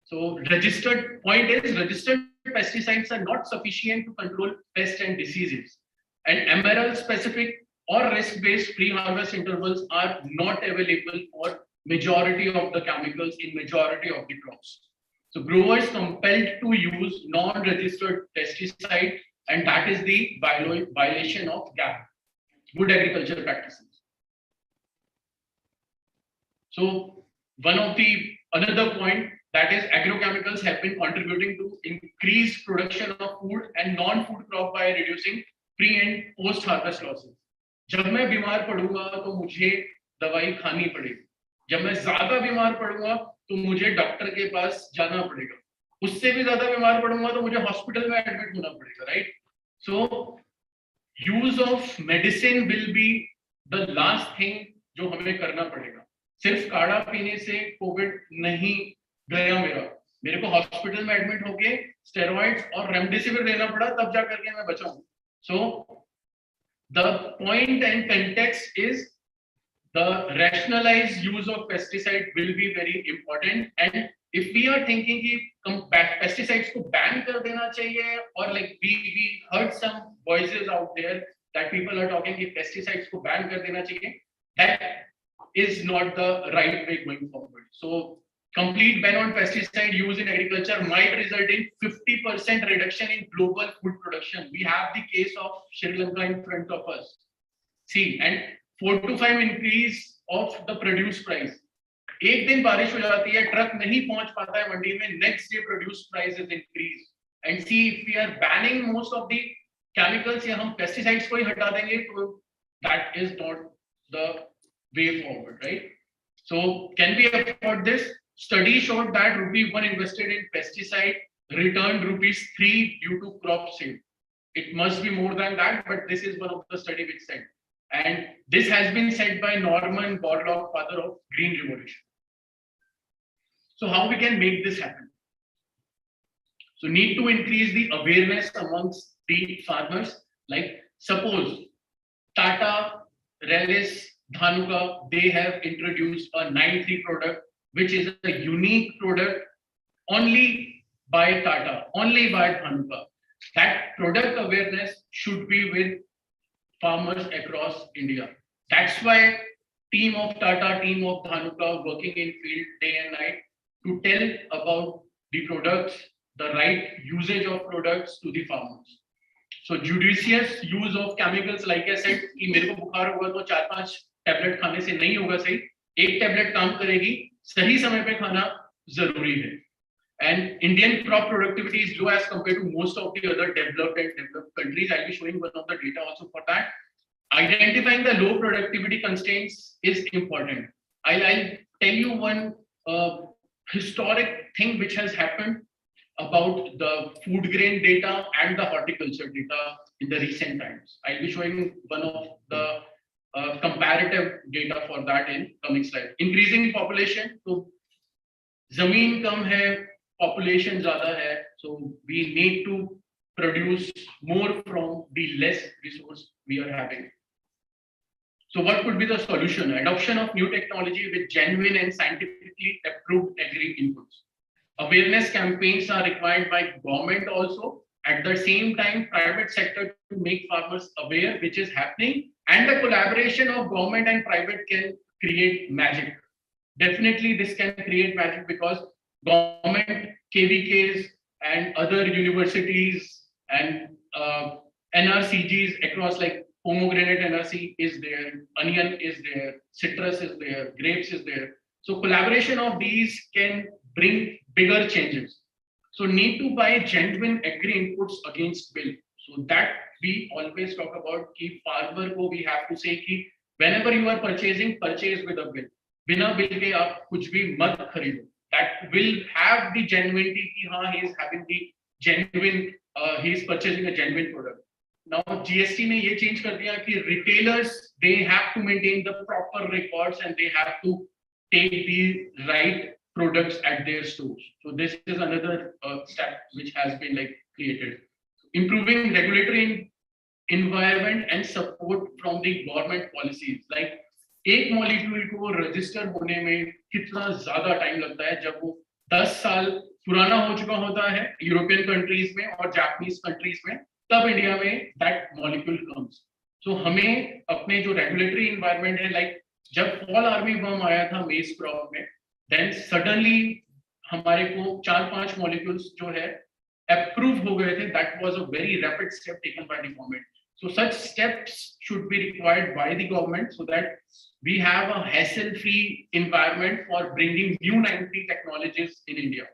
So registered pesticides are not sufficient to control pests and diseases, and MRL specific or risk-based pre-harvest intervals are not available for majority of the chemicals in majority of the crops. So growers compelled to use non-registered pesticide, and that is the violation of GAP, Good Agriculture Practices. So another point, that is agrochemicals have been contributing to increased production of food and non-food crop by reducing pre and post harvest losses. जब मैं बीमार पड़ूंगा तो मुझे दवाई खानी पड़ेगी, जब मैं ज्यादा बीमार पड़ूंगा तो मुझे डॉक्टर के पास जाना पड़ेगा, उससे भी ज्यादा बीमार पड़ूंगा तो मुझे हॉस्पिटल में एडमिट होना पड़ेगा, right? So use of medicine will be the last thing जो हमें करना पड़ेगा. सिर्फ काढ़ा पीने से कोविड नहीं गया मेरे को हॉस्पिटल में एडमिट होके स्टेरॉइड्स और रेमडेसिविर लेना पड़ा, तब जा करके मैं बचा हूं. सो the point and context is the rationalized use of pesticide will be very important. And if we are thinking कि pesticides को ban कर देना चाहिए, or like we heard some voices out there that people are talking कि pesticides को ban कर देना चाहिए, that is not the right way going forward. So complete ban on pesticide use in agriculture might result in 50% reduction in global food production. We have the case of Sri Lanka in front of us. See, and 4 to 5 increase of the produce price. एक दिन बारिश हो जाती है, truck नहीं पहुंच पाता है मंडी में, next day produce price is increased. And see, if we are banning most of the chemicals या हम pesticides को ही हटा देंगे, तो that is not the way forward, right? So can we afford this? Study showed that ₹1 invested in pesticide returned ₹3 due to crop sale. It must be more than that, but this is one of the study which said. And this has been said by Norman Borlaug, father of Green Revolution. So how we can make this happen? So need to increase the awareness amongst the farmers. Like suppose Tata, Rallis, Dhanuka, they have introduced a 9(3) product, which is a unique product only by Tata, only by Dhanuka. That product awareness should be with farmers across India. That's why team of Tata, team of Dhanuka working in field day and night to tell about the products, the right usage of products to the farmers. So judicious use of chemicals, like I said, कि मेरे को बुखार होगा तो 4-5 tablet खाने से नहीं होगा सही, एक टैबलेट काम करेगी, सही समय पे खाना जरूरी है. And Indian crop productivity is low as compared to most of the other developed and developed countries. I'll be showing one of the data also for that. Identifying the low productivity constraints is important. I'll tell you one historic thing which has happened about the food grain data and the horticulture data in the recent times. I'll be showing one of the comparative data for that in coming slide. Increasing population, so zameen kam hai, population zyada hai, so we need to produce more from the less resource we are having. So what could be the solution? Adoption of new technology with genuine and scientifically approved agri inputs. Awareness campaigns are required by government also. At the same time, private sector to make farmers aware which is happening, and the collaboration of government and private can create magic. Definitely this can create magic because government, KVKs and other universities and NRCGs across, like pomegranate NRC is there, onion is there, citrus is there, grapes is there. So collaboration of these can bring bigger changes. So need to buy genuine agri inputs against bill. So that we always talk about कि farmer को we have to say कि whenever you are purchasing, purchase with a bill. बिना bill के आप कुछ भी मत खरीदो. That will have the genuinity कि हाँ he is having the genuine, he is purchasing a genuine product. Now GST ने ये change कर दिया कि retailers they have to maintain the proper records and they have to take the right products at their stores. So this is another step which has been like created. Improving regulatory environment and support from the government policies. Like एक molecule को register होने में कितना ज्यादा time लगता है जब वो 10 साल पुराना हो चुका होता है यूरोपियन कंट्रीज में और जापानीज कंट्रीज में, तब इंडिया में दैट मॉलिक्यूल कम्स. सो हमें अपने जो रेगुलेटरी एनवायरनमेंट है, लाइक जब फॉल आर्मी बम आया था मेज क्रॉप में, देन सडनली हमारे को 4-5 मॉलिक्यूल्स जो है अप्रूव हो गए थे. That was a very rapid step taken by the government. So such steps should be required by the government so that we have a hassle-free environment for bringing new 90 technologies in India.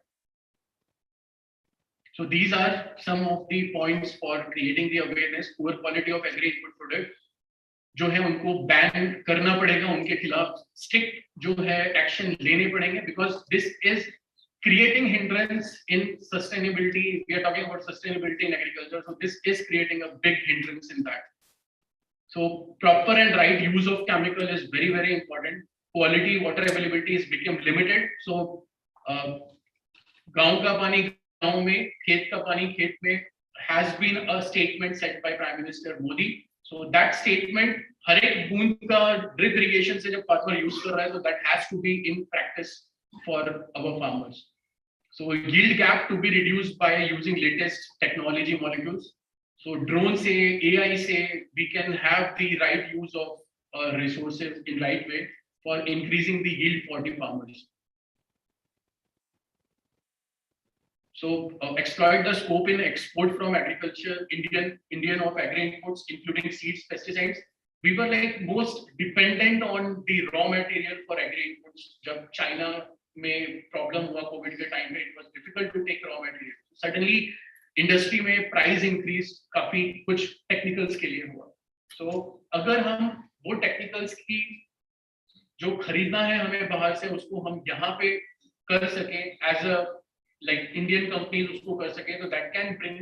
So these are some of the points for creating the awareness. Poor quality of agri input product जो है उनको ban करना पड़ेगा, उनके खिलाफ strict जो है action लेने पड़ेंगे, because this is creating hindrance in sustainability. We are talking about sustainability in agriculture, so this is creating a big hindrance in that. So proper and right use of chemical is very, very important. Quality water availability is become limited. So गांव का पानी गांव में, खेत का पानी खेत में has been a statement said by Prime Minister Modi. So that statement, हर एक बूंद का drip irrigation से जब farmer use कर रहा है, तो that has to be in practice for our farmers. So yield gap to be reduced by using latest technology molecules. So drone से, AI से, we can have the right use of resources in right way for increasing the yield for the farmers. So exploit the scope in export from agriculture, Indian of agri inputs, including seeds, pesticides. We were like most dependent on the raw material for agri inputs. जब China में problem हुआ COVID के time में, it was difficult to take raw material. Suddenly industry में price increase काफी कुछ technicals के लिए हुआ. So अगर हम वो technicals की जो खरीदना है हमें बाहर से, उसको हम यहाँ पे कर सकें as a like Indian companies उसको कर सके, तो that can bring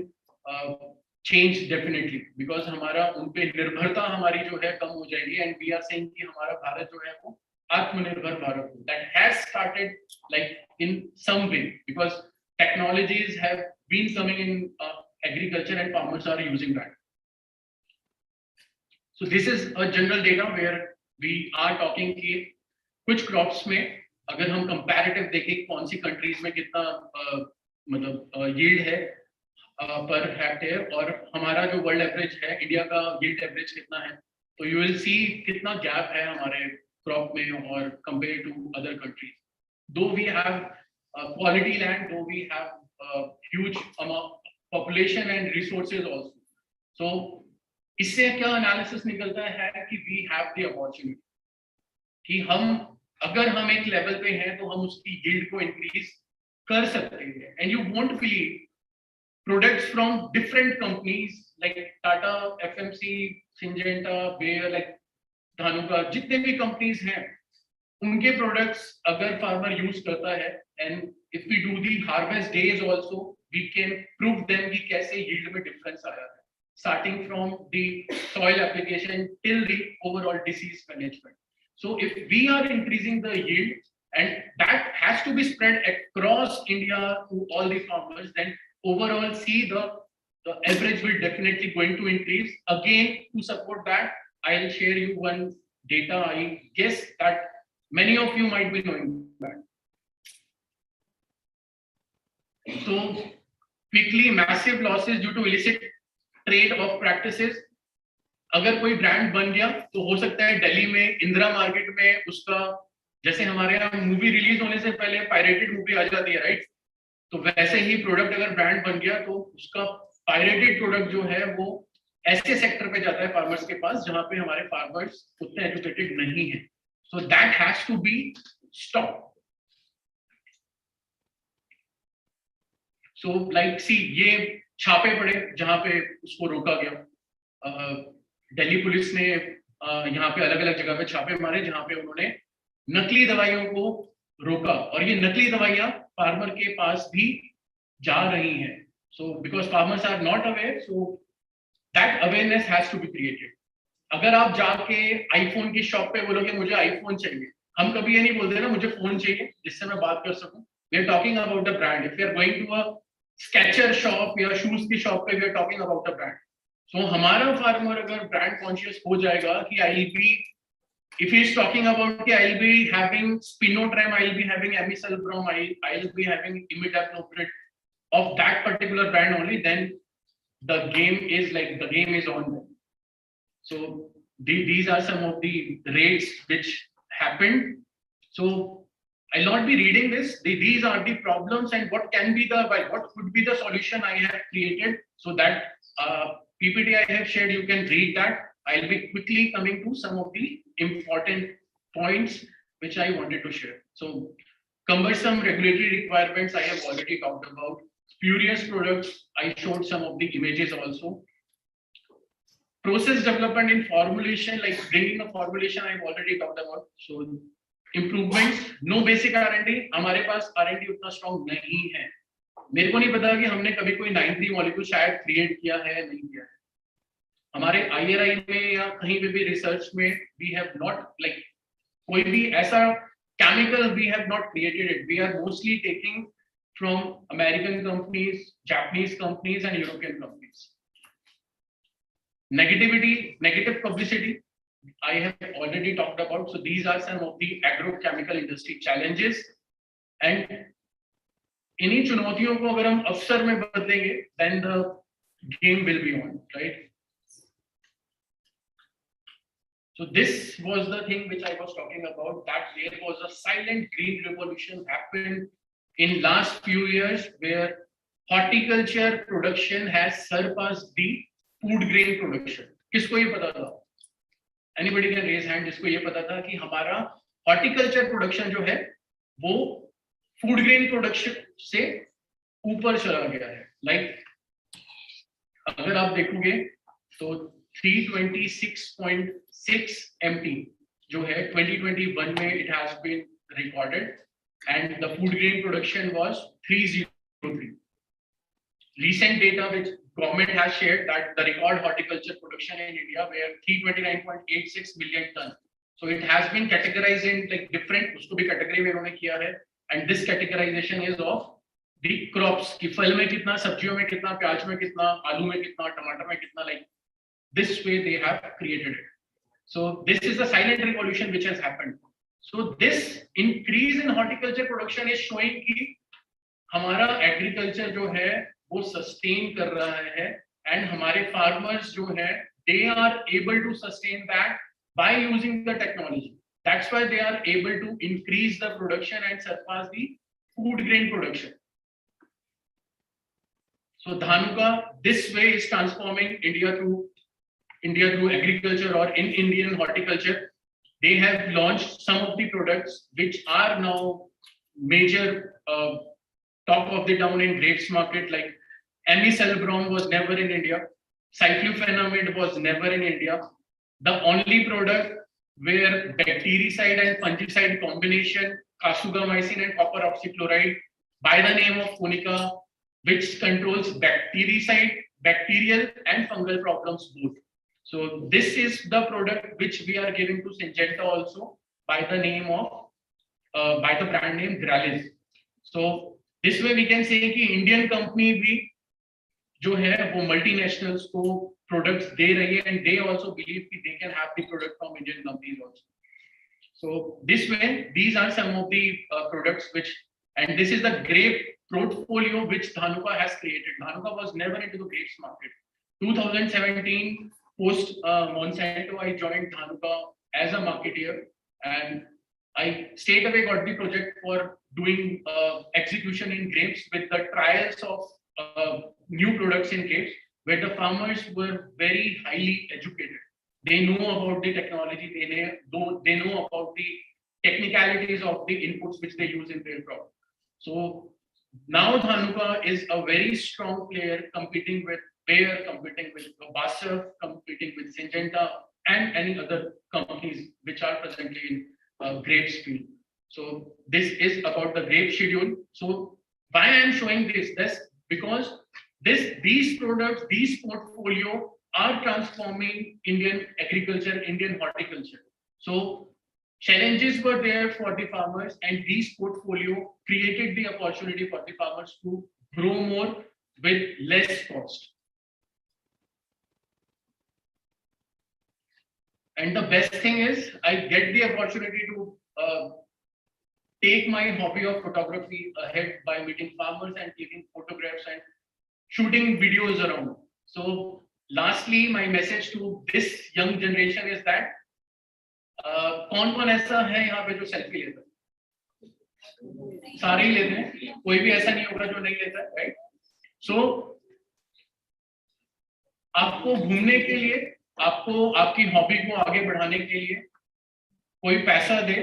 change definitely, because हमारा उन पे निर्भरता हमारी जो है कम हो जाएगी, and we are saying कि हमारा भारत जो है वो आत्मनिर्भर भारत हो. That has started like in some way, because technologies have been coming in agriculture and farmers are using that. So this is a general data where we are talking कि कुछ crops में अगर हम कंपैरेटिव देखें कौन सी countries में कितना मतलब यील्ड है पर हेक्टेयर, और हमारा जो वर्ल्ड एवरेज है, इंडिया का यील्ड एवरेज कितना है, तो यू विल सी कितना गैप है हमारे क्रॉप में और compare to other countries. Though we have quality land, though we have huge amount population and resources also. So इससे क्या एनालिसिस निकलता है कि वी हैव द अपॉर्चुनिटी कि हम अगर हम एक लेवल पे हैं तो हम उसकी यील्ड को इंक्रीज कर सकते हैं. And you won't believe products from different companies like Tata, FMC, Syngenta, Bayer, like Dhanuka, जितने भी कंपनीज हैं उनके प्रोडक्ट्स अगर फार्मर यूज करता है, and if we do the harvest days also, we can prove them कि कैसे यील्ड में डिफरेंस आया है, starting from the soil application till the overall disease management. So if we are increasing the yield, and that has to be spread across India to all the farmers, then overall see the average will definitely going to increase. Again, to support that, I'll share you one data. I guess that many of you might be knowing that. So quickly, massive losses due to illicit trade of practices. अगर कोई brand बन गया तो हो सकता है दिल्ली में Indira market में उसका, जैसे हमारे यहाँ मूवी रिलीज होने से पहले पायरेटेड मूवी आ जाती है, राइट, तो वैसे ही प्रोडक्ट अगर ब्रांड बन गया तो उसका पायरेटेड प्रोडक्ट जो है वो ऐसे सेक्टर पे जाता है फार्मर्स के पास जहां पे हमारे फार्मर्स उतने एजुकेटेड नहीं है. So that has to be stop. So like see, ये छापे पड़े जहां पे उसको रोका गया. दिल्ली पुलिस ने यहाँ पे अलग अलग जगह पे छापे मारे जहाँ पे उन्होंने नकली दवाइयों को रोका, और ये नकली दवाइयाँ फार्मर के पास भी जा रही हैं. So because farmers are not aware, so that awareness has to be created. अगर आप जाके आईफोन की शॉप पे बोलोगे मुझे आईफोन चाहिए, हम कभी ये नहीं बोलते ना मुझे फोन चाहिए जिससे मैं बात कर सकूं. We are talking about the brand. If you are going to a Skechers shop या शूज की शॉप पे, we are talking about the brand. So हमारा फार्मर अगर ब्रांड कॉन्शियस हो जाएगा कि I will be, if he is talking about कि I will be having Spinotrem, I will be having Amisulbrom, I will be having Imidacloprid of that particular brand only, then the game is on them. So these are some of the rates which happened. So I'll not be reading this. These are the problems and what could be the solution I have created. So that PPT I have shared, you can read that. I'll be quickly coming to some of the important points which I wanted to share. So cumbersome regulatory requirements I have already talked about. Spurious products, I showed some of the images also. Process development in formulation, like bringing a formulation, I've already talked about. So improvements, no basic R&D. हमारे पास R&D उतना strong नहीं है. मेरे को नहीं पता कि हमने कभी कोई 9(3) मॉलिक्यूल शायद क्रिएट किया है या नहीं किया है. हमारे IRI में या कहीं पे भी रिसर्च में we have not like कोई भी ऐसा chemical we have not created it. We are mostly taking from American companies, Japanese companies, and European companies. Negative publicity, I have already talked about. So these are some of the agrochemical industry challenges. And इन्हीं चुनौतियों को अगर हम अवसर में बदलेंगे, then the game will be on, right? So this was the thing which I was talking about, that there was a silent green revolution happened in last few years where horticulture production has surpassed the food grain production. किसको ये पता था? Anybody can raise hand जिसको ये पता था कि हमारा horticulture production जो है वो food grain production से ऊपर चला गया है. Like अगर आप देखोगे तो 326.6 MT जो है 2021 में it has been recorded and the food grain production was 303. Recent data which government has shared that the record horticulture production in India were 329.86 million tons. So it has been categorized in like different, उसको भी category में उन्होंने किया है, and this categorization is of the crops कि फल में कितना, सब्जियों में कितना, प्याज में कितना, आलू में कितना, टमाटर में कितना, like this way they have created it. So this is the silent revolution which has happened. So this increase in horticulture production is showing कि हमारा agriculture जो है वो sustain कर रहा है and हमारे farmers जो है they are able to sustain that by using the technology. That's why they are able to increase the production and surpass the food grain production. So Dhanuka this way is transforming India through agriculture or in Indian horticulture. They have launched some of the products which are now major top of the town in grapes market, like Amicelbron was never in India, cyclophenamide was never in India. The only product where bactericide and fungicide combination, casugamycin and copper oxychloride by the name of Punica, which controls bacterial and fungal problems both. So this is the product which we are giving to Syngenta also by the name of by the brand name Gralis. So this way we can say कि Indian company भी जो है वो multinationals को products दे रही है and they also believe कि they can have the product from Indian companies also. So this way these are some of the products which, and this is the grape portfolio which Dhanuka has created. Dhanuka was never into the grapes market. 2017 post Monsanto, I joined Dhanuka as a marketeer and I straight away got the project for doing execution in grapes with the trials of new products in grapes, where the farmers were very highly educated. They know about the technology, they know about the technicalities of the inputs which they use in their crop. So now Dhanuka is a very strong player competing with Bayer, competing with BASF, competing with Syngenta and any other companies which are presently in grapes field. So this is about the grape schedule. So why I am showing this because these products, these portfolio are transforming Indian agriculture, Indian horticulture. So challenges were there for the farmers and these portfolio created the opportunity for the farmers to grow more with less cost. And the best thing is I get the opportunity to take my hobby of photography ahead by meeting farmers and taking photographs and shooting videos around. So lastly, my message to this young generation is that कौन कौन ऐसा है यहाँ पे जो selfie लेता है? सारे ही लेते हैं, कोई भी ऐसा नहीं होगा जो नहीं लेता है, राइट? सो आपको घूमने के लिए, आपको आपकी हॉबी को आगे बढ़ाने के लिए कोई पैसा दे,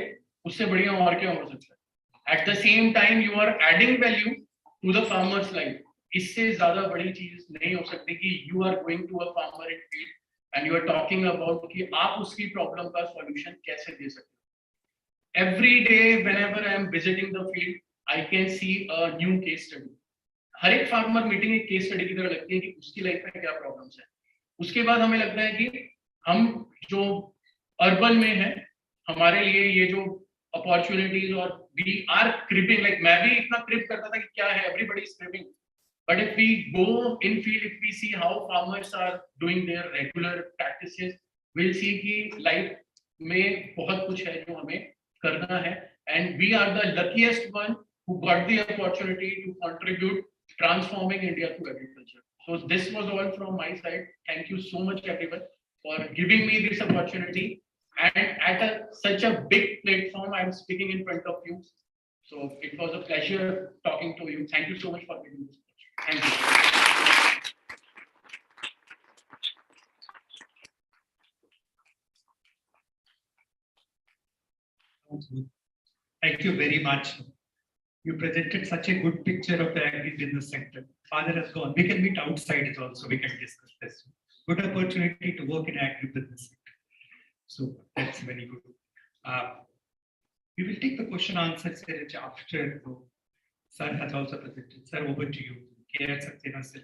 उससे बढ़िया और क्या हो सकता है? At the same time you are adding value to the farmers life. इससे ज्यादा बड़ी चीज नहीं हो सकती कि you are going to a farmer in field and you are talking about कि आप उसकी प्रॉब्लम का सॉल्यूशन कैसे दे सकते हो. Every day whenever I am visiting the field I can see a new case study. हर एक फार्मर मीटिंग एक केस स्टडी की तरह लगती है कि उसकी लाइफ में क्या प्रॉब्लम्स है. उसके बाद हमें लगता है कि हम जो अर्बन में है, हमारे लिए ये जो अपॉर्चुनिटीज और वी आर क्रिपिंग, लाइक मैं भी इतना क्रिप करता था कि क्या है, everybody is creeping. But if we go in field, if we see how farmers are doing their regular practices, will see कि लाइफ में बहुत कुछ है जो हमें करना है. And we are the luckiest one who got the opportunity to contribute transforming India through agriculture. So this was all from my side. Thank you so much everyone for giving me this opportunity, and at such a big platform I am speaking in front of you. So it was a pleasure talking to you. Thank you so much for giving this opportunity. Thank you. Thank you very much. You presented such a good picture of the agri-business sector. Father has gone. We can meet outside also. We can discuss this. Good opportunity to work in agri-business sector. So that's very good. We will take the question answer series after. Sir has also presented. Sir, over to you. K.R. Saxena, sir.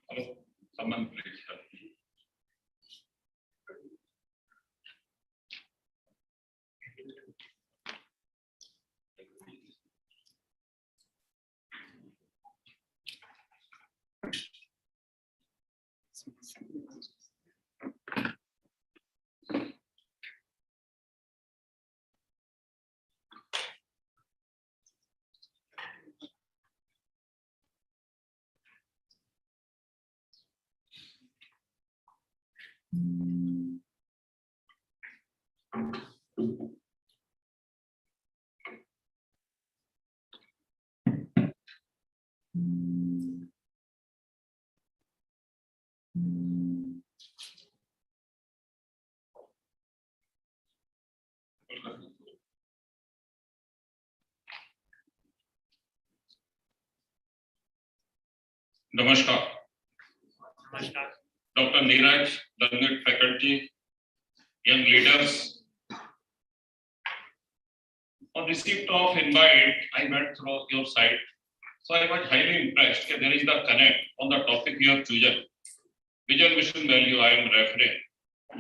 Hello, someone please help me. Namaskar. Dr. Neeraj, learned faculty, young leaders. On receipt of invite, I went through your site. So I was highly impressed that there is the connect on the topic you have chosen. Vision, mission, value, I am referring.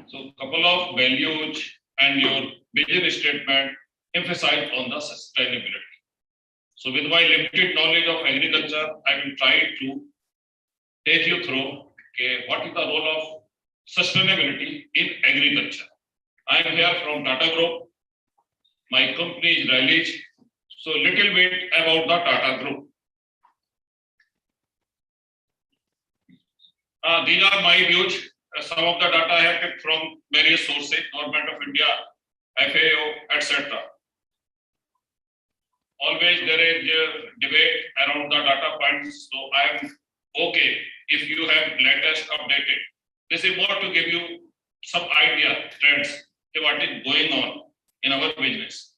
So couple of values and your vision statement emphasize on the sustainability. So with my limited knowledge of agriculture, I will try to take you through what is the role of sustainability in agriculture. I am here from Tata Group. My company is Rallies. So little bit about the Tata Group. These are my views. Some of the data I have kept from various sources, Government of India, FAO, etc. Always there is a debate around the data points. So I am okay if you have latest updated. This is more to give you some idea, trends, what is going on in our business.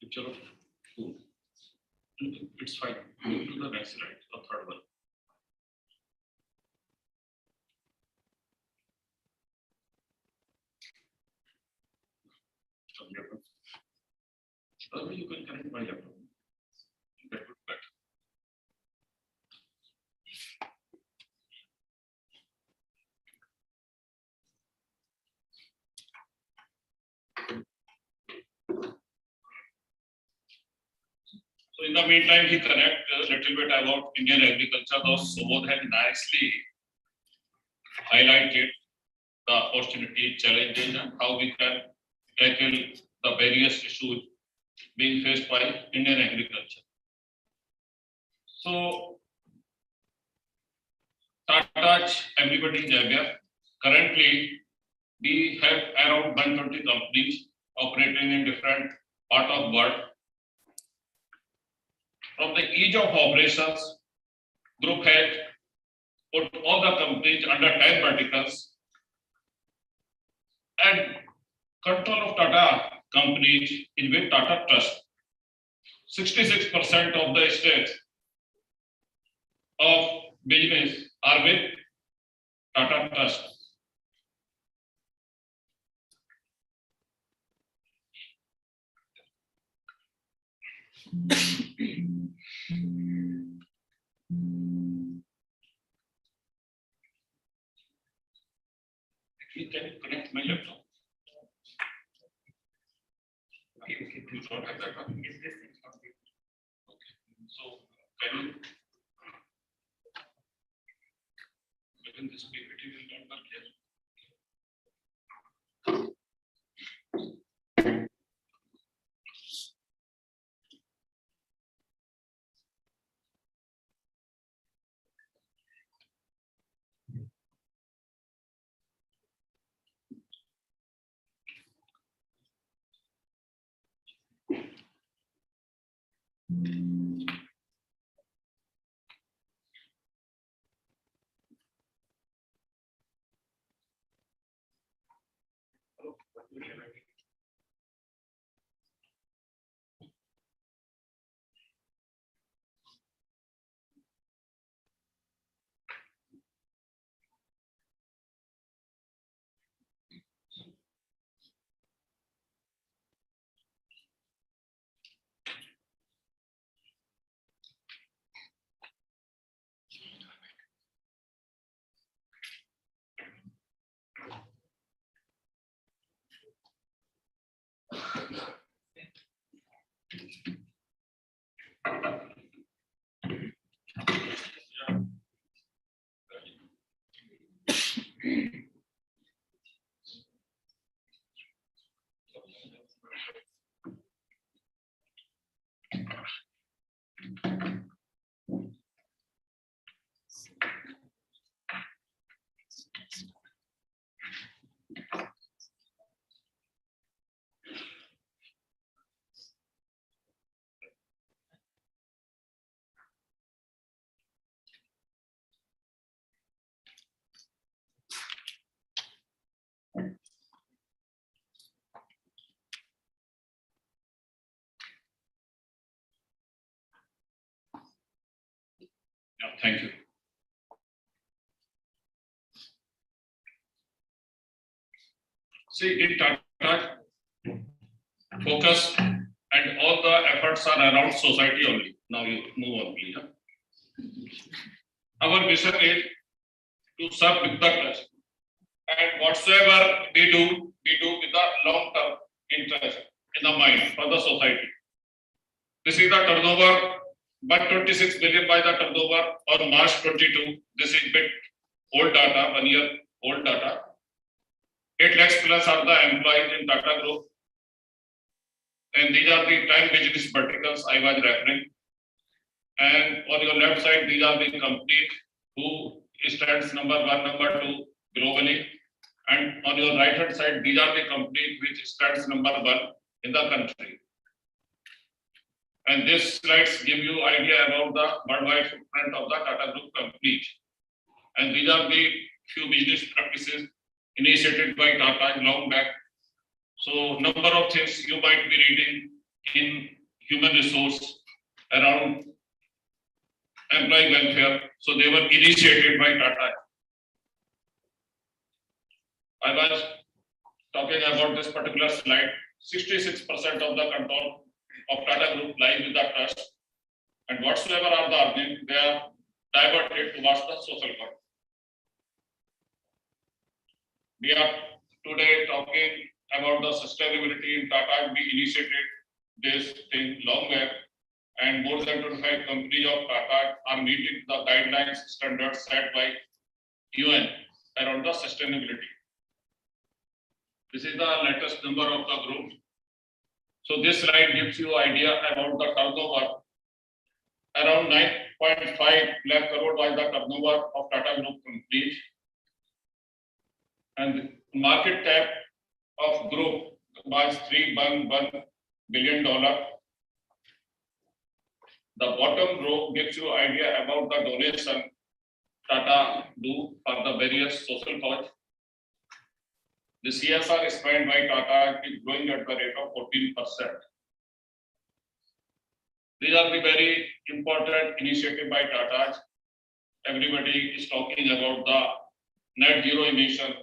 Picture of food. It's fine. Move to the next slide, the third one. You can connect my laptop. That would be better. So in the meantime, he connect a little bit about Indian agriculture. Those Subodh had nicely highlighted the opportunity, challenges, and how we can tackle the various issues being faced by Indian agriculture. So, Tata, everybody is aware. Currently, we have around 120 companies operating in different parts of the world. From the ease of operations, group has put all the companies under 10 verticals, and control of Tata companies is with Tata Trust. 66% of the stakes of business are with Tata Trust. Actually, can you connect my laptop? Okay, you don't have that one. Is this thing okay? So can you? Within this PPT will not work here. Yeah, thank you. See, in Tata, focus and all the efforts are around society only. Now you move on, please. Our mission is to serve with the trust. And whatsoever we do with the long-term interest in the mind for the society. This is the turnover, 126 billion by the turnover on March 22. This is bit old data, 1 year old data. 8 lakhs plus are the employees in Tata Group. And these are the 10 business verticals I was referring. And on your left side, these are the companies who stands number 1, number 2 globally. And on your right hand side, these are the companies which stands number 1 in the country. And these slides give you idea about the worldwide footprint of the Tata Group companies. And these are the few business practices initiated by Tata long back. So number of things you might be reading in human resource, around employee welfare. So they were initiated by Tata. I was talking about this particular slide. 66% of the control of Tata Group lies with the trust, and whatsoever are the earnings, they are diverted towards the social good. We are today talking about the sustainability in Tata. We initiated this thing long back, and more than 25 companies of Tata are meeting the guidelines standards set by UN around the sustainability. This is the latest number of the group. So this slide gives you idea about the turnover. Around 9.5 lakh crore was the turnover of Tata Group companies. And market cap of group was $311 billion. The bottom row gives you idea about the donation Tata do for the various social cause. The CSR spent by Tata is growing at the rate of 14%. These are the very important initiative by Tata. Everybody is talking about the net zero emission.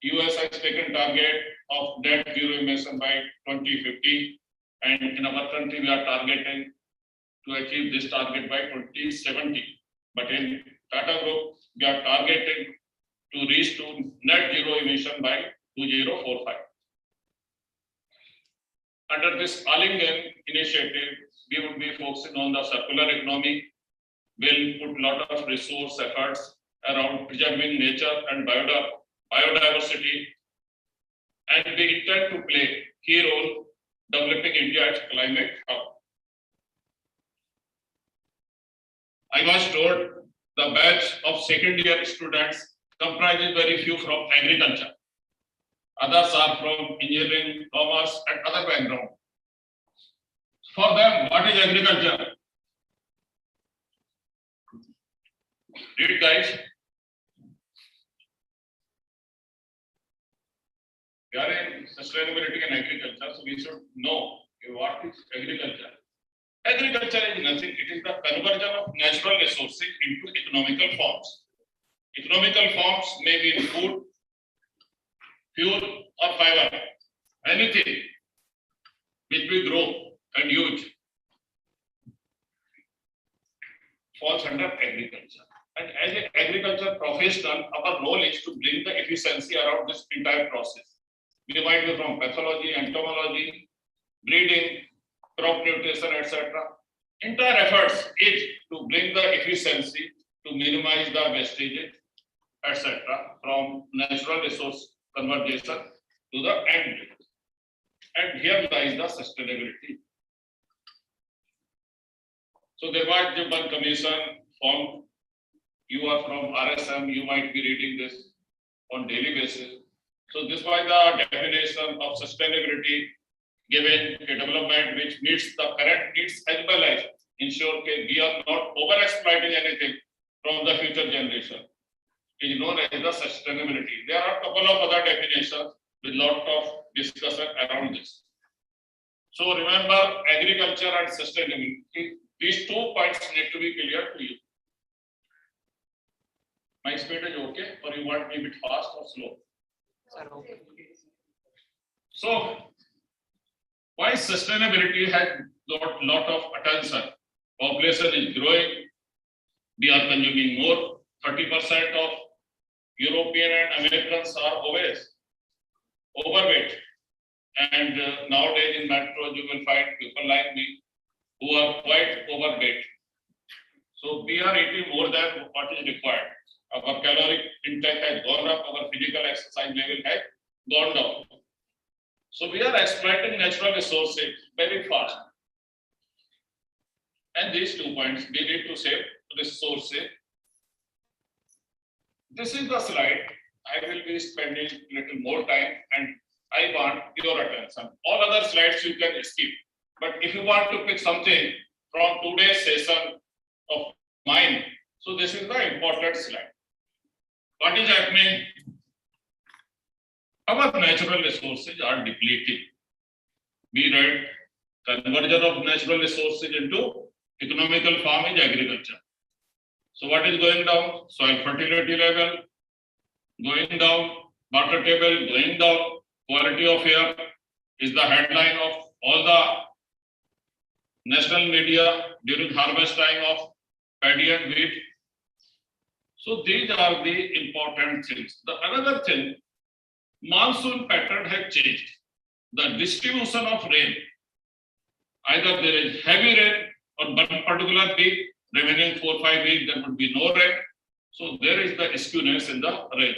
US has taken target of net zero emission by 2050, and in our country we are targeting to achieve this target by 2070. But in Tata Group, we are targeting to reach to net zero emission by 2045. Under this All-in-One initiative, we would be focusing on the circular economy. We'll put a lot of resource efforts around preserving nature and biodiversity, and we intend to play key role developing India as climate hub. I was told the batch of second year students comprises very few from agriculture. Others are from engineering, commerce, and other background. For them, what is agriculture? Read, guys. We are in sustainability and agriculture, so we should know what is agriculture. Agriculture is nothing, it is the conversion of natural resources into economical forms. Economical forms may be in food, fuel, or fiber. Anything which we grow and use falls under agriculture. And as an agriculture professional, our role is to bring the efficiency around this entire process. We might be from pathology, entomology, breeding, crop nutrition, etc. Entire efforts is to bring the efficiency to minimize the wastage, etc. from natural resource conversion to the end. And here lies the sustainability. So there was one commission formed. You are from RSM, you might be reading this on daily basis. So this was the definition of sustainability, given a development which meets the current needs as well as ensure that we are not over-exploiting anything from the future generation. It is known as the sustainability. There are a couple of other definitions with lot of discussion around this. So remember, agriculture and sustainability, these 2 points need to be clear to you. My speed is okay, or you want me a bit fast or slow? So, why sustainability has got lot of attention? Population is growing. We are consuming more. 30% of European and Americans are obese, overweight. And nowadays in metros, you will find people like me who are quite overweight. So we are eating more than what is required. Our caloric intake has gone up, our physical exercise level has gone down. So we are exploiting natural resources very fast. And these 2 points, we need to save resources. This is the slide. I will be spending a little more time and I want your attention. All other slides you can skip. But if you want to pick something from today's session of mine, so this is the important slide. What is happening? Our natural resources are depleting. We read Conversion of natural resources into economical farm is agriculture. So what is going down? Soil fertility level going down, water table going down, quality of air is the headline of all the national media during harvest time of paddy and wheat. So these are the important things. The another thing, monsoon pattern has changed. The distribution of rain, either there is heavy rain on one particular week, remaining 4 or 5 weeks there would be no rain. So there is the skewness in the rain.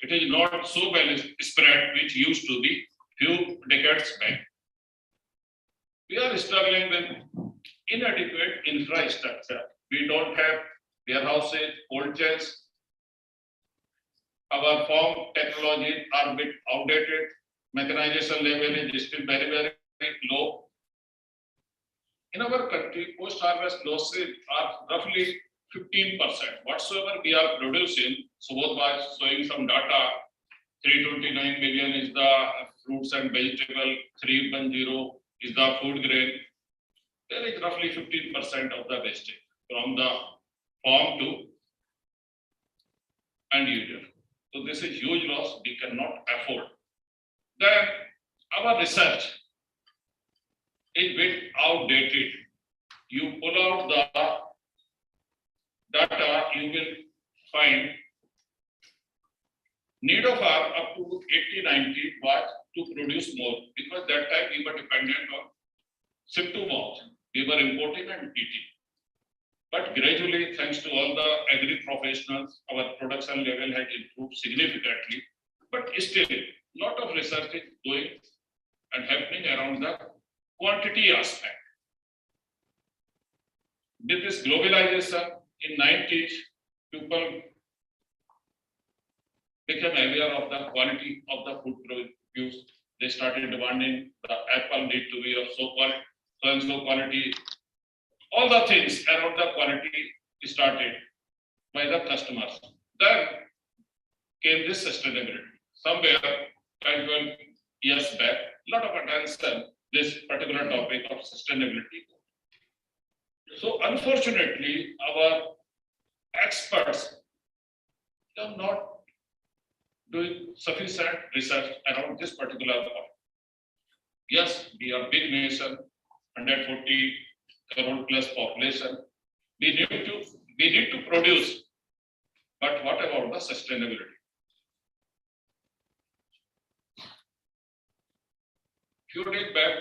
It is not so well spread which used to be few decades back. We are struggling with inadequate infrastructure. We don't have warehouses, cold chains. Our farm technologies are a bit outdated. Mechanization level is still very, very low. In our country, post-harvest losses are roughly 15%. Whatsoever we are producing, Subodh was showing some data, 329 million is the fruits and vegetable, 310 is the food grain. There is roughly 15% of the wastage from the farm to end user. So this is huge loss we cannot afford. Then our research is a bit outdated. You pull out the data, you will find need of our up to 80-90 was to produce more, because that time we were dependent on ship to mouth. We were importing and eating. But gradually, thanks to all the agri professionals, our production level has improved significantly. But still, a lot of research is going and happening around the quantity aspect. With this globalization, in 90s, people became aware of the quality of the food produced. They started demanding the apple need to be of so and so quality. All the things around the quality started by the customers. Then came this sustainability. Somewhere 10, 12 years back, a lot of attention this particular topic of sustainability. So unfortunately, our experts are not doing sufficient research around this particular topic. Yes, we are a big nation, 140 crore plus population. We need to produce, but what about the sustainability? Few days back,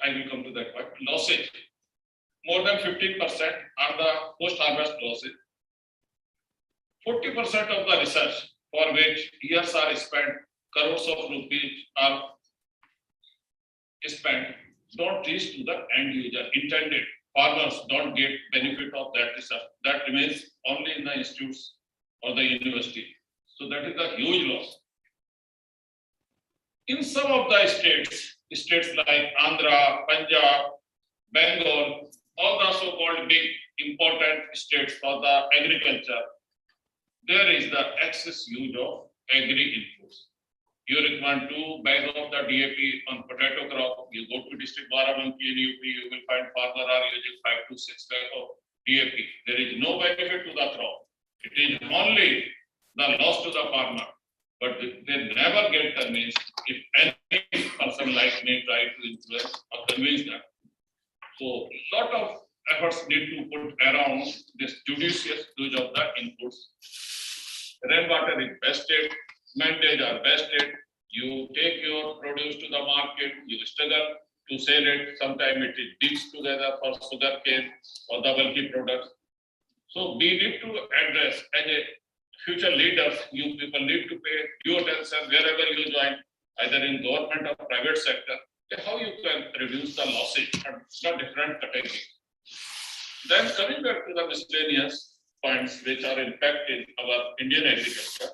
I will come to that point. Losses, more than 15% are the post-harvest losses. 40% of the research for which years are spent, crores of rupees are spent, don't reach to the end user intended. Farmers don't get benefit of that research. That remains only in the institutes or the university. So that is a huge loss. In some of the states like Andhra, Punjab, Bengal, all the so-called big important states for the agriculture, there is the excess use of agri inputs. You require 2 bags of the DAP on potato crop. You go to district Barabanki in UP, you will find farmers are using 5 to 6 bags of DAP. There is no benefit to the crop. It is only the loss to the farmer. But they never get the means if any person like me try to influence or convince them. So a lot of efforts need to put around this judicious use of the inputs. Rainwater is wasted, mandates are wasted. You take your produce to the market, you struggle to sell it. Sometimes it is mixed together for sugarcane or the bulky products. So we need to address as a future leaders, you people need to pay due attention wherever you join, either in government or private sector, how you can reduce the losses at the different categories. Then coming back to the miscellaneous points which are impacting our Indian agriculture,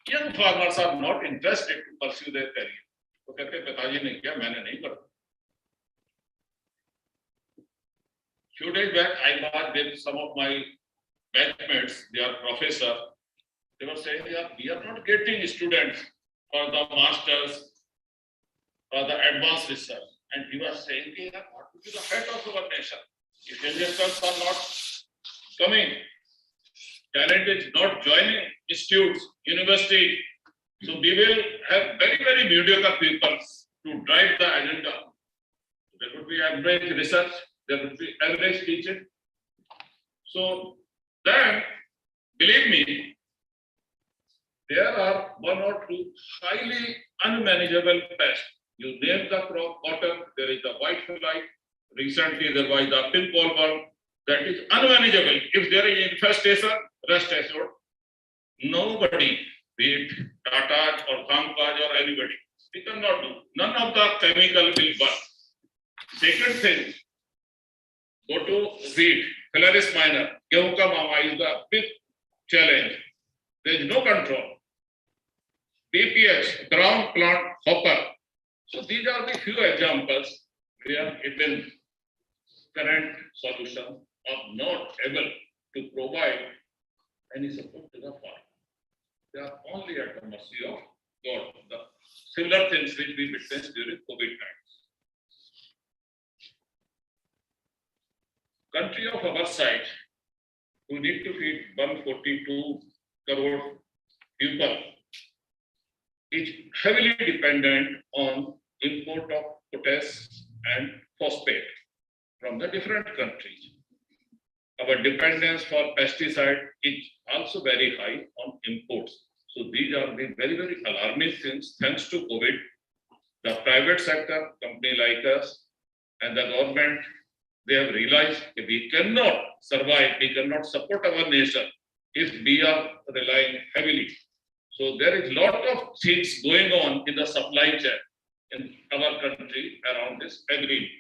young farmers are not interested to pursue their career. तो कहते पिताजी ने किया मैंने नहीं करा. Few days back, I was with some of my batchmates, they are professors. They were saying, we are not getting students for the masters the advanced research. And he was saying, what would be the fate of our nation if investors are not coming, talent is not joining institutes, university. So we will have very, very mediocre people to drive the agenda. There would be average research, there would be average teaching. So then, believe me, there are one or two highly unmanageable pests. You name the crop cotton, there is the white fly. Recently, there was the pink bollworm. That is unmanageable. If there is infestation, rest assured, nobody, be it Tata or Kamkaj or anybody, we cannot do. None of the chemical will work. Second thing, go to wheat, Phalaris minor, Gehu ka mama is the big challenge. There is no control. BPH, ground plant hopper. So these are the few examples where even current solutions are not able to provide any support to the farmer. They are only at the mercy of God. The similar things which we witnessed during COVID times. Country of our side, who need to feed 142 crore people, is heavily dependent on import of potash and phosphate from the different countries. Our dependence for pesticide is also very high on imports. So these are the very, very alarming things. Thanks to COVID, the private sector, company like us, and the government, they have realized that we cannot survive, we cannot support our nation if we are relying heavily. So there is a lot of things going on in the supply chain in our country around this agri.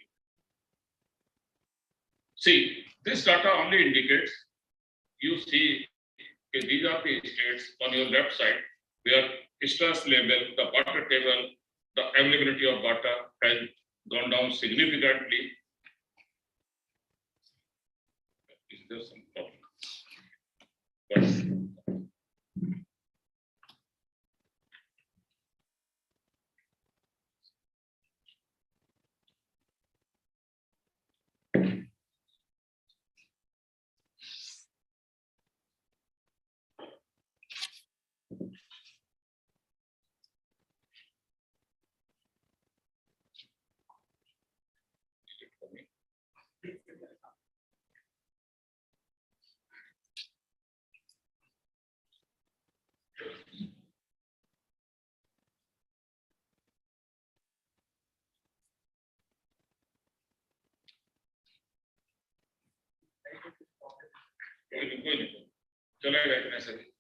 See, this data only indicates, you see, okay, these are the states on your left side where stress level, the butter table, the availability of butter has gone down significantly. Is there some problem?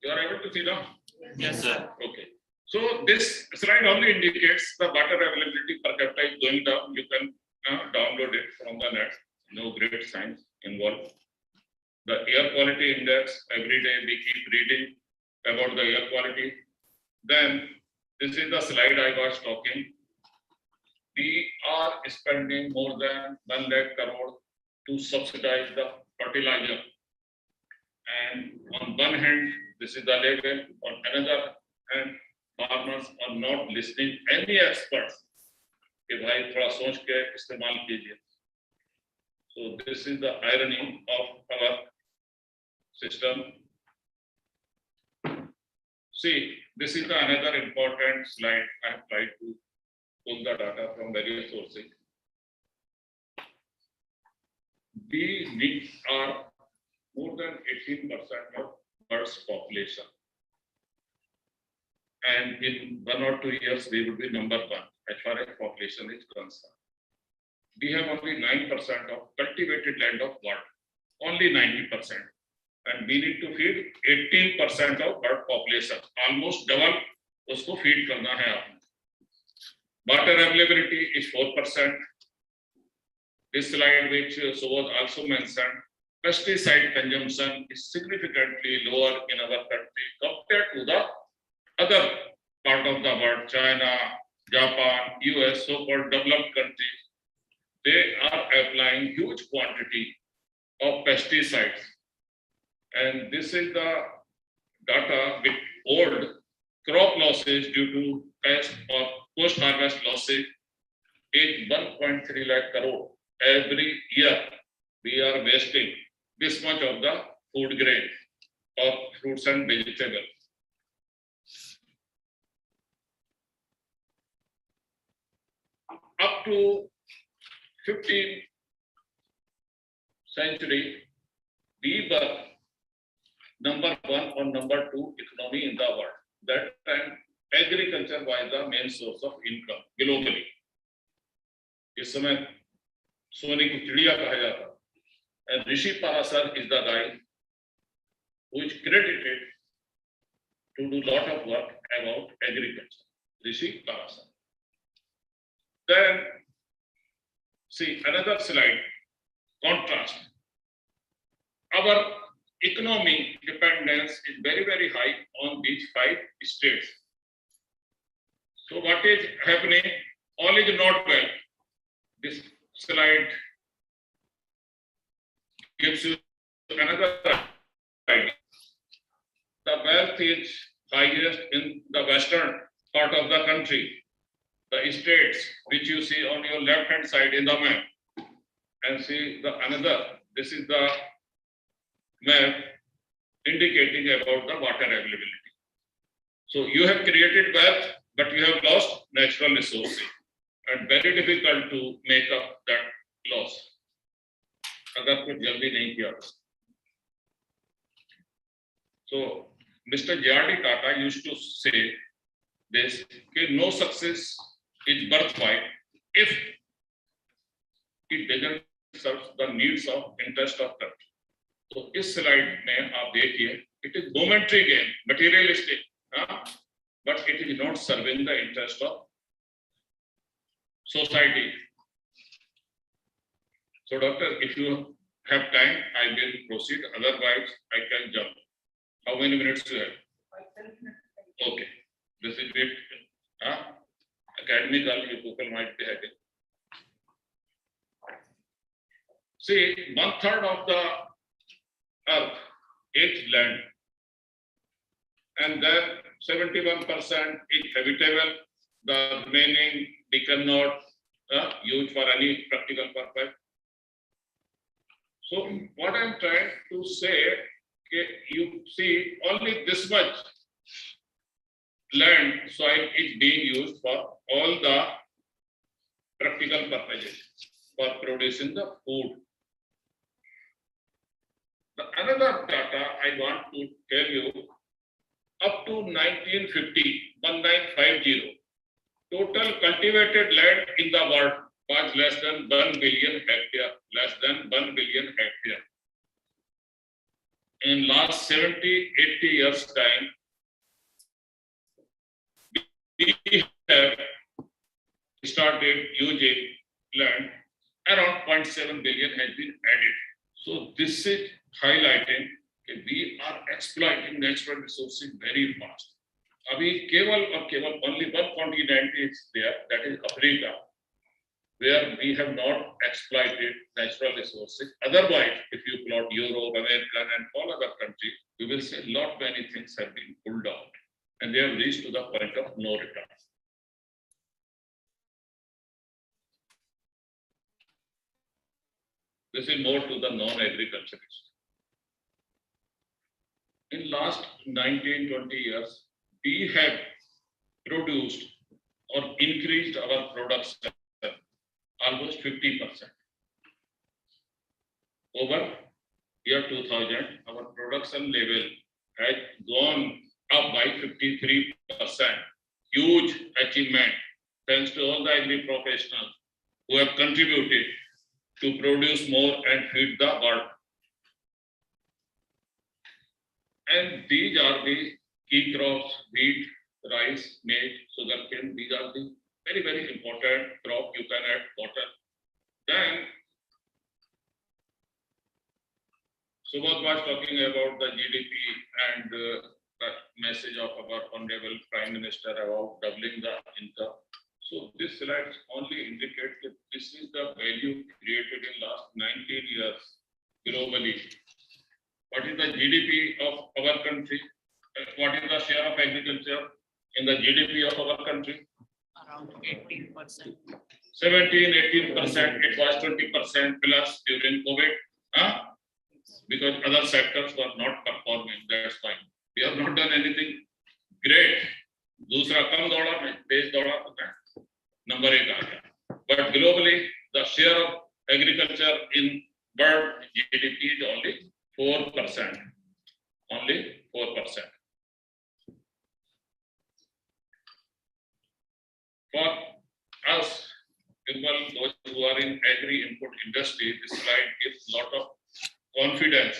You are able to see now? Yes, sir. Okay. So this slide only indicates the water availability per capita is going down. You can download it from the net. No great science involved. The air quality index, every day we keep reading about the air quality. Then this is the slide I was talking. We are spending more than 1 lakh crore to subsidize the fertilizer. And on one hand, this is the level. On another hand, farmers are not listening any experts. कि भाई थोड़ा सोच के इस्तेमाल कीजिए. So this is the irony of our system. See, this is the another important slide. I have tried to pull the data from various sources. We are more than 18% of Earth's population. And in 1 or 2 years, we will be number 1 as far as population is concerned. We have only 9% of cultivated land of world, only 90%. And we need to feed 18% of bird population, almost double usko feed karna hai aapne. Water availability is 4%. This slide which was also mentioned, pesticide consumption is significantly lower in our country compared to the other part of the world, China, Japan, US, so-called developed countries. They are applying huge quantity of pesticides. And this is the data with old crop losses due to pest or post-harvest losses is 1.3 lakh crore. Every year we are wasting this much of the food grain or fruits and vegetables. Up to 15th century, we were number 1 or number 2 economy in the world. That time, agriculture was the main source of income globally. इस समय सोने की चिड़िया कहा जाता, and Rishi Parasar is the guy who is credited to do lot of work about agriculture. Rishi Parasar. Then see another slide. Contrast. Our economic dependence is very, very high on these 5 states. So what is happening? All is not well. This slide gives you another idea. The wealth is highest in the western part of the country. The states which you see on your left hand side in the map, and see the another. This is the map indicating about the water availability. So you have created wealth, but you have lost natural resources, and very difficult to make up that loss. अगर कुछ जल्दी नहीं किया. So Mr. J.R.D. Tata used to say this: that no success is worthwhile if it doesn't serve the needs of interest of country. तो इस slide में आप देखिए, it is momentary gain, materialistic, but it is not serving the interest of society. So, doctor, if you have time, I will proceed. Otherwise, I can jump. How many minutes do you have? Okay, this is it. Academically, people might be having. See, 1/3 of the earth is land, and then 71% is habitable. The remaining we cannot use for any practical purpose. So, what I am trying to say, you see only this much land, soil is being used for all the practical purposes, for producing the food. The another data I want to tell you, up to 1950, total cultivated land in the world was less than 1 billion hectare, less than 1 billion hectare. In last 70, 80 years time, we have started using land, around 0.7 billion has been added. So this is highlighting that we are exploiting natural resources very fast. अभी केवल और केवल only one continent is there, that is Africa, where we have not exploited natural resources. Otherwise, if you plot Europe, America, and all other countries, you will see lot many things have been pulled out, and they have reached to the point of no return. This is more to the non-agriculturist. In last 19-20 years, we have produced or increased our production almost 50%. Over year 2000, our production level has gone up by 53%. Huge achievement, thanks to all the agri-professionals who have contributed to produce more and feed the world. And these are the key crops: wheat, rice, maize, sugarcane. These are the very, very important crop. You can add cotton. Then Subodh was talking about the GDP and the message of our Honorable Prime Minister about doubling the income. So this slide only indicates that this is the value created in last 19 years globally. What is the GDP of our country? What is the share of agriculture in the GDP of our country? Around 18%. 17-18%, it was 20% plus during COVID. Because other sectors were not performing, that's fine. We have not done anything great. दूसरा कम दौड़ा में तेज दौड़ा तो क्या number 1 आ गया. But globally, the share of agriculture in world GDP is only 4%. Only 4%. For us, people, those who are in agri-input industry, this slide gives lot of confidence.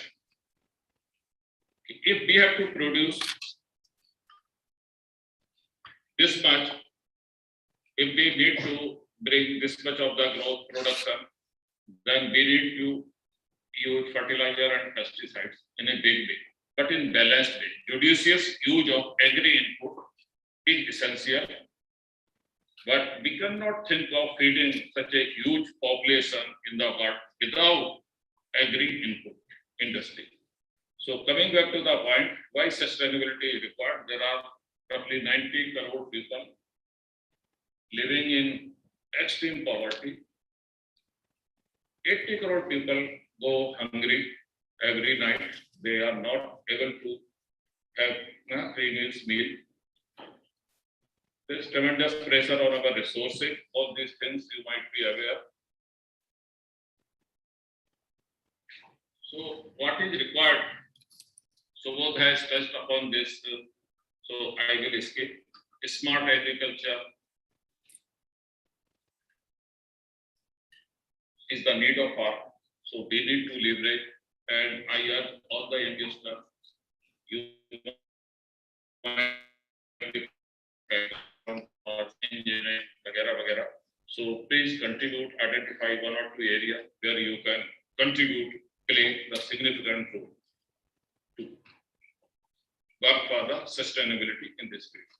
If we have to produce this much, if we need to bring this much of the growth production, then we need to use fertilizer and pesticides in a big way, but in balanced way. Judicious use of agri-input is essential, but we cannot think of feeding such a huge population in the world without agri-input industry. So coming back to the point, why sustainability is required? There are roughly 90 crore people living in extreme poverty. 80 crore people go hungry every night. They are not able to have 3 meal. There's tremendous pressure on our resources. All these things you might be aware. So what is required? Subodh has touched upon this, so I will skip. Smart agriculture is the need of our. So we need to leverage, and I urge all the youngsters, you engineering, वगैरह. So please contribute, identify 1 or 2 areas where you can contribute, play the significant role to work for the sustainability in this field.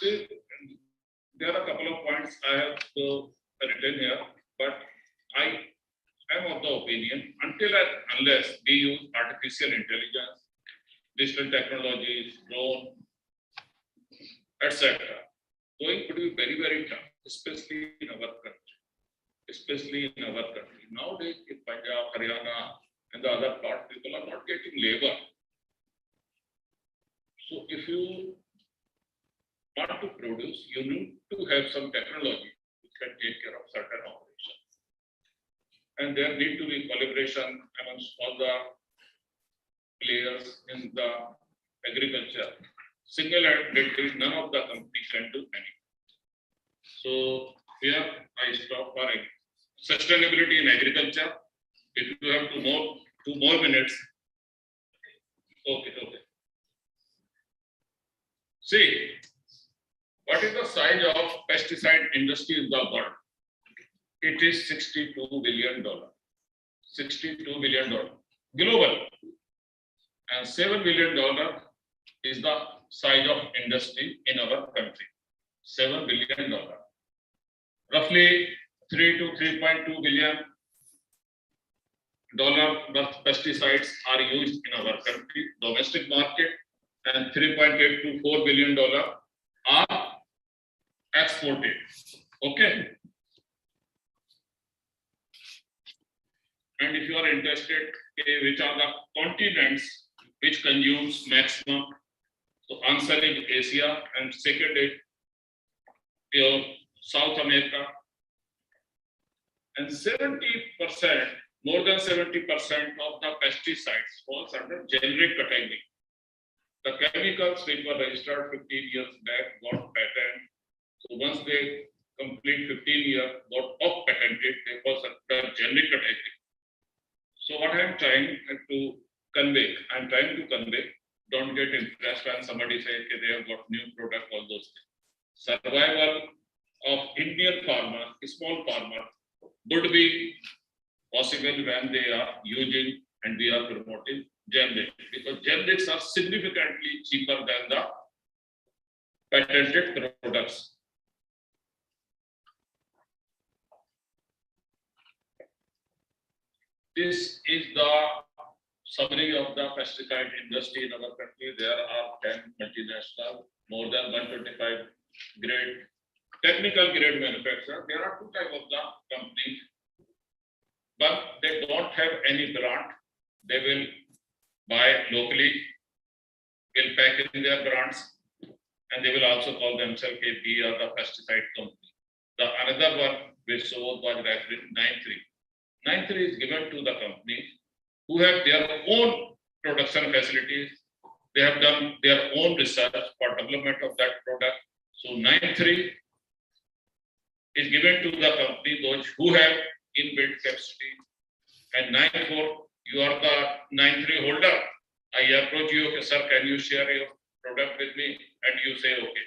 See, there are a couple of points I have written here, but I am of the opinion until and unless we use artificial intelligence, digital technologies, drone, etc., going to be very, very tough, especially in our country. Nowadays, in Punjab, Haryana, and the other part, people are not getting labor. So if you want to produce, you need to have some technology which can take care of certain operations. And there need to be collaboration amongst all the players in the agriculture. Single-handedly, none of the companies can do anything. So here I stop for sustainability in agriculture. If you have 2 more minutes. Okay. See, what is the size of pesticide industry in the world? It is $62 billion. $62 billion global, and $7 billion is the size of industry in our country. $7 billion. Roughly 3 to 3.2 billion worth pesticides are used in our country, domestic market, and 3.8 to 4 billion are exported. Okay. And if you are interested, which are the continents which consumes maximum, so answer is Asia, and second is your South America, and 70%, more than 70% of the pesticides falls under generic category. The chemicals which were registered 15 years back got patent. So once they complete 15 years, got off patented, they fall under generic category. So what I'm trying to convey, don't get impressed when somebody says okay, they have got new product, all those things. Survival of Indian farmer, small farmer, would be possible when they are using and we are promoting generic, because generics are significantly cheaper than the patented products. This is the summary of the pesticide industry in our country. There are 10 multinational, more than 125 grade, technical grade manufacturer. There are two types of the companies, but they don't have any brand. They will buy locally, will pack in their brands, and they will also call themselves we are the pesticide company. The another one which was referring 9.3. 9.3 is given to the companies who have their own production facilities. They have done their own research for development of that product. So 9.3 is given to the company those who have inbuilt capacity. And 9.4, you are the 9.3 holder. I approach you, okay, sir, can you share your product with me? And you say, okay.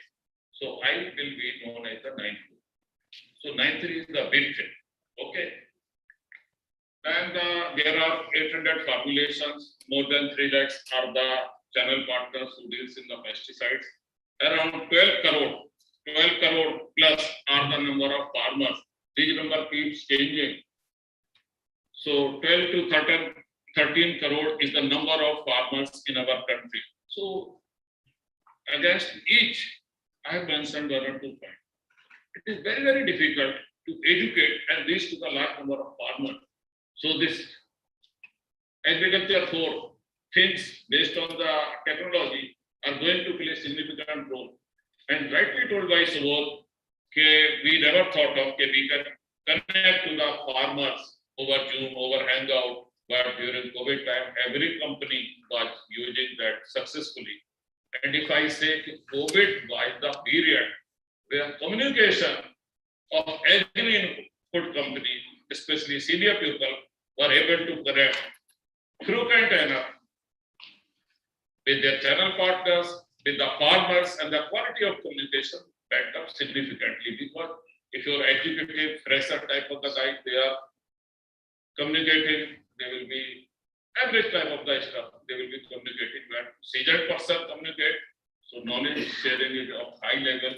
So I will be known as the 9.4. So 9.3 is the big thing. Okay. And there are 800 formulations, more than 3 lakhs are the channel partners who deals in the pesticides. Around 12 crore plus are the number of farmers. This number keeps changing. So 12 to 13 crore is the number of farmers in our country. So against each, I have mentioned 1 or 2 points. It is very, very difficult to educate and reach to the large number of farmers. So this agriculture 4 things based on the technology are going to play a significant role. And rightly told by Subodh, we never thought of we can connect to the farmers over Zoom, over Hangout, but during COVID time, every company was using that successfully. And if I say COVID was the period where communication of every input company, especially senior people, were able to connect frequent enough with their channel partners, with the farmers, and the quality of communication went up significantly. Because if you're executive, fresher type of the guy, they are communicating, they will be average type of the stuff, they will be communicating when seasoned person communicate. So knowledge sharing is of high level.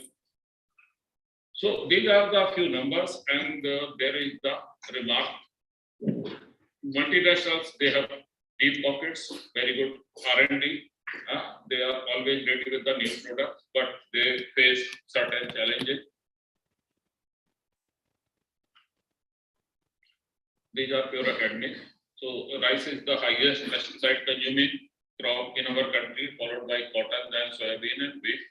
So these are the few numbers, and there is the remark. Multinationals, they have deep pockets, very good R&D. They are always ready with the new products, but they face certain challenges. These are pure academics. So rice is the highest pesticide consuming crop in our country, followed by cotton, then soybean and wheat.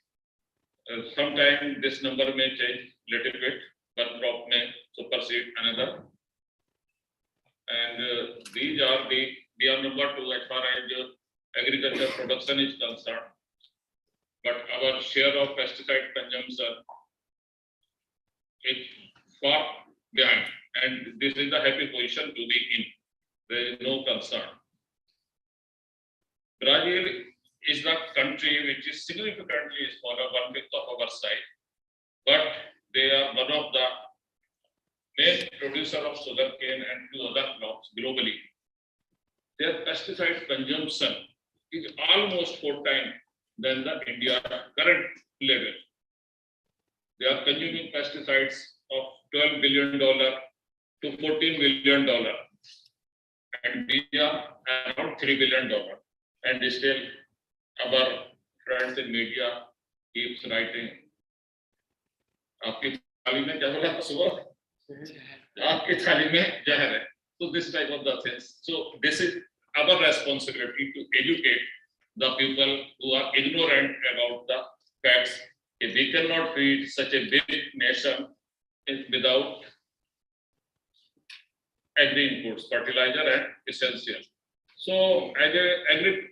Sometimes this number may change little bit, but crop may supersede another. And these are we are number 2 as far as agriculture production is concerned. But our share of pesticide consumption is far behind. And this is the happy position to be in. There is no concern. Brazil is the country which is significantly smaller, 1/5 of our size, but they are one of the main producer of sugarcane and 2 other crops globally. Their pesticide consumption is almost 4 times than the India current level. They are consuming pesticides of $12 billion to $14 billion, and we are around $3 billion. And still, our friends in media keeps writing. आपकी थाली में क्या बोला सुबह? आपकी थाली में जहर है. So this type of the things. So this is our responsibility to educate the people who are ignorant about the facts. If we cannot feed such a big nation without agri inputs, fertilizer and essential. So as a agri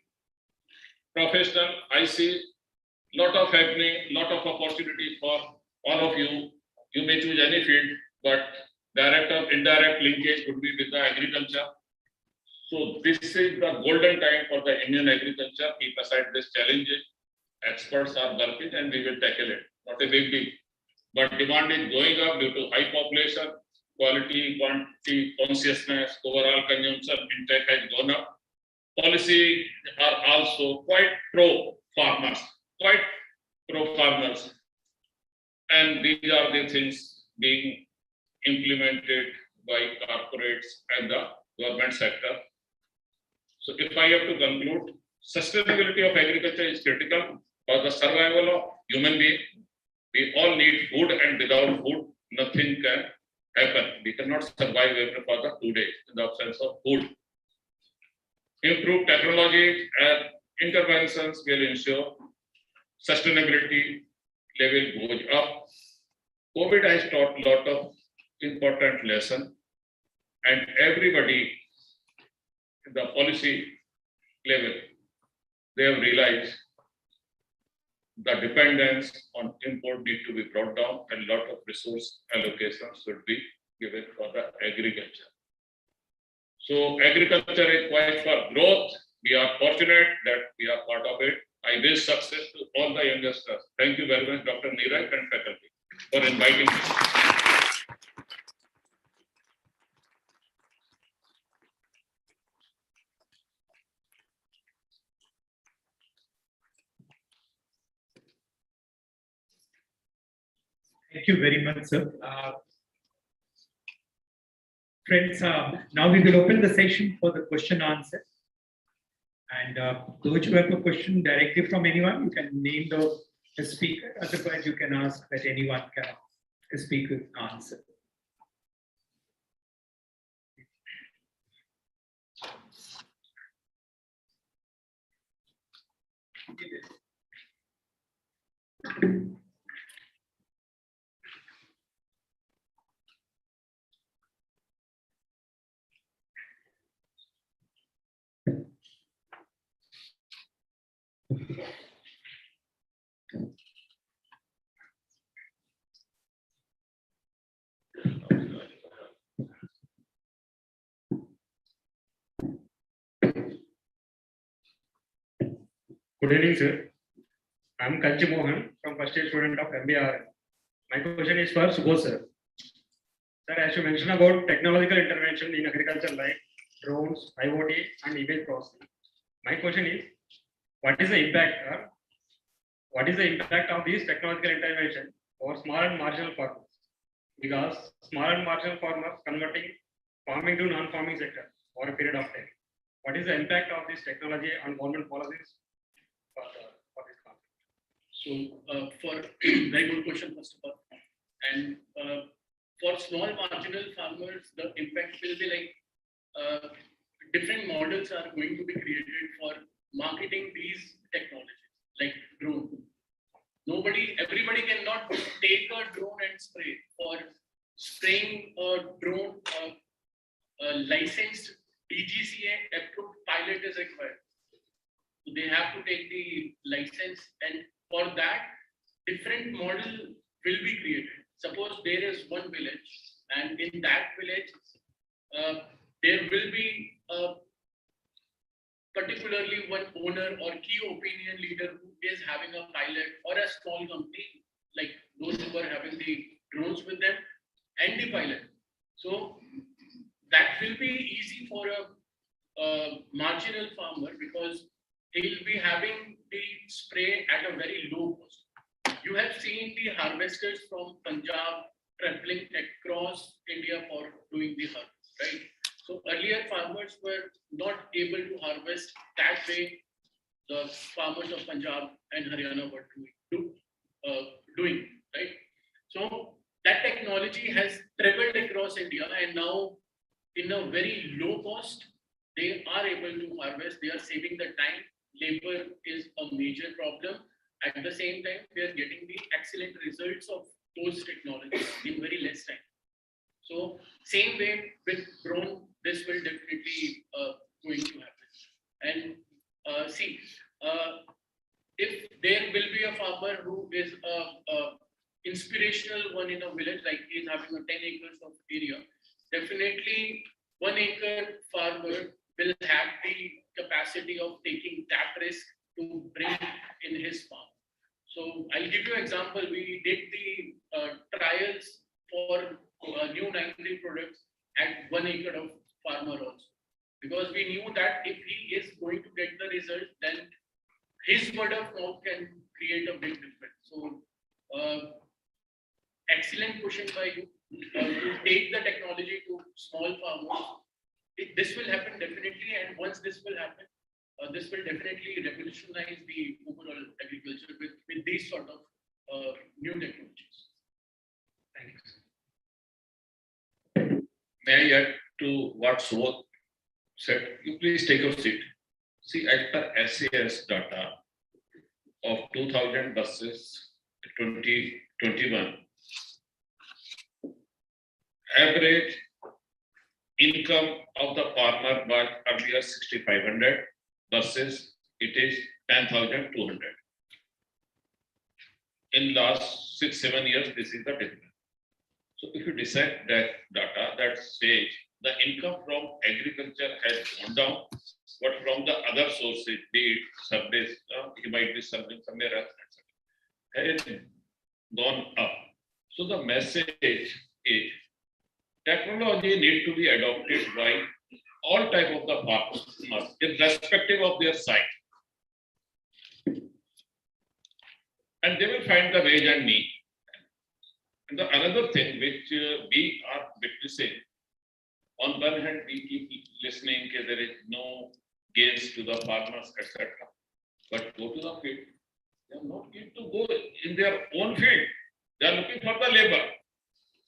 professional, I see lot of happening, lot of opportunity for all of you. You may choose any field, but direct or indirect linkage would be with the agriculture. So this is the golden time for the Indian agriculture. Keep aside this challenges. Experts are working and we will tackle it. Not a big deal. But demand is going up due to high population, quality, quantity, consciousness, overall consumption intake has gone up. Policy are also quite pro farmers, and these are the things being implemented by corporates and the government sector. So if I have to conclude, sustainability of agriculture is critical for the survival of human being, We all need food, and without food, nothing can happen. We cannot survive even for the 2 days in the absence of food. Improved technology and interventions will ensure sustainability level goes up. COVID has taught a lot of important lessons, and everybody in the policy level, they have realized the dependence on import need to be brought down, and a lot of resource allocations should be given for the agriculture. So agriculture is poised for growth. We are fortunate that we are part of it. I wish success to all the youngsters. Thank you very much, Dr. Neeraj and faculty, for inviting me. Thank you very much, sir. Friends, now we will open the session for the question answer. And those who have a question directly from anyone, you can name the speaker. Otherwise, you can ask that anyone can speak with answer. Good evening, sir. I'm Kanchi Mohan from first year student of MBR. My question is for Subodh, sir. Sir, as you mentioned about technological intervention in agriculture like drones, IoT, and image processing. My question is, what is the impact of these technological intervention for small and marginal farmers? Because small and marginal farmers converting farming to non-farming sector for a period of time. What is the impact of this technology on government policies for this concept? So, for very good question, first of all. And for small marginal farmers, the impact will be like different models are going to be created for marketing these technologies, like drone. Everybody cannot take a drone and spray. For spraying a drone, a licensed DGCA approved pilot is required. So they have to take the license, and for that, different model will be created. Suppose there is one village, and in that village, there will be particularly one owner or key opinion leader who is having a pilot, or a small company like those who are having the drones with them and the pilot. So that will be easy for a marginal farmer, because he'll be having the spray at a very low cost. You have seen the harvesters from Punjab traveling across India for doing the harvest, right? So earlier farmers were not able to harvest that way the farmers of Punjab and Haryana were doing, right? So that technology has traveled across India, and now in a very low cost, they are able to harvest. They are saving the time. Labor is a major problem. At the same time, they are getting the excellent results of those technologies in very less time. So same way with drone, this will definitely going to happen. And if there will be a farmer who is a inspirational one in a village, like he is having a 10 acres of area, definitely 1 acre farmer will have the capacity of taking that risk to bring in his farm. So I'll give you an example. We did the trials for new 93 products at 1 acre of farmer also, because we knew that if he is going to get the result, then his word of mouth can create a big difference. So excellent question by you to take the technology to small farmers. This will happen definitely, and once this will happen, this will definitely revolutionize the overall agriculture with these sort of new technologies. Thank you. May I add to what Subodh said? You please take a seat. See, as per SCS data of 2000 versus 2021, average income of the farmer was earlier 6,500 versus it is 10,200. In last 6-7 years, this is the difference. So if you decide that data that says the income from agriculture has gone down, but from the other sources, be it service, he might be serving somewhere else, etc., has gone up. So the message is technology need to be adopted by all type of the farmers, irrespective of their site. And they will find the wage and need. And the another thing which we are witnessing, on one hand, we keep listening that there is no gains to the farmers, etc. But go to the field, they are not going to go in their own field. They are looking for the labor.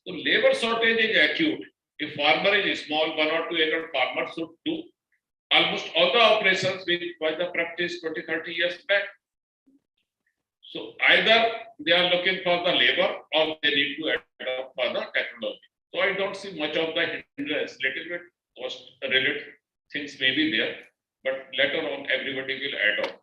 So labor shortage is acute. If farmer is small, 1 or 2 acre farmer should do almost all the operations which was the practice 20-30 years back. So either they are looking for the labor or they need to adopt for the technology. So I don't see much of the hindrance. Little bit cost related things may be there, but later on everybody will adopt.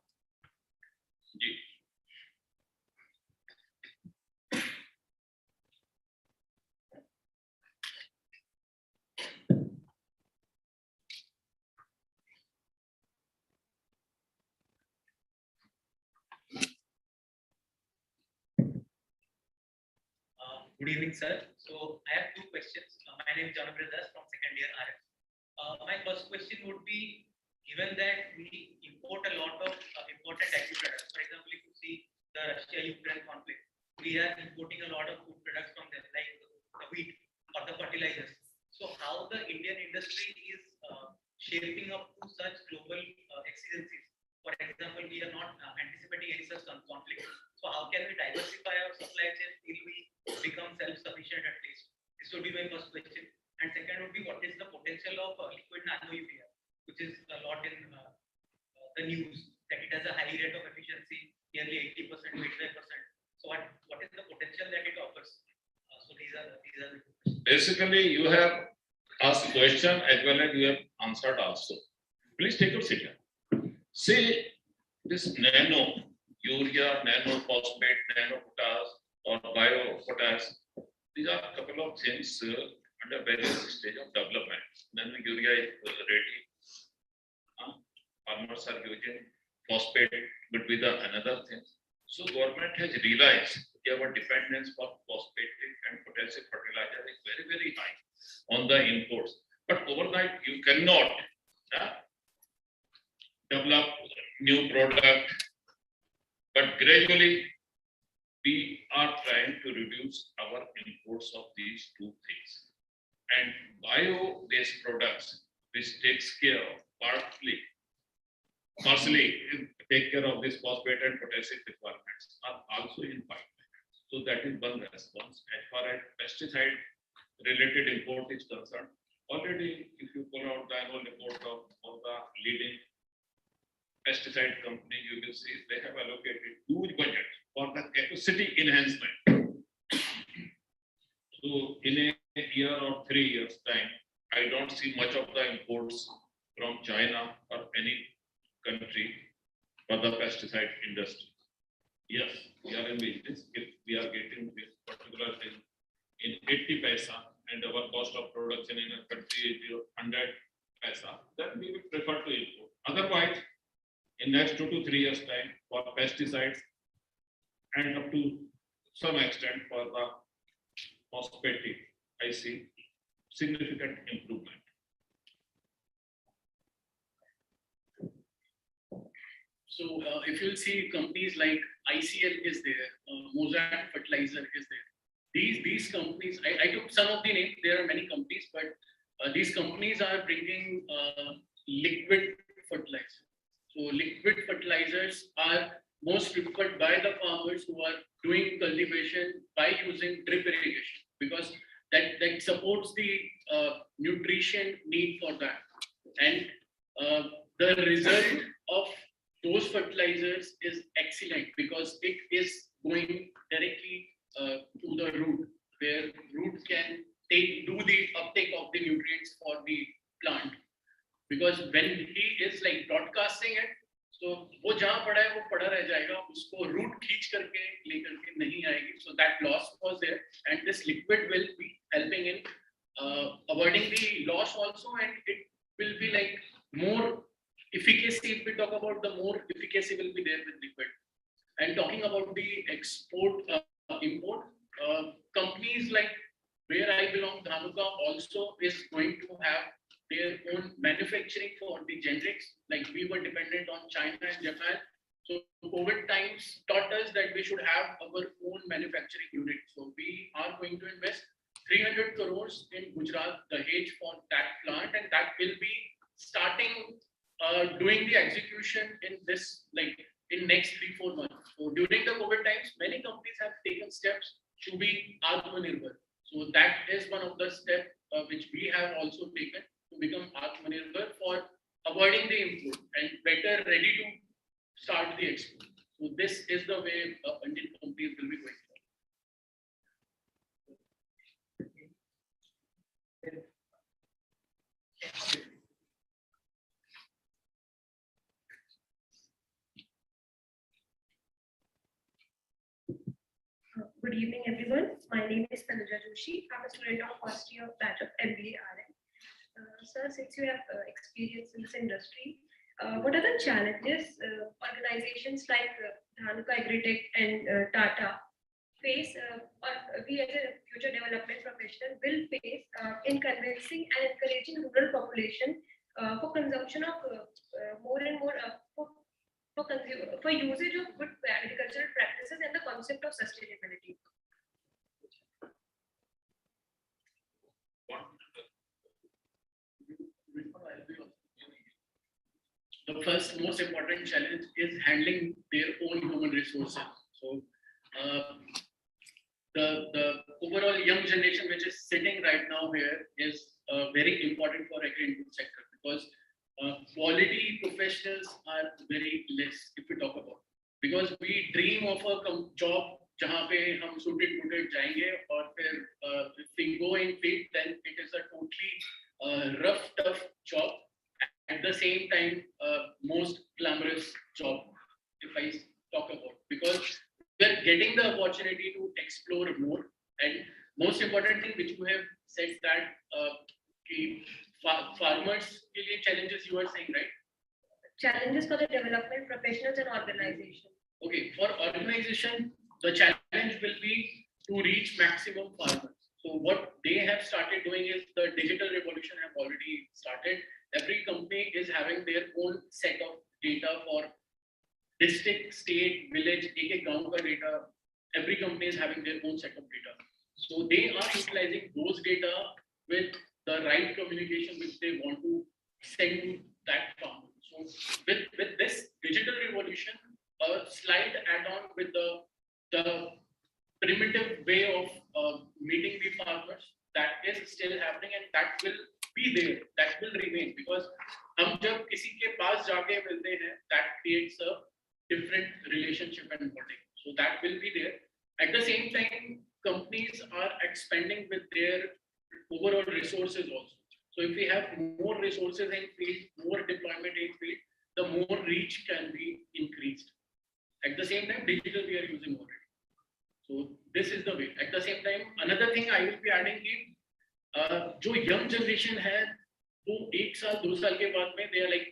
Good evening, sir. So I have 2 questions. My name is Jonathan Das from second year RM. My first question would be, given that we import a lot of imported agri products, for example, if you see the Russia-Ukraine conflict, we are importing a lot of food products from them, like the wheat or the fertilizers. So how the Indian industry is shaping up to such global exigencies? For example, we are not anticipating any such conflict. So how can we diversify our supply chain till we become self-sufficient at least? This would be my first question. And second would be, what is the potential of liquid nano urea, which is a lot in the news, that it has a high rate of efficiency, nearly 80% to 85%. So what is the potential that it offers? So these are the questions. Basically, you have asked question as well as you have answered also. Please take your seat. See, this nano urea, nano phosphate, nano potash, or bio potash, these are a couple of things under various stage of development. Nano urea is ready. Farmers are using phosphate, but with another thing. So government has realized that our dependence for phosphatic and potassium fertilizer is very, very high on the imports. But overnight, you cannot develop new product, but gradually we are trying to reduce our imports of these 2 things. And bio-based products, which takes care of partially take care of this phosphate and potassium requirements, are also in pipeline. So that is one response. As far as pesticide related import is concerned, already if you pull out the annual report of the leading pesticide company, you will see they have allocated huge budget for the capacity enhancement. So in a year or 3 years time, I don't see much of the imports from China or any country for the pesticide industry. Yes, we are in business. If we are getting this particular thing in 80 paisa and our cost of production in a country is 100 paisa, then we would prefer to import. Otherwise, in next 2 to 3 years time for pesticides and up to some extent for the phosphatic, I see significant improvement. So if you'll see companies like ICL is there, Mozart Fertilizer is there. These companies, I took some of the names, there are many companies, but these companies are bringing liquid fertilizer. So liquid fertilizers are most preferred by the farmers who are doing cultivation by using drip irrigation, because that supports the nutrition need for that. And the result of those fertilizers is excellent because it is going directly to the root, where root can do the uptake of the nutrients for the plant. Because when he is like broadcasting it, so वो जहाँ पड़ा है वो पड़ा रह जाएगा, उसको root खींच करके लेकर के नहीं आएगी. So that loss was there, and this liquid will be helping in avoiding the loss also, and it will be like more efficacy. If we talk about, the more efficacy will be there with liquid. And talking about the export import, companies like where I belong, Dhanuka also is going to have their own manufacturing for the generics. Like we were dependent on China and Japan. So COVID times taught us that we should have our own manufacturing unit. So we are going to invest 300 crores in Gujarat, Dahej for that plant, and that will be starting doing the execution in this, like in next 3-4 months. So during the COVID times, many companies have taken steps to be Atmanirbhar. So that is one of the steps which we have also taken to become Atmanirbhar for avoiding the import and better ready to start the export. So this is the way Indian companies will be going forward. Good evening, everyone. My name is Tanuja Joshi. I'm a student of first year batch of MBA RM. Sir, since you have experience in this industry, what are the challenges organizations like Dhanuka Agritech and Tata face, or we as a future development professional will face in convincing and encouraging rural population for consumption of more and more for usage of good agricultural practices and the concept of sustainability? The first most important challenge is handling their own human resources. So the overall young generation which is sitting right now here is very important for agri-input sector, because quality professionals are very less if we talk about, because we dream of a job जहाँ पे हम suited booted जाएंगे, और फिर if we go in field, then it is a totally rough, tough job. At the same time, most glamorous job, if I talk about, because we're getting the opportunity to explore more. And most important thing which you have said, that farmers के लिए challenges you are saying, right? Challenges for the development professionals and organization. Okay, for organization, the challenge will be to reach maximum farmers. So what they have started doing is the digital revolution have already started. Every company is having their own set of data for district, state, village, एक गांव का data. Every company is having their own set of data. So they are utilizing those data with the right communication which they want to send to that farmer. So with this digital revolution, a slight add-on with the primitive way of meeting the farmers, that is still happening, and that will be there, that will remain, because हम जब किसी के पास जाके मिलते हैं, that creates a different relationship and bonding. So that will be there. At the same time, companies are expanding with their overall resources also. So if we have more resources in field, more deployment in field, the more reach can be increased. At the same time, digital we are using already. So this is the way. At the same time, another thing I will be adding is, जो young generation है, वो 1 साल 2 साल के बाद में they are like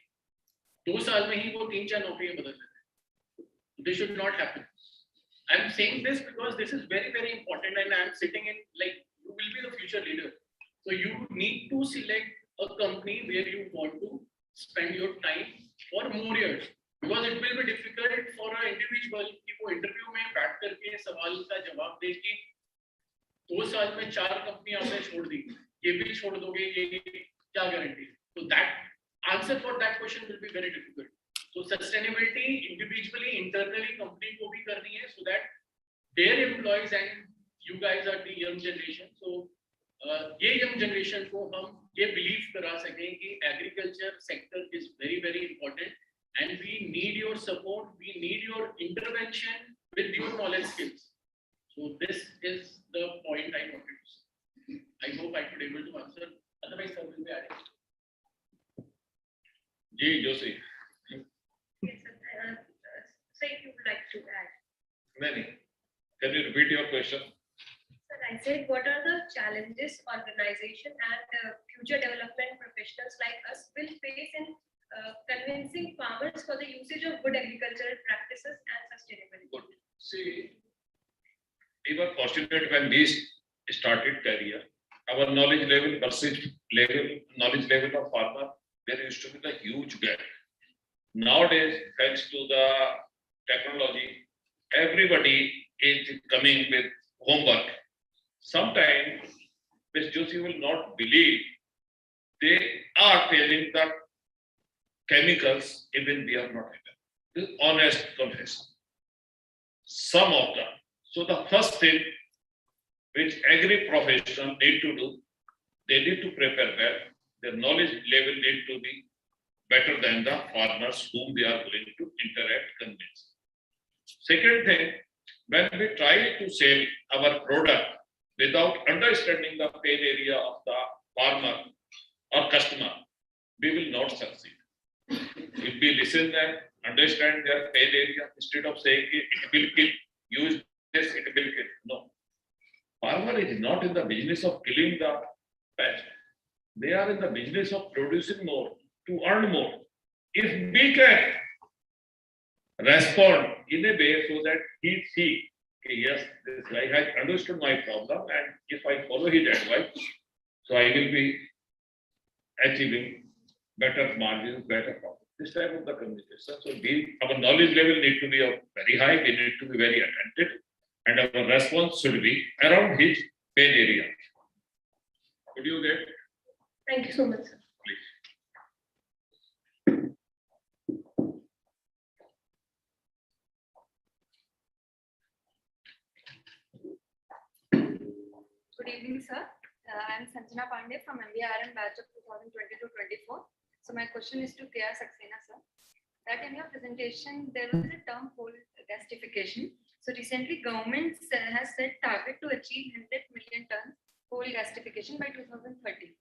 2 साल में ही वो 3-4 नौकरियां बदल देते हैं. This should not happen. I'm saying this because this is very, very important, and I'm sitting in, like, you will be the future leader. So you need to select a company where you want to spend your time for more years, because it will be difficult for an individual कि वो interview में बैठ करके सवाल का जवाब दे कि 2 साल में 4 कंपनी आपने छोड़ दी, ये भी छोड़ दोगे, ये क्या guarantee? So that answer for that question will be very difficult. So sustainability individually, internally company को भी करनी है so that their employees and you guys are the young generation. So ये young generation को हम ये believe करा सकें कि agriculture sector is very very important and we need your support, we need your intervention with your knowledge skills. So this is the point I wanted to say. I hope I could able to answer. Otherwise, sir will be adding. Ji, Joshi. Yes, sir. So if you would like to add. Many. Can you repeat your question? Sir, I said, what are the challenges organization and future development professionals like us will face in convincing farmers for the usage of good agricultural practices and sustainability? Good. See, we were fortunate when we started career. Our knowledge level versus knowledge level of farmer, there used to be the huge gap. Nowadays, thanks to the technology, everybody is coming with homework. Sometimes, Ms. Joshi will not believe they are telling the chemicals even we are not able. This is honest confession. Some of them. So the first thing which agri professional need to do, they need to prepare well. Their knowledge level need to be better than the farmers whom they are going to interact, convince. Second thing, when we try to sell our product without understanding the pain area of the farmer or customer, we will not succeed. If we listen them, understand their pain area, instead of saying it will kill, use this, it will kill. No. Farmer is not in the business of killing the pest. They are in the business of producing more, to earn more. If we can respond in a way so that he see, okay, yes, this guy has understood my problem, and if I follow his advice, so I will be achieving better margins, better profit. This type of the communication. So our knowledge level need to be very high, we need to be very attentive, and our response should be around his pain area. Could you get? Thank you so much, sir. Please. Good evening, sir. I am Sanjana Pandey from MBRM batch of 2022-24. So my question is to K.R. Saxena, sir. That in your presentation, there was a term coal gasification. So recently, government has set target to achieve 100 million tons coal gasification by 2030.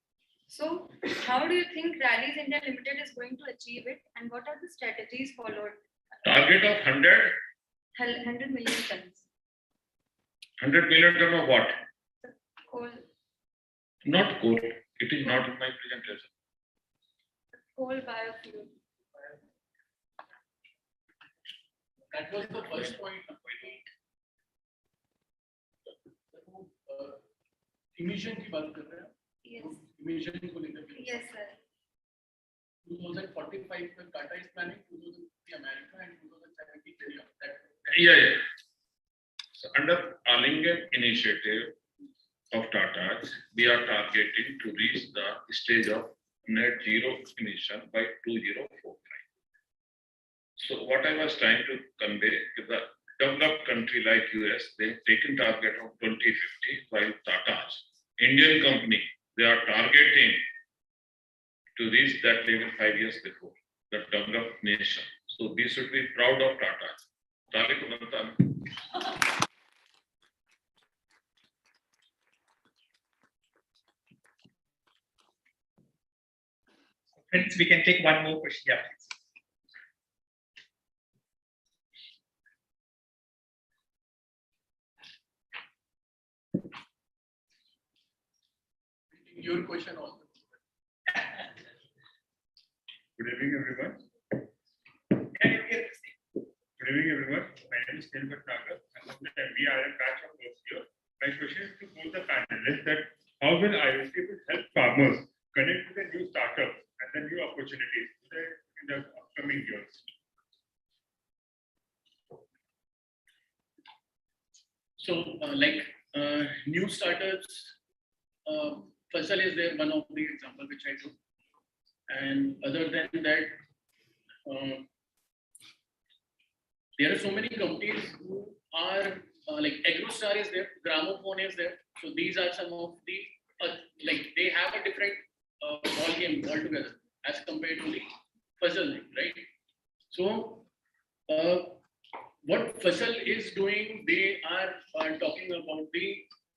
So how do you think Rallis India Limited is going to achieve it, and what are the strategies followed? Target of 100? 100 million tons. 100 million ton of what? Coal. Not coal. It is not in my presentation. Coal biofuel. That was the first point. Emission की बात कर रहे हैं? Yes. Emission को लेकर. Yes, sir. 2045 में Tata is planning 2050 America and 2070 India. Yeah. So under Alingam initiative of Tata, we are targeting to reach the stage of net zero emission by 2045. So what I was trying to convey is the developed country like US, they have taken target of 2050, while Tata's Indian company, they are targeting to reach that level 5 years before the developed nation. So we should be proud of Tata. Friends, we can take one more question. Yeah, please. Your question also. Good evening, everyone. Good evening, everyone. My name is Nilbert Nagar. I'm from the MBRM batch of first year. My question is to both the panelists that how will IoT help farmers connect with the new startups and the new opportunities in the upcoming years? So, new startups, Fasal is there, one of the example which I took. And other than that, there are so many companies who are like AgroStar is there, Gramophone is there. So these are some of the like they have a different ball game altogether as compared to the Fasal, right? So what Fasal is doing, they are talking about the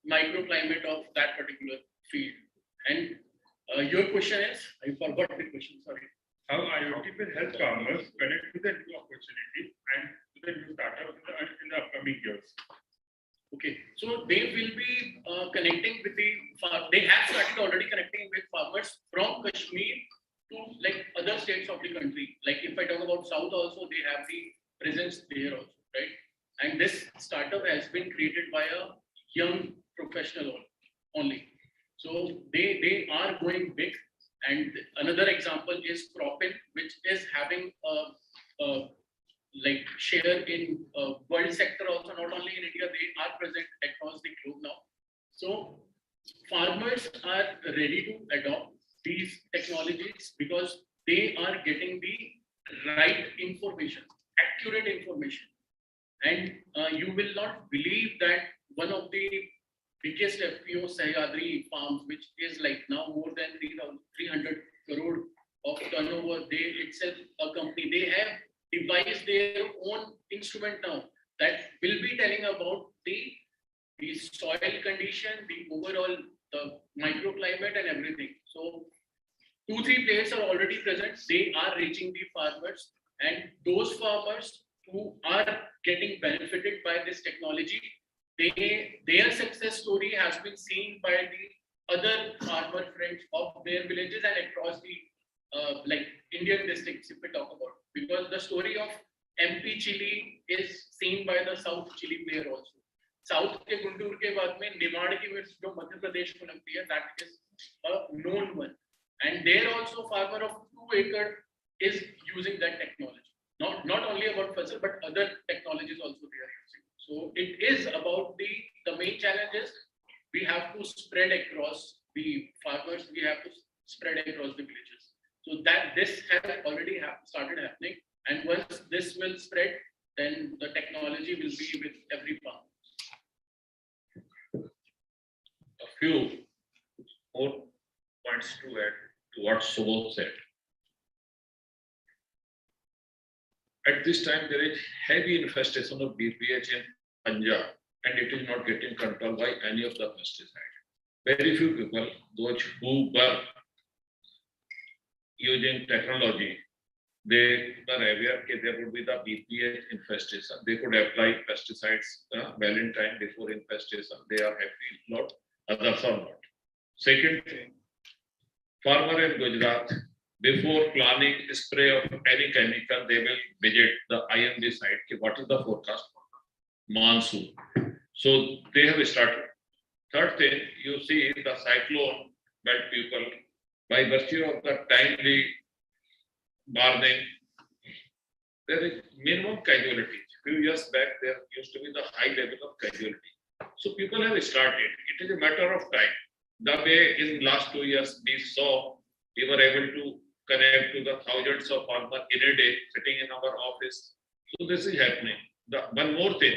microclimate of that particular field. And your question is, I forgot the question, sorry. How IoT will help farmers connect to the new opportunity and to the new startups in the upcoming years? Okay, so they will be connecting with the they have started already connecting with farmers from Kashmir to like other states of the country. Like if I talk about South also, they have the presence there also, right? And this startup has been created by a young professional only. So they are going big. And another example is Propin, which is having a like share in world sector also, not only in India, they are present across the globe now. So farmers are ready to adopt these technologies because they are getting the right information, accurate information. And you will not believe that one of the biggest FPO Sahyadri farms, which is like now more than 300 crore of turnover, they itself a company, they have devised their own instrument now that will be telling about the soil condition, the overall the microclimate and everything. So 2-3 players are already present. They are reaching the farmers, and those farmers who are getting benefited by this technology, their success story has been seen by the other farmer friends of their villages and across the like Indian districts, if we talk about, because the story of MP chili is seen by the South chili player also. South के गुंटूर के बाद में निमाड़ की मिर्च जो मध्य प्रदेश को लगती है, that is a known one, and there also farmer of 2 acre is using that technology. Not only about Fasal, but other technologies also they are using. So it is about the main challenge is we have to spread across the farmers, we have to spread across the villages. So that this has already started happening, and once this will spread, then the technology will be with every farm. A few more points to add to what Subodh said. At this time, there is heavy infestation of BPH in Punjab, and it is not getting controlled by any of the pesticides. Very few people, those who were using technology, they were aware that there would be the BPH infestation. They could apply pesticides well in time before infestation. They are happy, not others are not. Second thing, farmer in Gujarat, before planning spray of any chemical, they will visit the IMD site. What is the forecast for the monsoon? So they have started. Third thing, you see the cyclone belt people, by virtue of the timely warning, there is minimum casualty. Few years back, there used to be the high level of casualty. So people have started. It is a matter of time. The way in last 2 years we saw, we were able to connect to the thousands of farmers in a day sitting in our office. So this is happening. One more thing.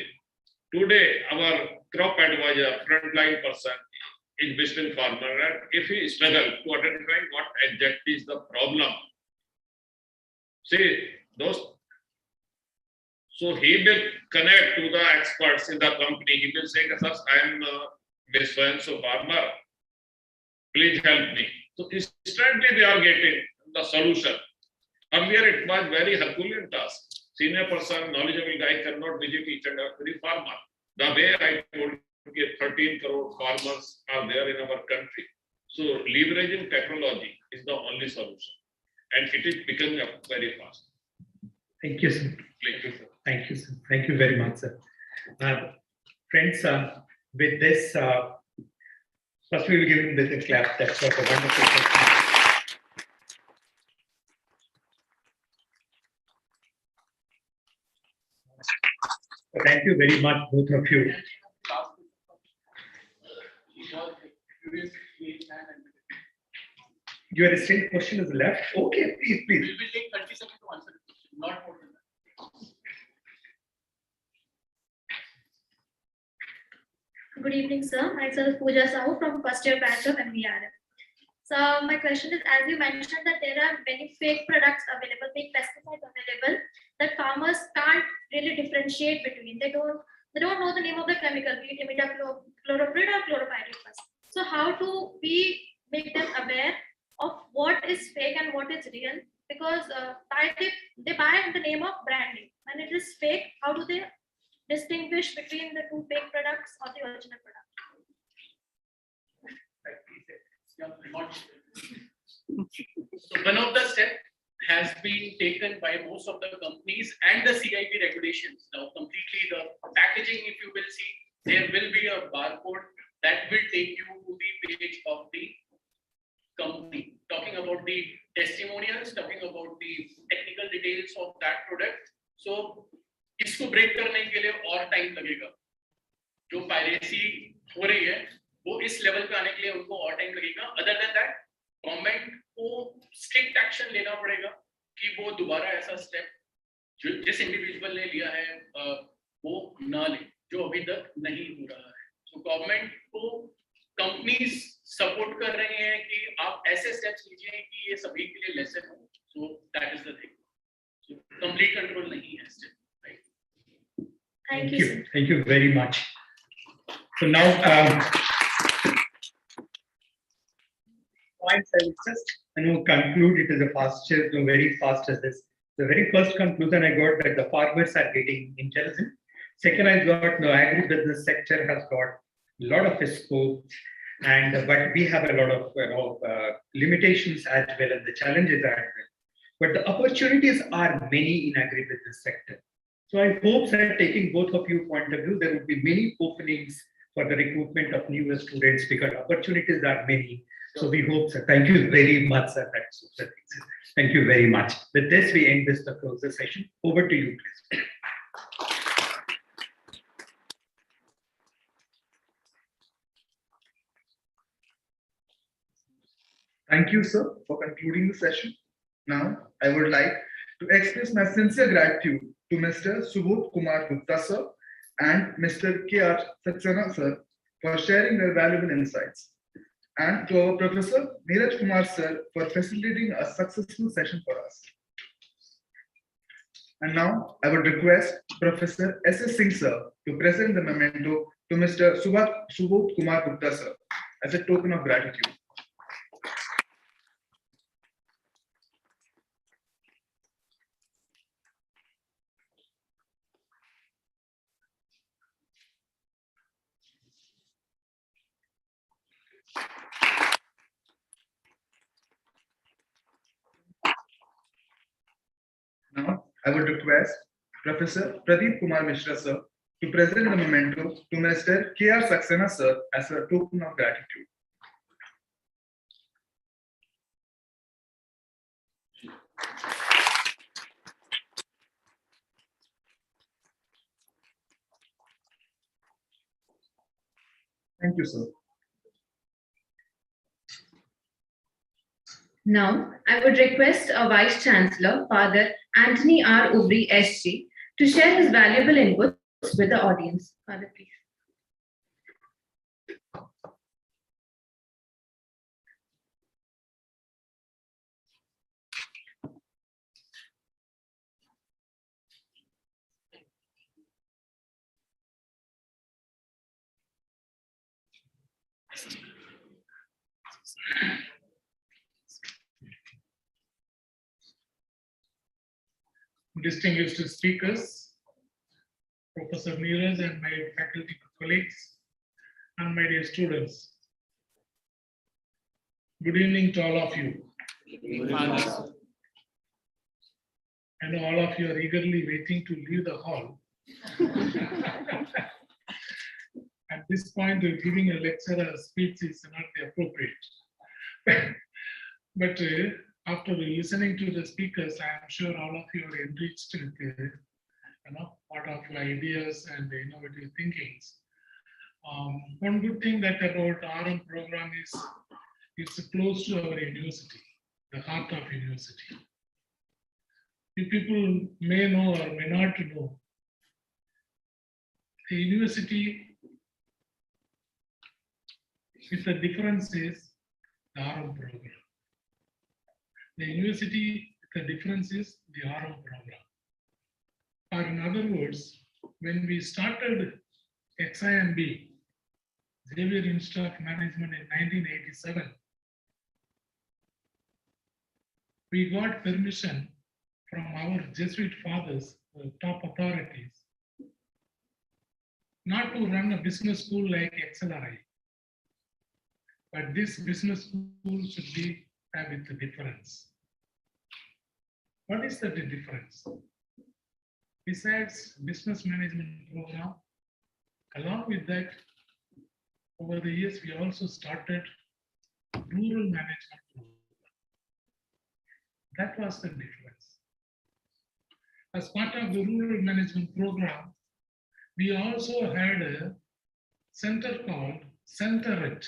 Today, our crop advisor, frontline person, is visiting farmer, and if he struggles to identify what exactly is the problem, see those. So he will connect to the experts in the company. He will say, "Sir, I am this so farmer. Please help me." So instantly they are getting the solution. Earlier it was very Herculean task. Senior person, knowledgeable guy cannot visit each and every farmer. The way I told you, 13 crore farmers are there in our country. So leveraging technology is the only solution, and it is becoming up very fast. Thank you, sir. Thank you, sir. Thank you, sir. Thank you very much, sir. Friends, with this, first we will give him the clap. That's what a wonderful question. Thank you very much, both of you. Your still question is left. Okay, please, please. We will take 30 seconds to answer the question, not more than that. Good evening, sir. Myself is Pooja Sahu from first year batch of MBRM. So my question is, as you mentioned that there are many fake products available, fake pesticides available, that farmers can't really differentiate between. They don't know the name of the chemical, be it imidacloprid or chloropyrifos. So how do we make them aware of what is fake and what is real? Because they buy in the name of branding. When it is fake, how do they distinguish between the two fake products or the original product? So one of the steps has been taken by most of the companies and the CIP regulations. Now completely the packaging, if you will see, there will be a barcode that will take you to the page of the company, talking about the testimonials, talking about the technical details of that product. So इसको break करने के लिए और time लगेगा. जो piracy हो रही है वो इस लेवल पे आने के लिए उनको और टाइम लगेगा. अदर देन दैट गवर्नमेंट को स्ट्रिक्ट एक्शन लेना पड़ेगा कि वो दोबारा ऐसा स्टेप जो जिस इंडिविजुअल ने लिया है वो ना ले, जो अभी तक नहीं हो रहा है. सो गवर्नमेंट को कंपनीज सपोर्ट कर रहे हैं कि आप ऐसे स्टेप्स लीजिए कि ये सभी के लिए लेसन हो. So that is the thing. So complete control नहीं है still. Thank you. Thank you very much. So now, points I will just conclude. It is a fast, very fast as this. The very first conclusion I got that the farmers are getting intelligent. Second, I got the agribusiness sector has got a lot of scope, and but we have a lot of limitations as well as the challenges as well. But the opportunities are many in agribusiness sector. So I hope that taking both of you point of view, there will be many openings for the recruitment of newer students because opportunities are many. So we hope, sir. Thank you very much, sir. Thank you very much. With this, we end this the close the session. Over to you, please. Thank you, sir, for concluding the session. Now, I would like to express my sincere gratitude to Mr. Subodh Kumar Gupta, sir, and Mr. K.R. Saxena, sir, for sharing their valuable insights, and to our Professor Neeraj Kumar, sir, for facilitating a successful session for us. And now, I would request Professor S.S. Singh, sir, to present the memento to Mr. Subodh Kumar Gupta, sir, as a token of gratitude. Now, I would request Professor Pradeep Kumar Mishra, sir, to present the memento to Mr. K.R. Saxena, sir, as a token of gratitude. Thank you, sir. Now, I would request our Vice Chancellor, Father Anthony R. Ubri, SG, to share his valuable inputs with the audience. Father, please. Distinguished speakers, Professor Neeraj and my faculty colleagues, and my dear students. Good evening to all of you. I know all of you are eagerly waiting to leave the hall. At this point, giving a lecture or a speech is not appropriate. But after listening to the speakers, I am sure all of you are enriched with lot of ideas and innovative thinkings. One good thing that about RM program is it's close to our university, the heart of university. You people may know or may not know, the university with the difference is the RM program. The university, the difference is the RM program. Or in other words, when we started XIMB, Xavier Institute of Management in 1987, we got permission from our Jesuit fathers, the top authorities, not to run a business school like XLRI. But this business school should be with the difference. What is the difference? Besides business management program, along with that, over the years, we also started rural management program. That was the difference. As part of the rural management program, we also had a center called CenterIt.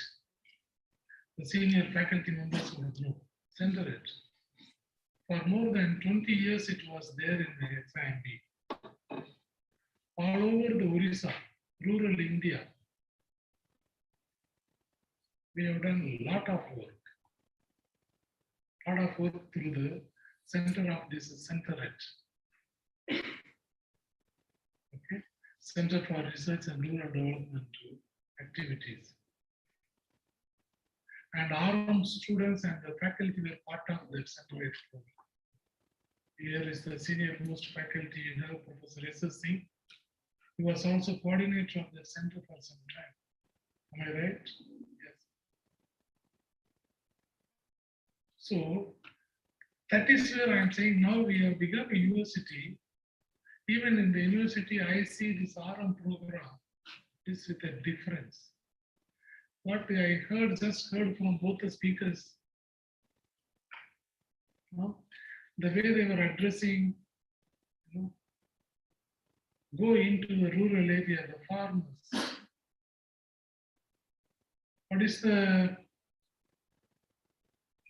The senior faculty members would know, CenterIt. For more than 20 years, it was there in the XIMB. All over the Orissa, rural India, we have done a lot of work through the center of this CenterIt. Okay, Center for Research and Rural Development Activities. And our students and the faculty were part of that CenterIt program. Here is the senior most faculty, Professor S.S. Singh. He was also coordinator of the center for some time. Am I right? Yes. So that is where I'm saying now we have become a university. Even in the university, I see this RM program is with a difference. What I just heard from both the speakers, the way they were addressing, go into the rural area, the farmers. What is the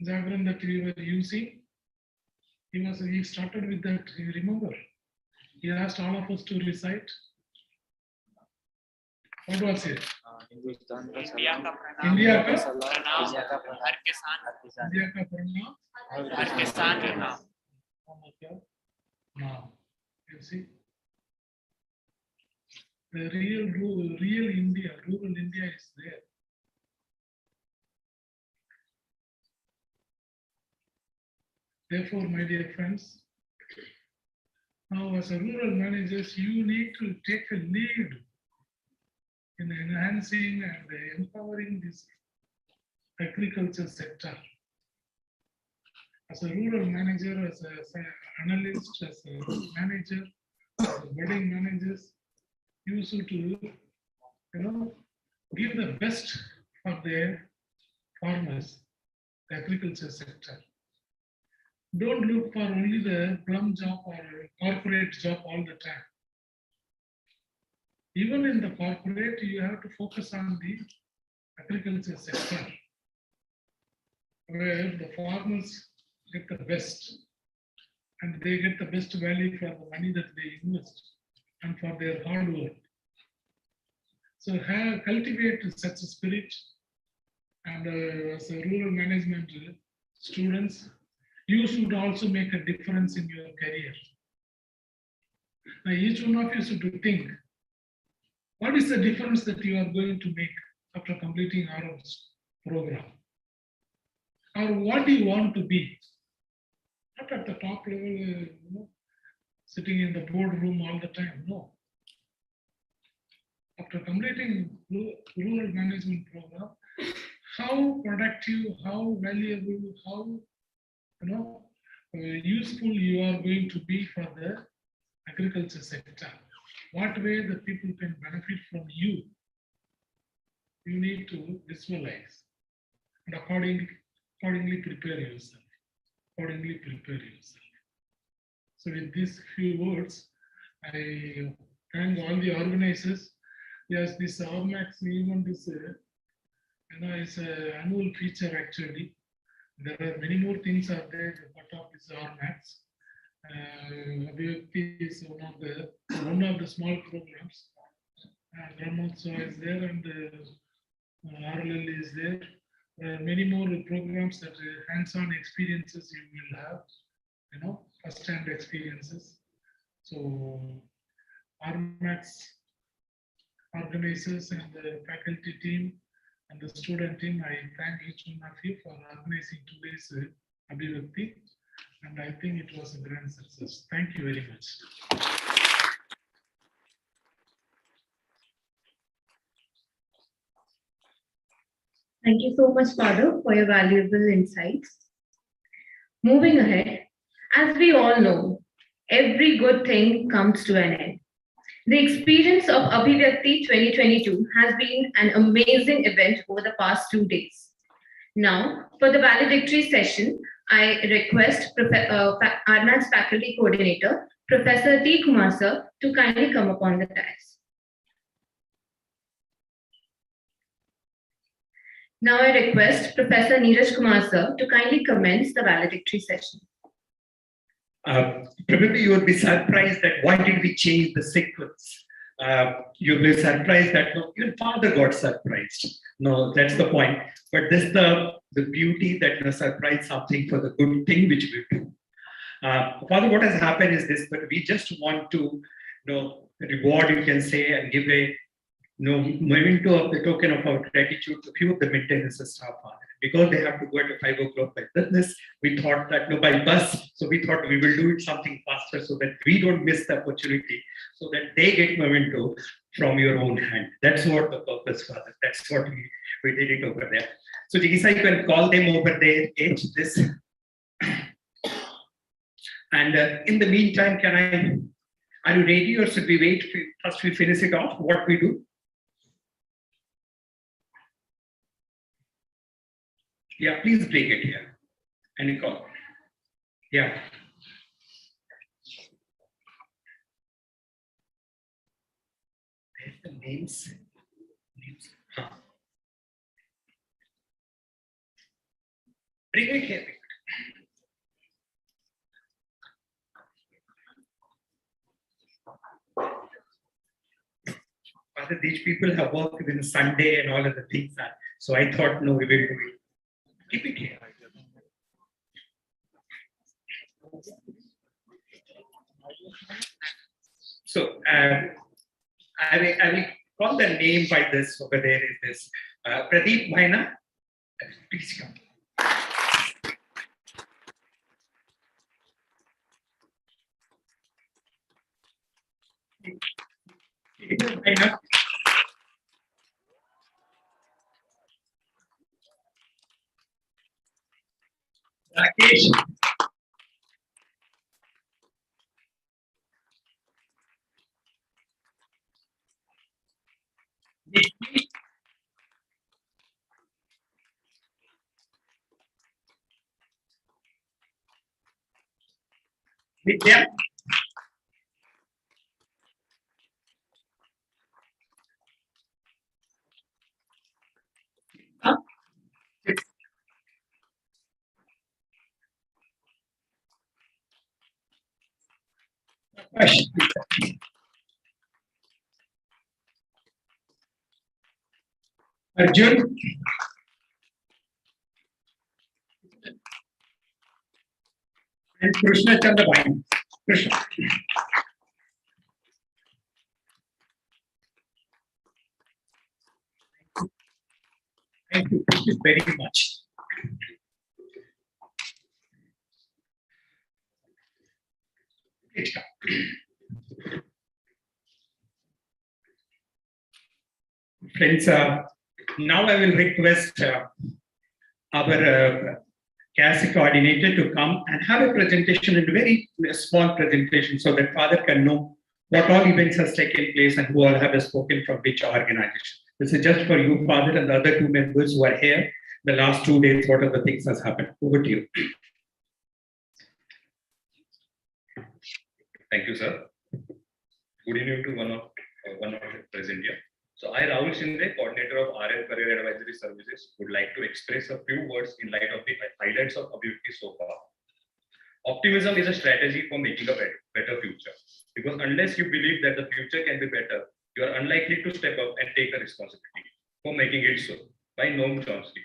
jargon that we were using? He started with that, you remember? He asked all of us to recite. What was it? India का प्रणाम, India का प्रणाम, हर किसान, India का प्रणाम, हर किसान के नाम. Now, you see, the real India, rural India is there. Therefore, my dear friends, now as a rural managers, you need to take a lead in enhancing and empowering this agriculture sector. As a rural manager, as an analyst, as a manager, as a budding managers, you should give the best for their farmers, the agriculture sector. Don't look for only the plum job or corporate job all the time. Even in the corporate, you have to focus on the agriculture sector, where the farmers get the best and they get the best value for the money that they invest and for their hard work. So cultivate such a spirit, and as a rural management students, you should also make a difference in your career. Now each one of you should think, what is the difference that you are going to make after completing our program? Or what do you want to be? Not at the top level, sitting in the boardroom all the time, no. After completing rural management program, how productive, how valuable, how useful you are going to be for the agriculture sector. What way the people can benefit from you, you need to visualize and accordingly prepare yourself. So with these few words, I thank all the organizers. Yes, this RMAX event is it's an annual feature actually. There are many more things are there as part of this RMAX. Abhivyakti is one of the small programs. Brahmotsav is there, and RLL is there. There are many more programs that hands-on experiences you will have, first-hand experiences. So RMAX organizers and the faculty team and the student team, I thank each one of you for organizing today's Abhivyakti, and I think it was a grand success. Thank you very much. Thank you so much, Father, for your valuable insights. Moving ahead, as we all know, every good thing comes to an end. The experience of Abhivyakti 2022 has been an amazing event over the past 2 days. Now, for the valedictory session, I request RMAT's faculty coordinator, Professor T. Kumar sir, to kindly come upon the dais. Now I request Professor Neeraj Kumar sir to kindly commence the valedictory session. Probably you would be surprised that why did we change the sequence? You'll be surprised that no, even Father got surprised. No, that's the point. But this is the beauty that you surprise something for the good thing which we do. Father, what has happened is this, but we just want to reward, you can say, and give a memento of the token of our gratitude to few of the maintenance staff, Father. Because they have to go at 5 o'clock by business, we thought that by bus, so we thought we will do it something faster so that we don't miss the opportunity, so that they get memento from your own hand. That's what the purpose, Father. That's what we did it over there. So Jigisa, you can call them over there, this. And in the meantime, are you ready, or should we wait first we finish it off, what we do? Yeah, please break it here. Any call? Yeah. There's the names. Huh. Bring it here. Father, these people have worked within Sunday and all of the things. So I thought, no, we will do it. Keep it here. So I will call the name by this over there is this Pradeep Bhaina. Please come. Bhaina. Rakesh. Vidya. Huh? Arjun. And Krishna Chandra. Krishna. Thank you very much. Friends, now I will request our CASI coordinator to come and have a presentation, a very small presentation, so that Father can know what all events has taken place and who all have spoken from which organization. This is just for you, Father, and the other two members who are here. The last 2 days, what are the things has happened? Over to you. Thank you, sir. Good evening to one of present here. So I, Rahul Shinde, coordinator of RL Career Advisory Services, would like to express a few words in light of the highlights of Abhivyakti so far. Optimism is a strategy for making a better future. Because unless you believe that the future can be better, you are unlikely to step up and take a responsibility for making it so. by Noam Chomsky.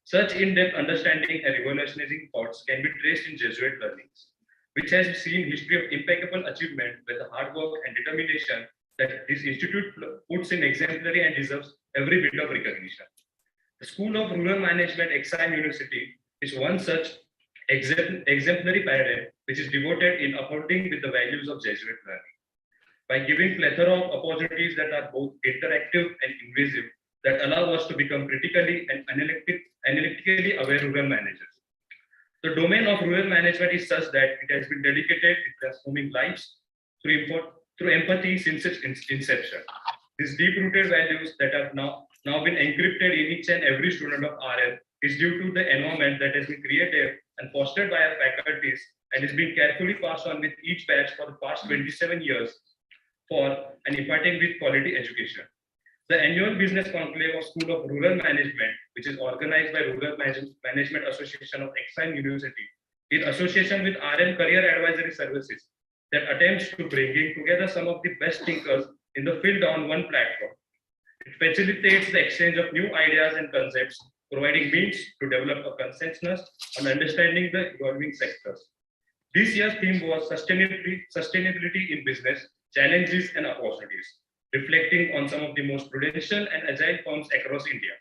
Such in-depth understanding and revolutionizing thoughts can be traced in Jesuit learnings, which has seen history of impeccable achievement with the hard work and determination that this institute puts in exemplary and deserves every bit of recognition. The School of Rural Management, XIM University, is one such exemplary paradigm which is devoted in upholding with the values of Jesuit learning. By giving plethora of opportunities that are both interactive and invasive, that allow us to become critically and analytically aware rural managers. The domain of rural management is such that it has been dedicated to transforming lives through empathy since its inception. These deep-rooted values that have now been encrypted in each and every student of RM is due to the environment that has been created and fostered by our faculties and is being carefully passed on with each batch for the past 27 years for and imparting with quality education. The annual business conclave of School of Rural Management, which is organized by Rural Management Association of XIM University, in association with RM Career Advisory Services, that attempts to bringing together some of the best thinkers in the field on one platform. It facilitates the exchange of new ideas and concepts, providing means to develop a consensus on understanding the evolving sectors. This year's theme was sustainability in business, challenges and opportunities, reflecting on some of the most prudential and agile firms across India,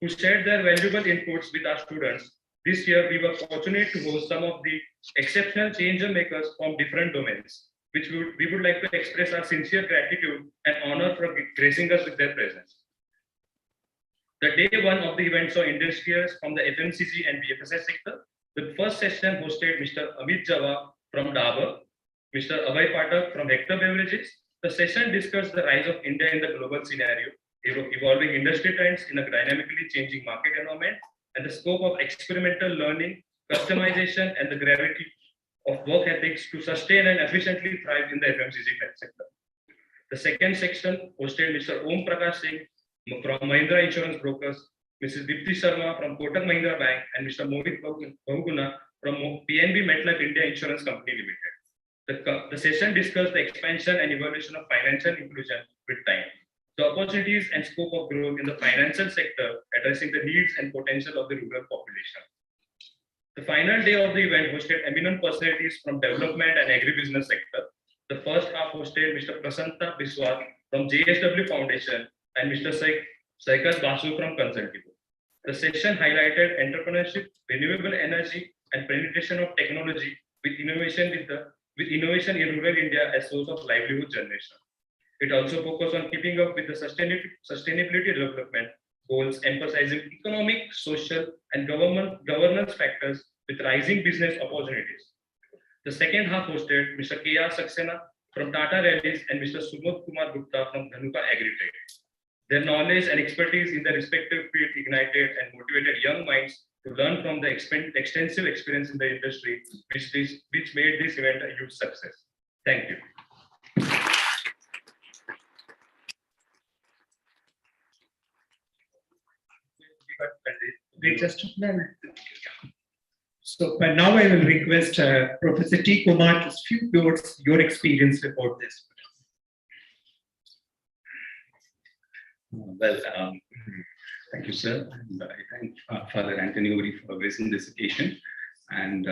who shared their valuable inputs with our students. This year, we were fortunate to host some of the exceptional changer makers from different domains, which we would like to express our sincere gratitude and honor for gracing us with their presence. The day one of the event saw industrials from the FMCG and BFSI sector. The first session hosted Mr. Amit Java from Dabur, Mr. Abhay Patak from Hector Beverages. The session discussed the rise of India in the global scenario, evolving industry trends in a dynamically changing market environment, and the scope of experimental learning, customization, and the gravity of work ethics to sustain and efficiently thrive in the FMCG sector. The second section hosted Mr. Om Prakash Singh from Mahindra Insurance Brokers, Mrs. Dipti Sharma from Kotak Mahindra Bank, and Mr. Mohit Bahuguna from PNB MetLife India Insurance Company Limited. The session discussed the expansion and evolution of financial inclusion with time, the opportunities and scope of growth in the financial sector, addressing the needs and potential of the rural population. The final day of the event hosted eminent personalities from development and agribusiness sector. The first half hosted Mr. Prasanta Biswal from JSW Foundation and Mr. Saikat Basu from Consultivo. The session highlighted entrepreneurship, renewable energy, and penetration of technology with innovation in rural India as source of livelihood generation. It also focused on keeping up with the sustainability development goals, emphasizing economic, social, and governance factors with rising business opportunities. The second half hosted Mr. K.R. Saxena from Tata Rallies and Mr. Sumit Kumar Gupta from Dhanuka Agritech. Their knowledge and expertise in their respective field ignited and motivated young minds to learn from the extensive experience in the industry, which made this event a huge success. Thank you. So now I will request Professor T. Kumar to speak towards your experience about this. Well, thank you, sir. And I thank Father Anthony Uri for raising this occasion. And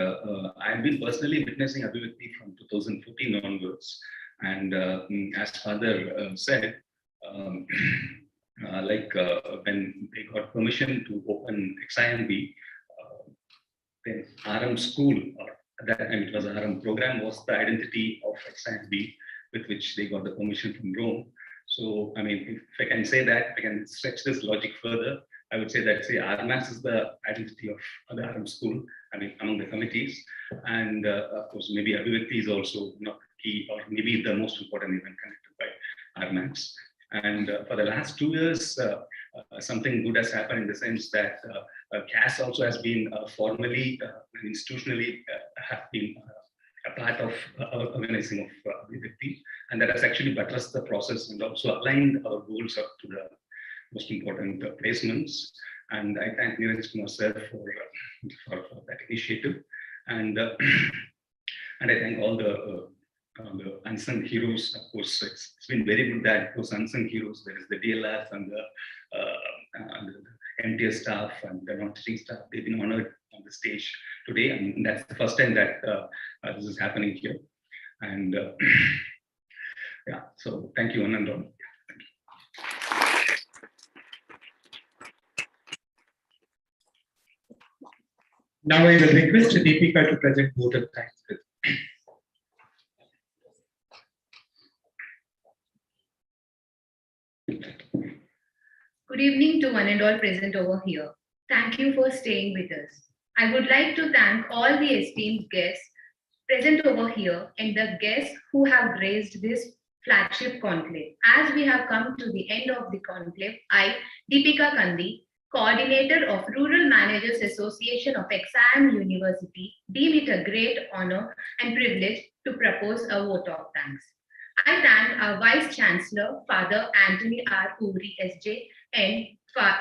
I've been personally witnessing Abhivyakti from 2014 onwards. And as Father said, when they got permission to open XIMB, then RM school, or at that time it was RM program, was the identity of XIMB, with which they got the permission from Rome. So, I mean, if I can say that, if I can stretch this logic further, I would say that, say, RMAS is the identity of the RM school, I mean, among the committees. And of course, maybe Abhivyakti is also not key, or maybe the most important event connected by RMAS. And for the last 2 years, something good has happened in the sense that CAS also has been formally and institutionally have been a part of organizing of Abhivyakti, and that has actually buttressed the process and also aligned our goals up to the most important placements. And I thank Neeraj Kumar sir for that initiative, and I thank all the unsung heroes. Of course, it's been very good that those unsung heroes, there is the DLF and the MTS staff and the non-teaching staff. They've been honored on the stage today, and that's the first time that this is happening here. And yeah, so thank you, one and all. Now I will request Deepika to present vote of thanks. Good evening to one and all present over here. Thank you for staying with us. I would like to thank all the esteemed guests present over here and the guests who have graced this flagship conclave. As we have come to the end of the conclave, I, Deepika Kandi, Coordinator of Rural Managers Association of XIM University, deem it a great honor and privilege to propose a vote of thanks. I thank our Vice Chancellor, Father Anthony R. Puri, SJ, and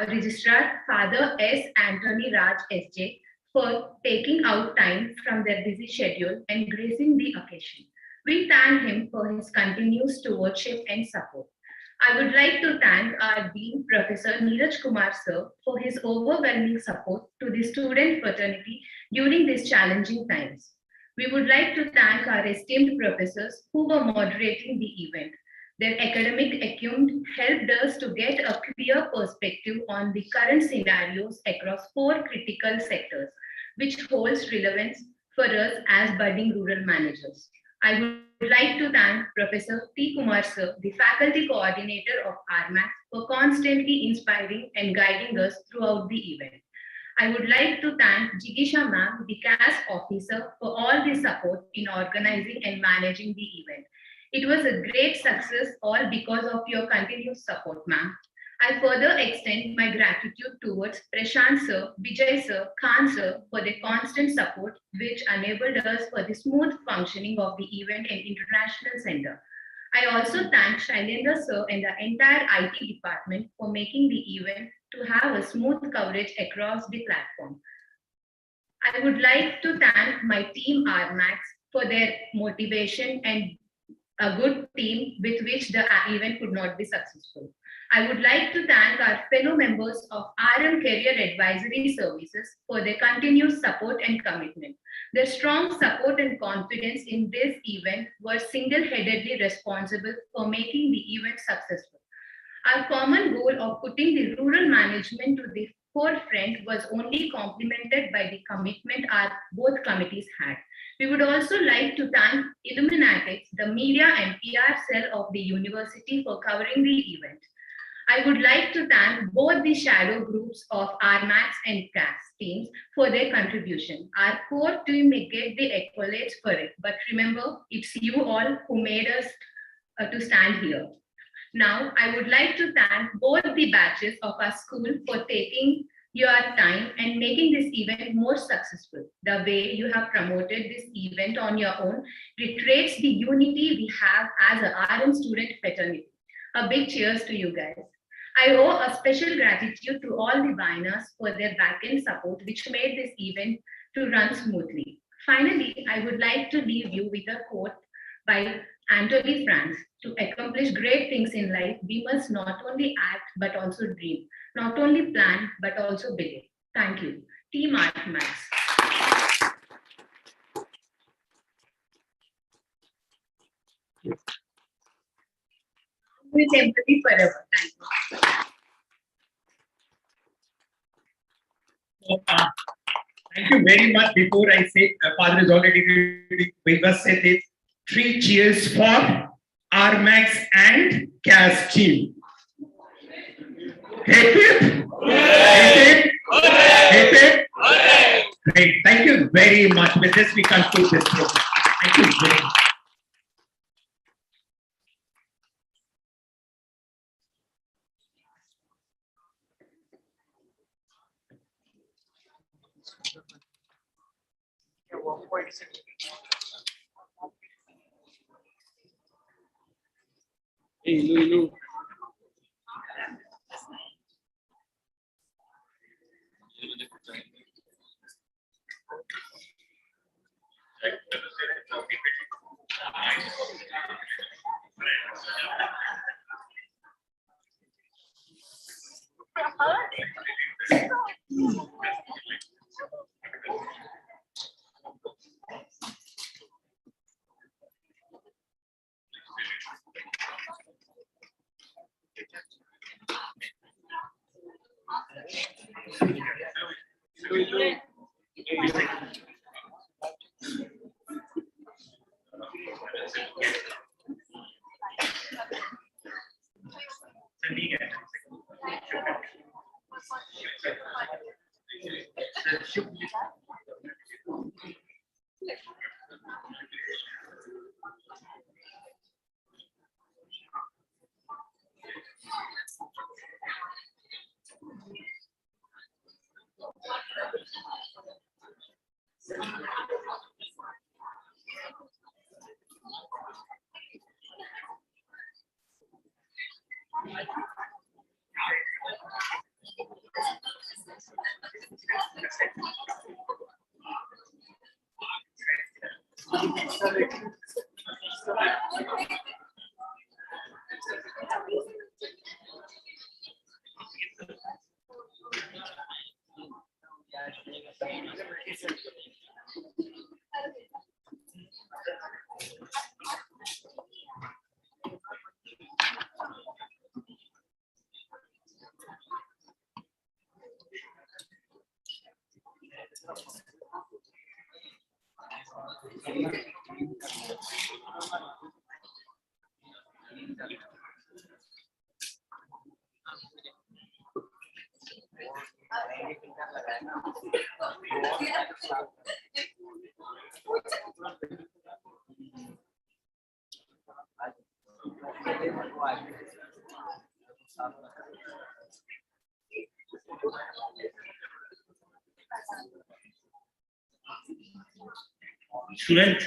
Registrar, Father S. Anthony Raj, SJ, for taking out time from their busy schedule and gracing the occasion. We thank him for his continued stewardship and support. I would like to thank our Dean, Professor Neeraj Kumar Sir, for his overwhelming support to the student fraternity during these challenging times. We would like to thank our esteemed professors who were moderating the event. Their academic acumen helped us to get a clear perspective on the current scenarios across 4 critical sectors, which holds relevance for us as budding rural managers. I would like to thank Professor T. Kumar Sir, the faculty coordinator of RMAX, for constantly inspiring and guiding us throughout the event. I would like to thank Jigisha Ma'am, the CAS officer, for all the support in organizing and managing the event. It was a great success, all because of your continued support, ma'am. I further extend my gratitude towards Prashant Sir, Vijay Sir, Khan Sir for their constant support, which enabled us for the smooth functioning of the event and international center. I also thank Shailendra Sir and the entire IT department for making the event to have a smooth coverage across the platform. I would like to thank my team RMAX for their motivation and a good team with which the event could not be successful. I would like to thank our fellow members of RM Career Advisory Services for their continued support and commitment. Their strong support and confidence in this event were single-headedly responsible for making the event successful. Our common goal of putting the rural management to the forefront was only complemented by the commitment our both committees had. We would also like to thank Illuminatics, the media and PR cell of the university, for covering the event. I would like to thank both the shadow groups of RMAX and CAS teams for their contribution. Our core team may get the accolades for it, but remember, it's you all who made us to stand here. Now, I would like to thank both the batches of our school for taking your time and making this event more successful. The way you have promoted this event on your own reiterates the unity we have as a RM student fraternity. A big cheers to you guys. I owe a special gratitude to all the Viners for their back-end support, which made this event to run smoothly. Finally, I would like to leave you with a quote by Anatole France. To accomplish great things in life, we must not only act, but also dream. Not only plan, but also believe. Thank you. Team RMAX. With empathy forever. Thank you. Thank you very much. Before I say, Father is already, we must say this. 3 cheers for RMAX and CAS team. Hip hip. Hip hip. Hip hip. Great. Thank you very much. With this, we conclude this program. Thank you very much. Hey, Lulu. Student.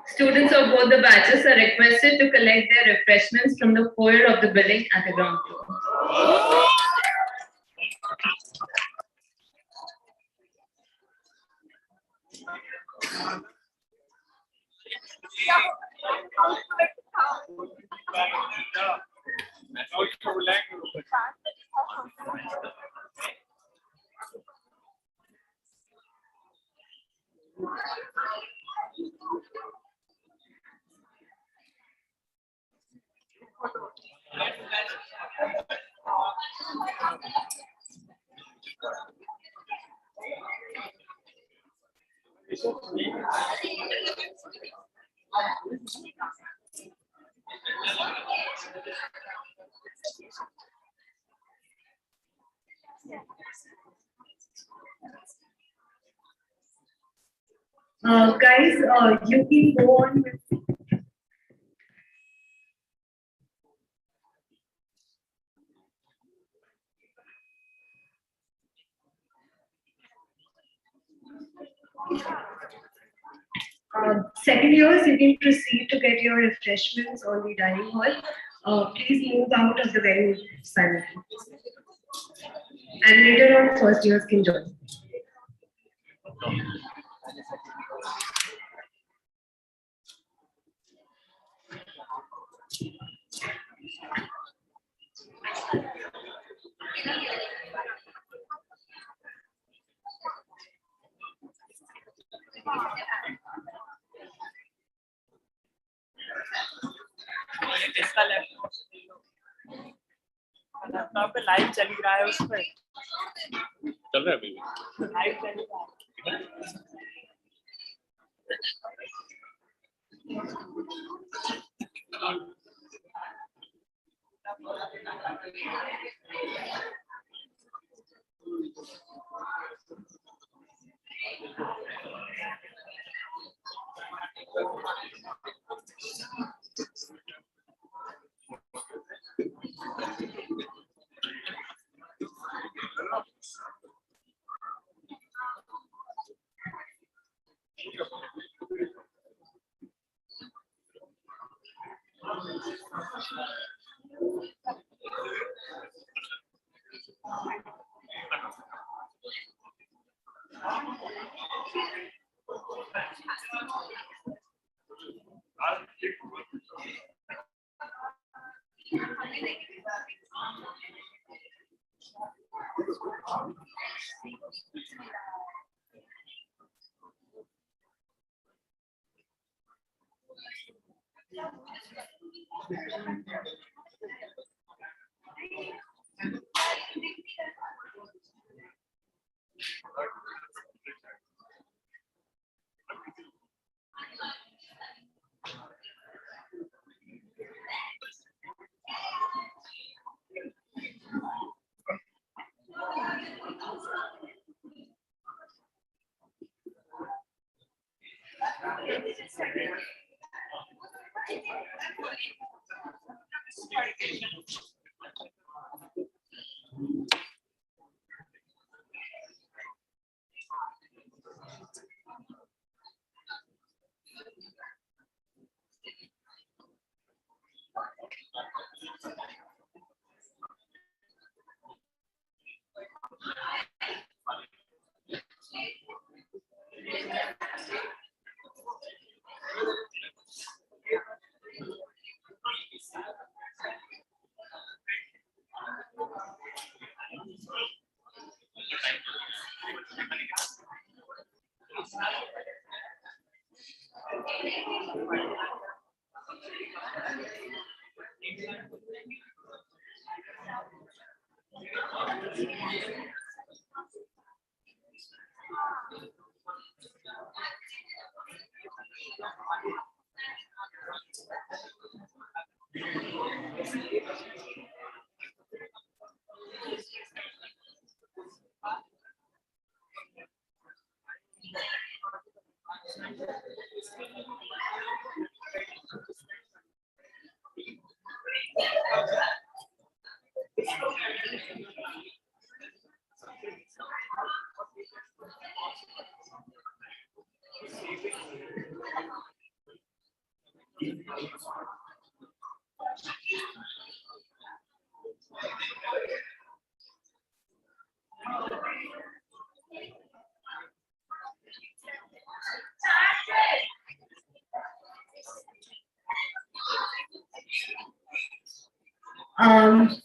Students of both the batches are requested to collect their refreshments from the foyer of the building at the ground floor. Guys, you can go on with. Second years, you can proceed to get your refreshments on the dining hall. Please move out of the venue silently. And later on, first years can join. इसका laptop पे live चल रहा है, उस पर चल रहा है अभी लाइव चल रहा है।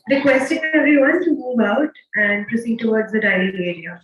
Requesting everyone to move out and proceed towards the dining area.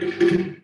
you.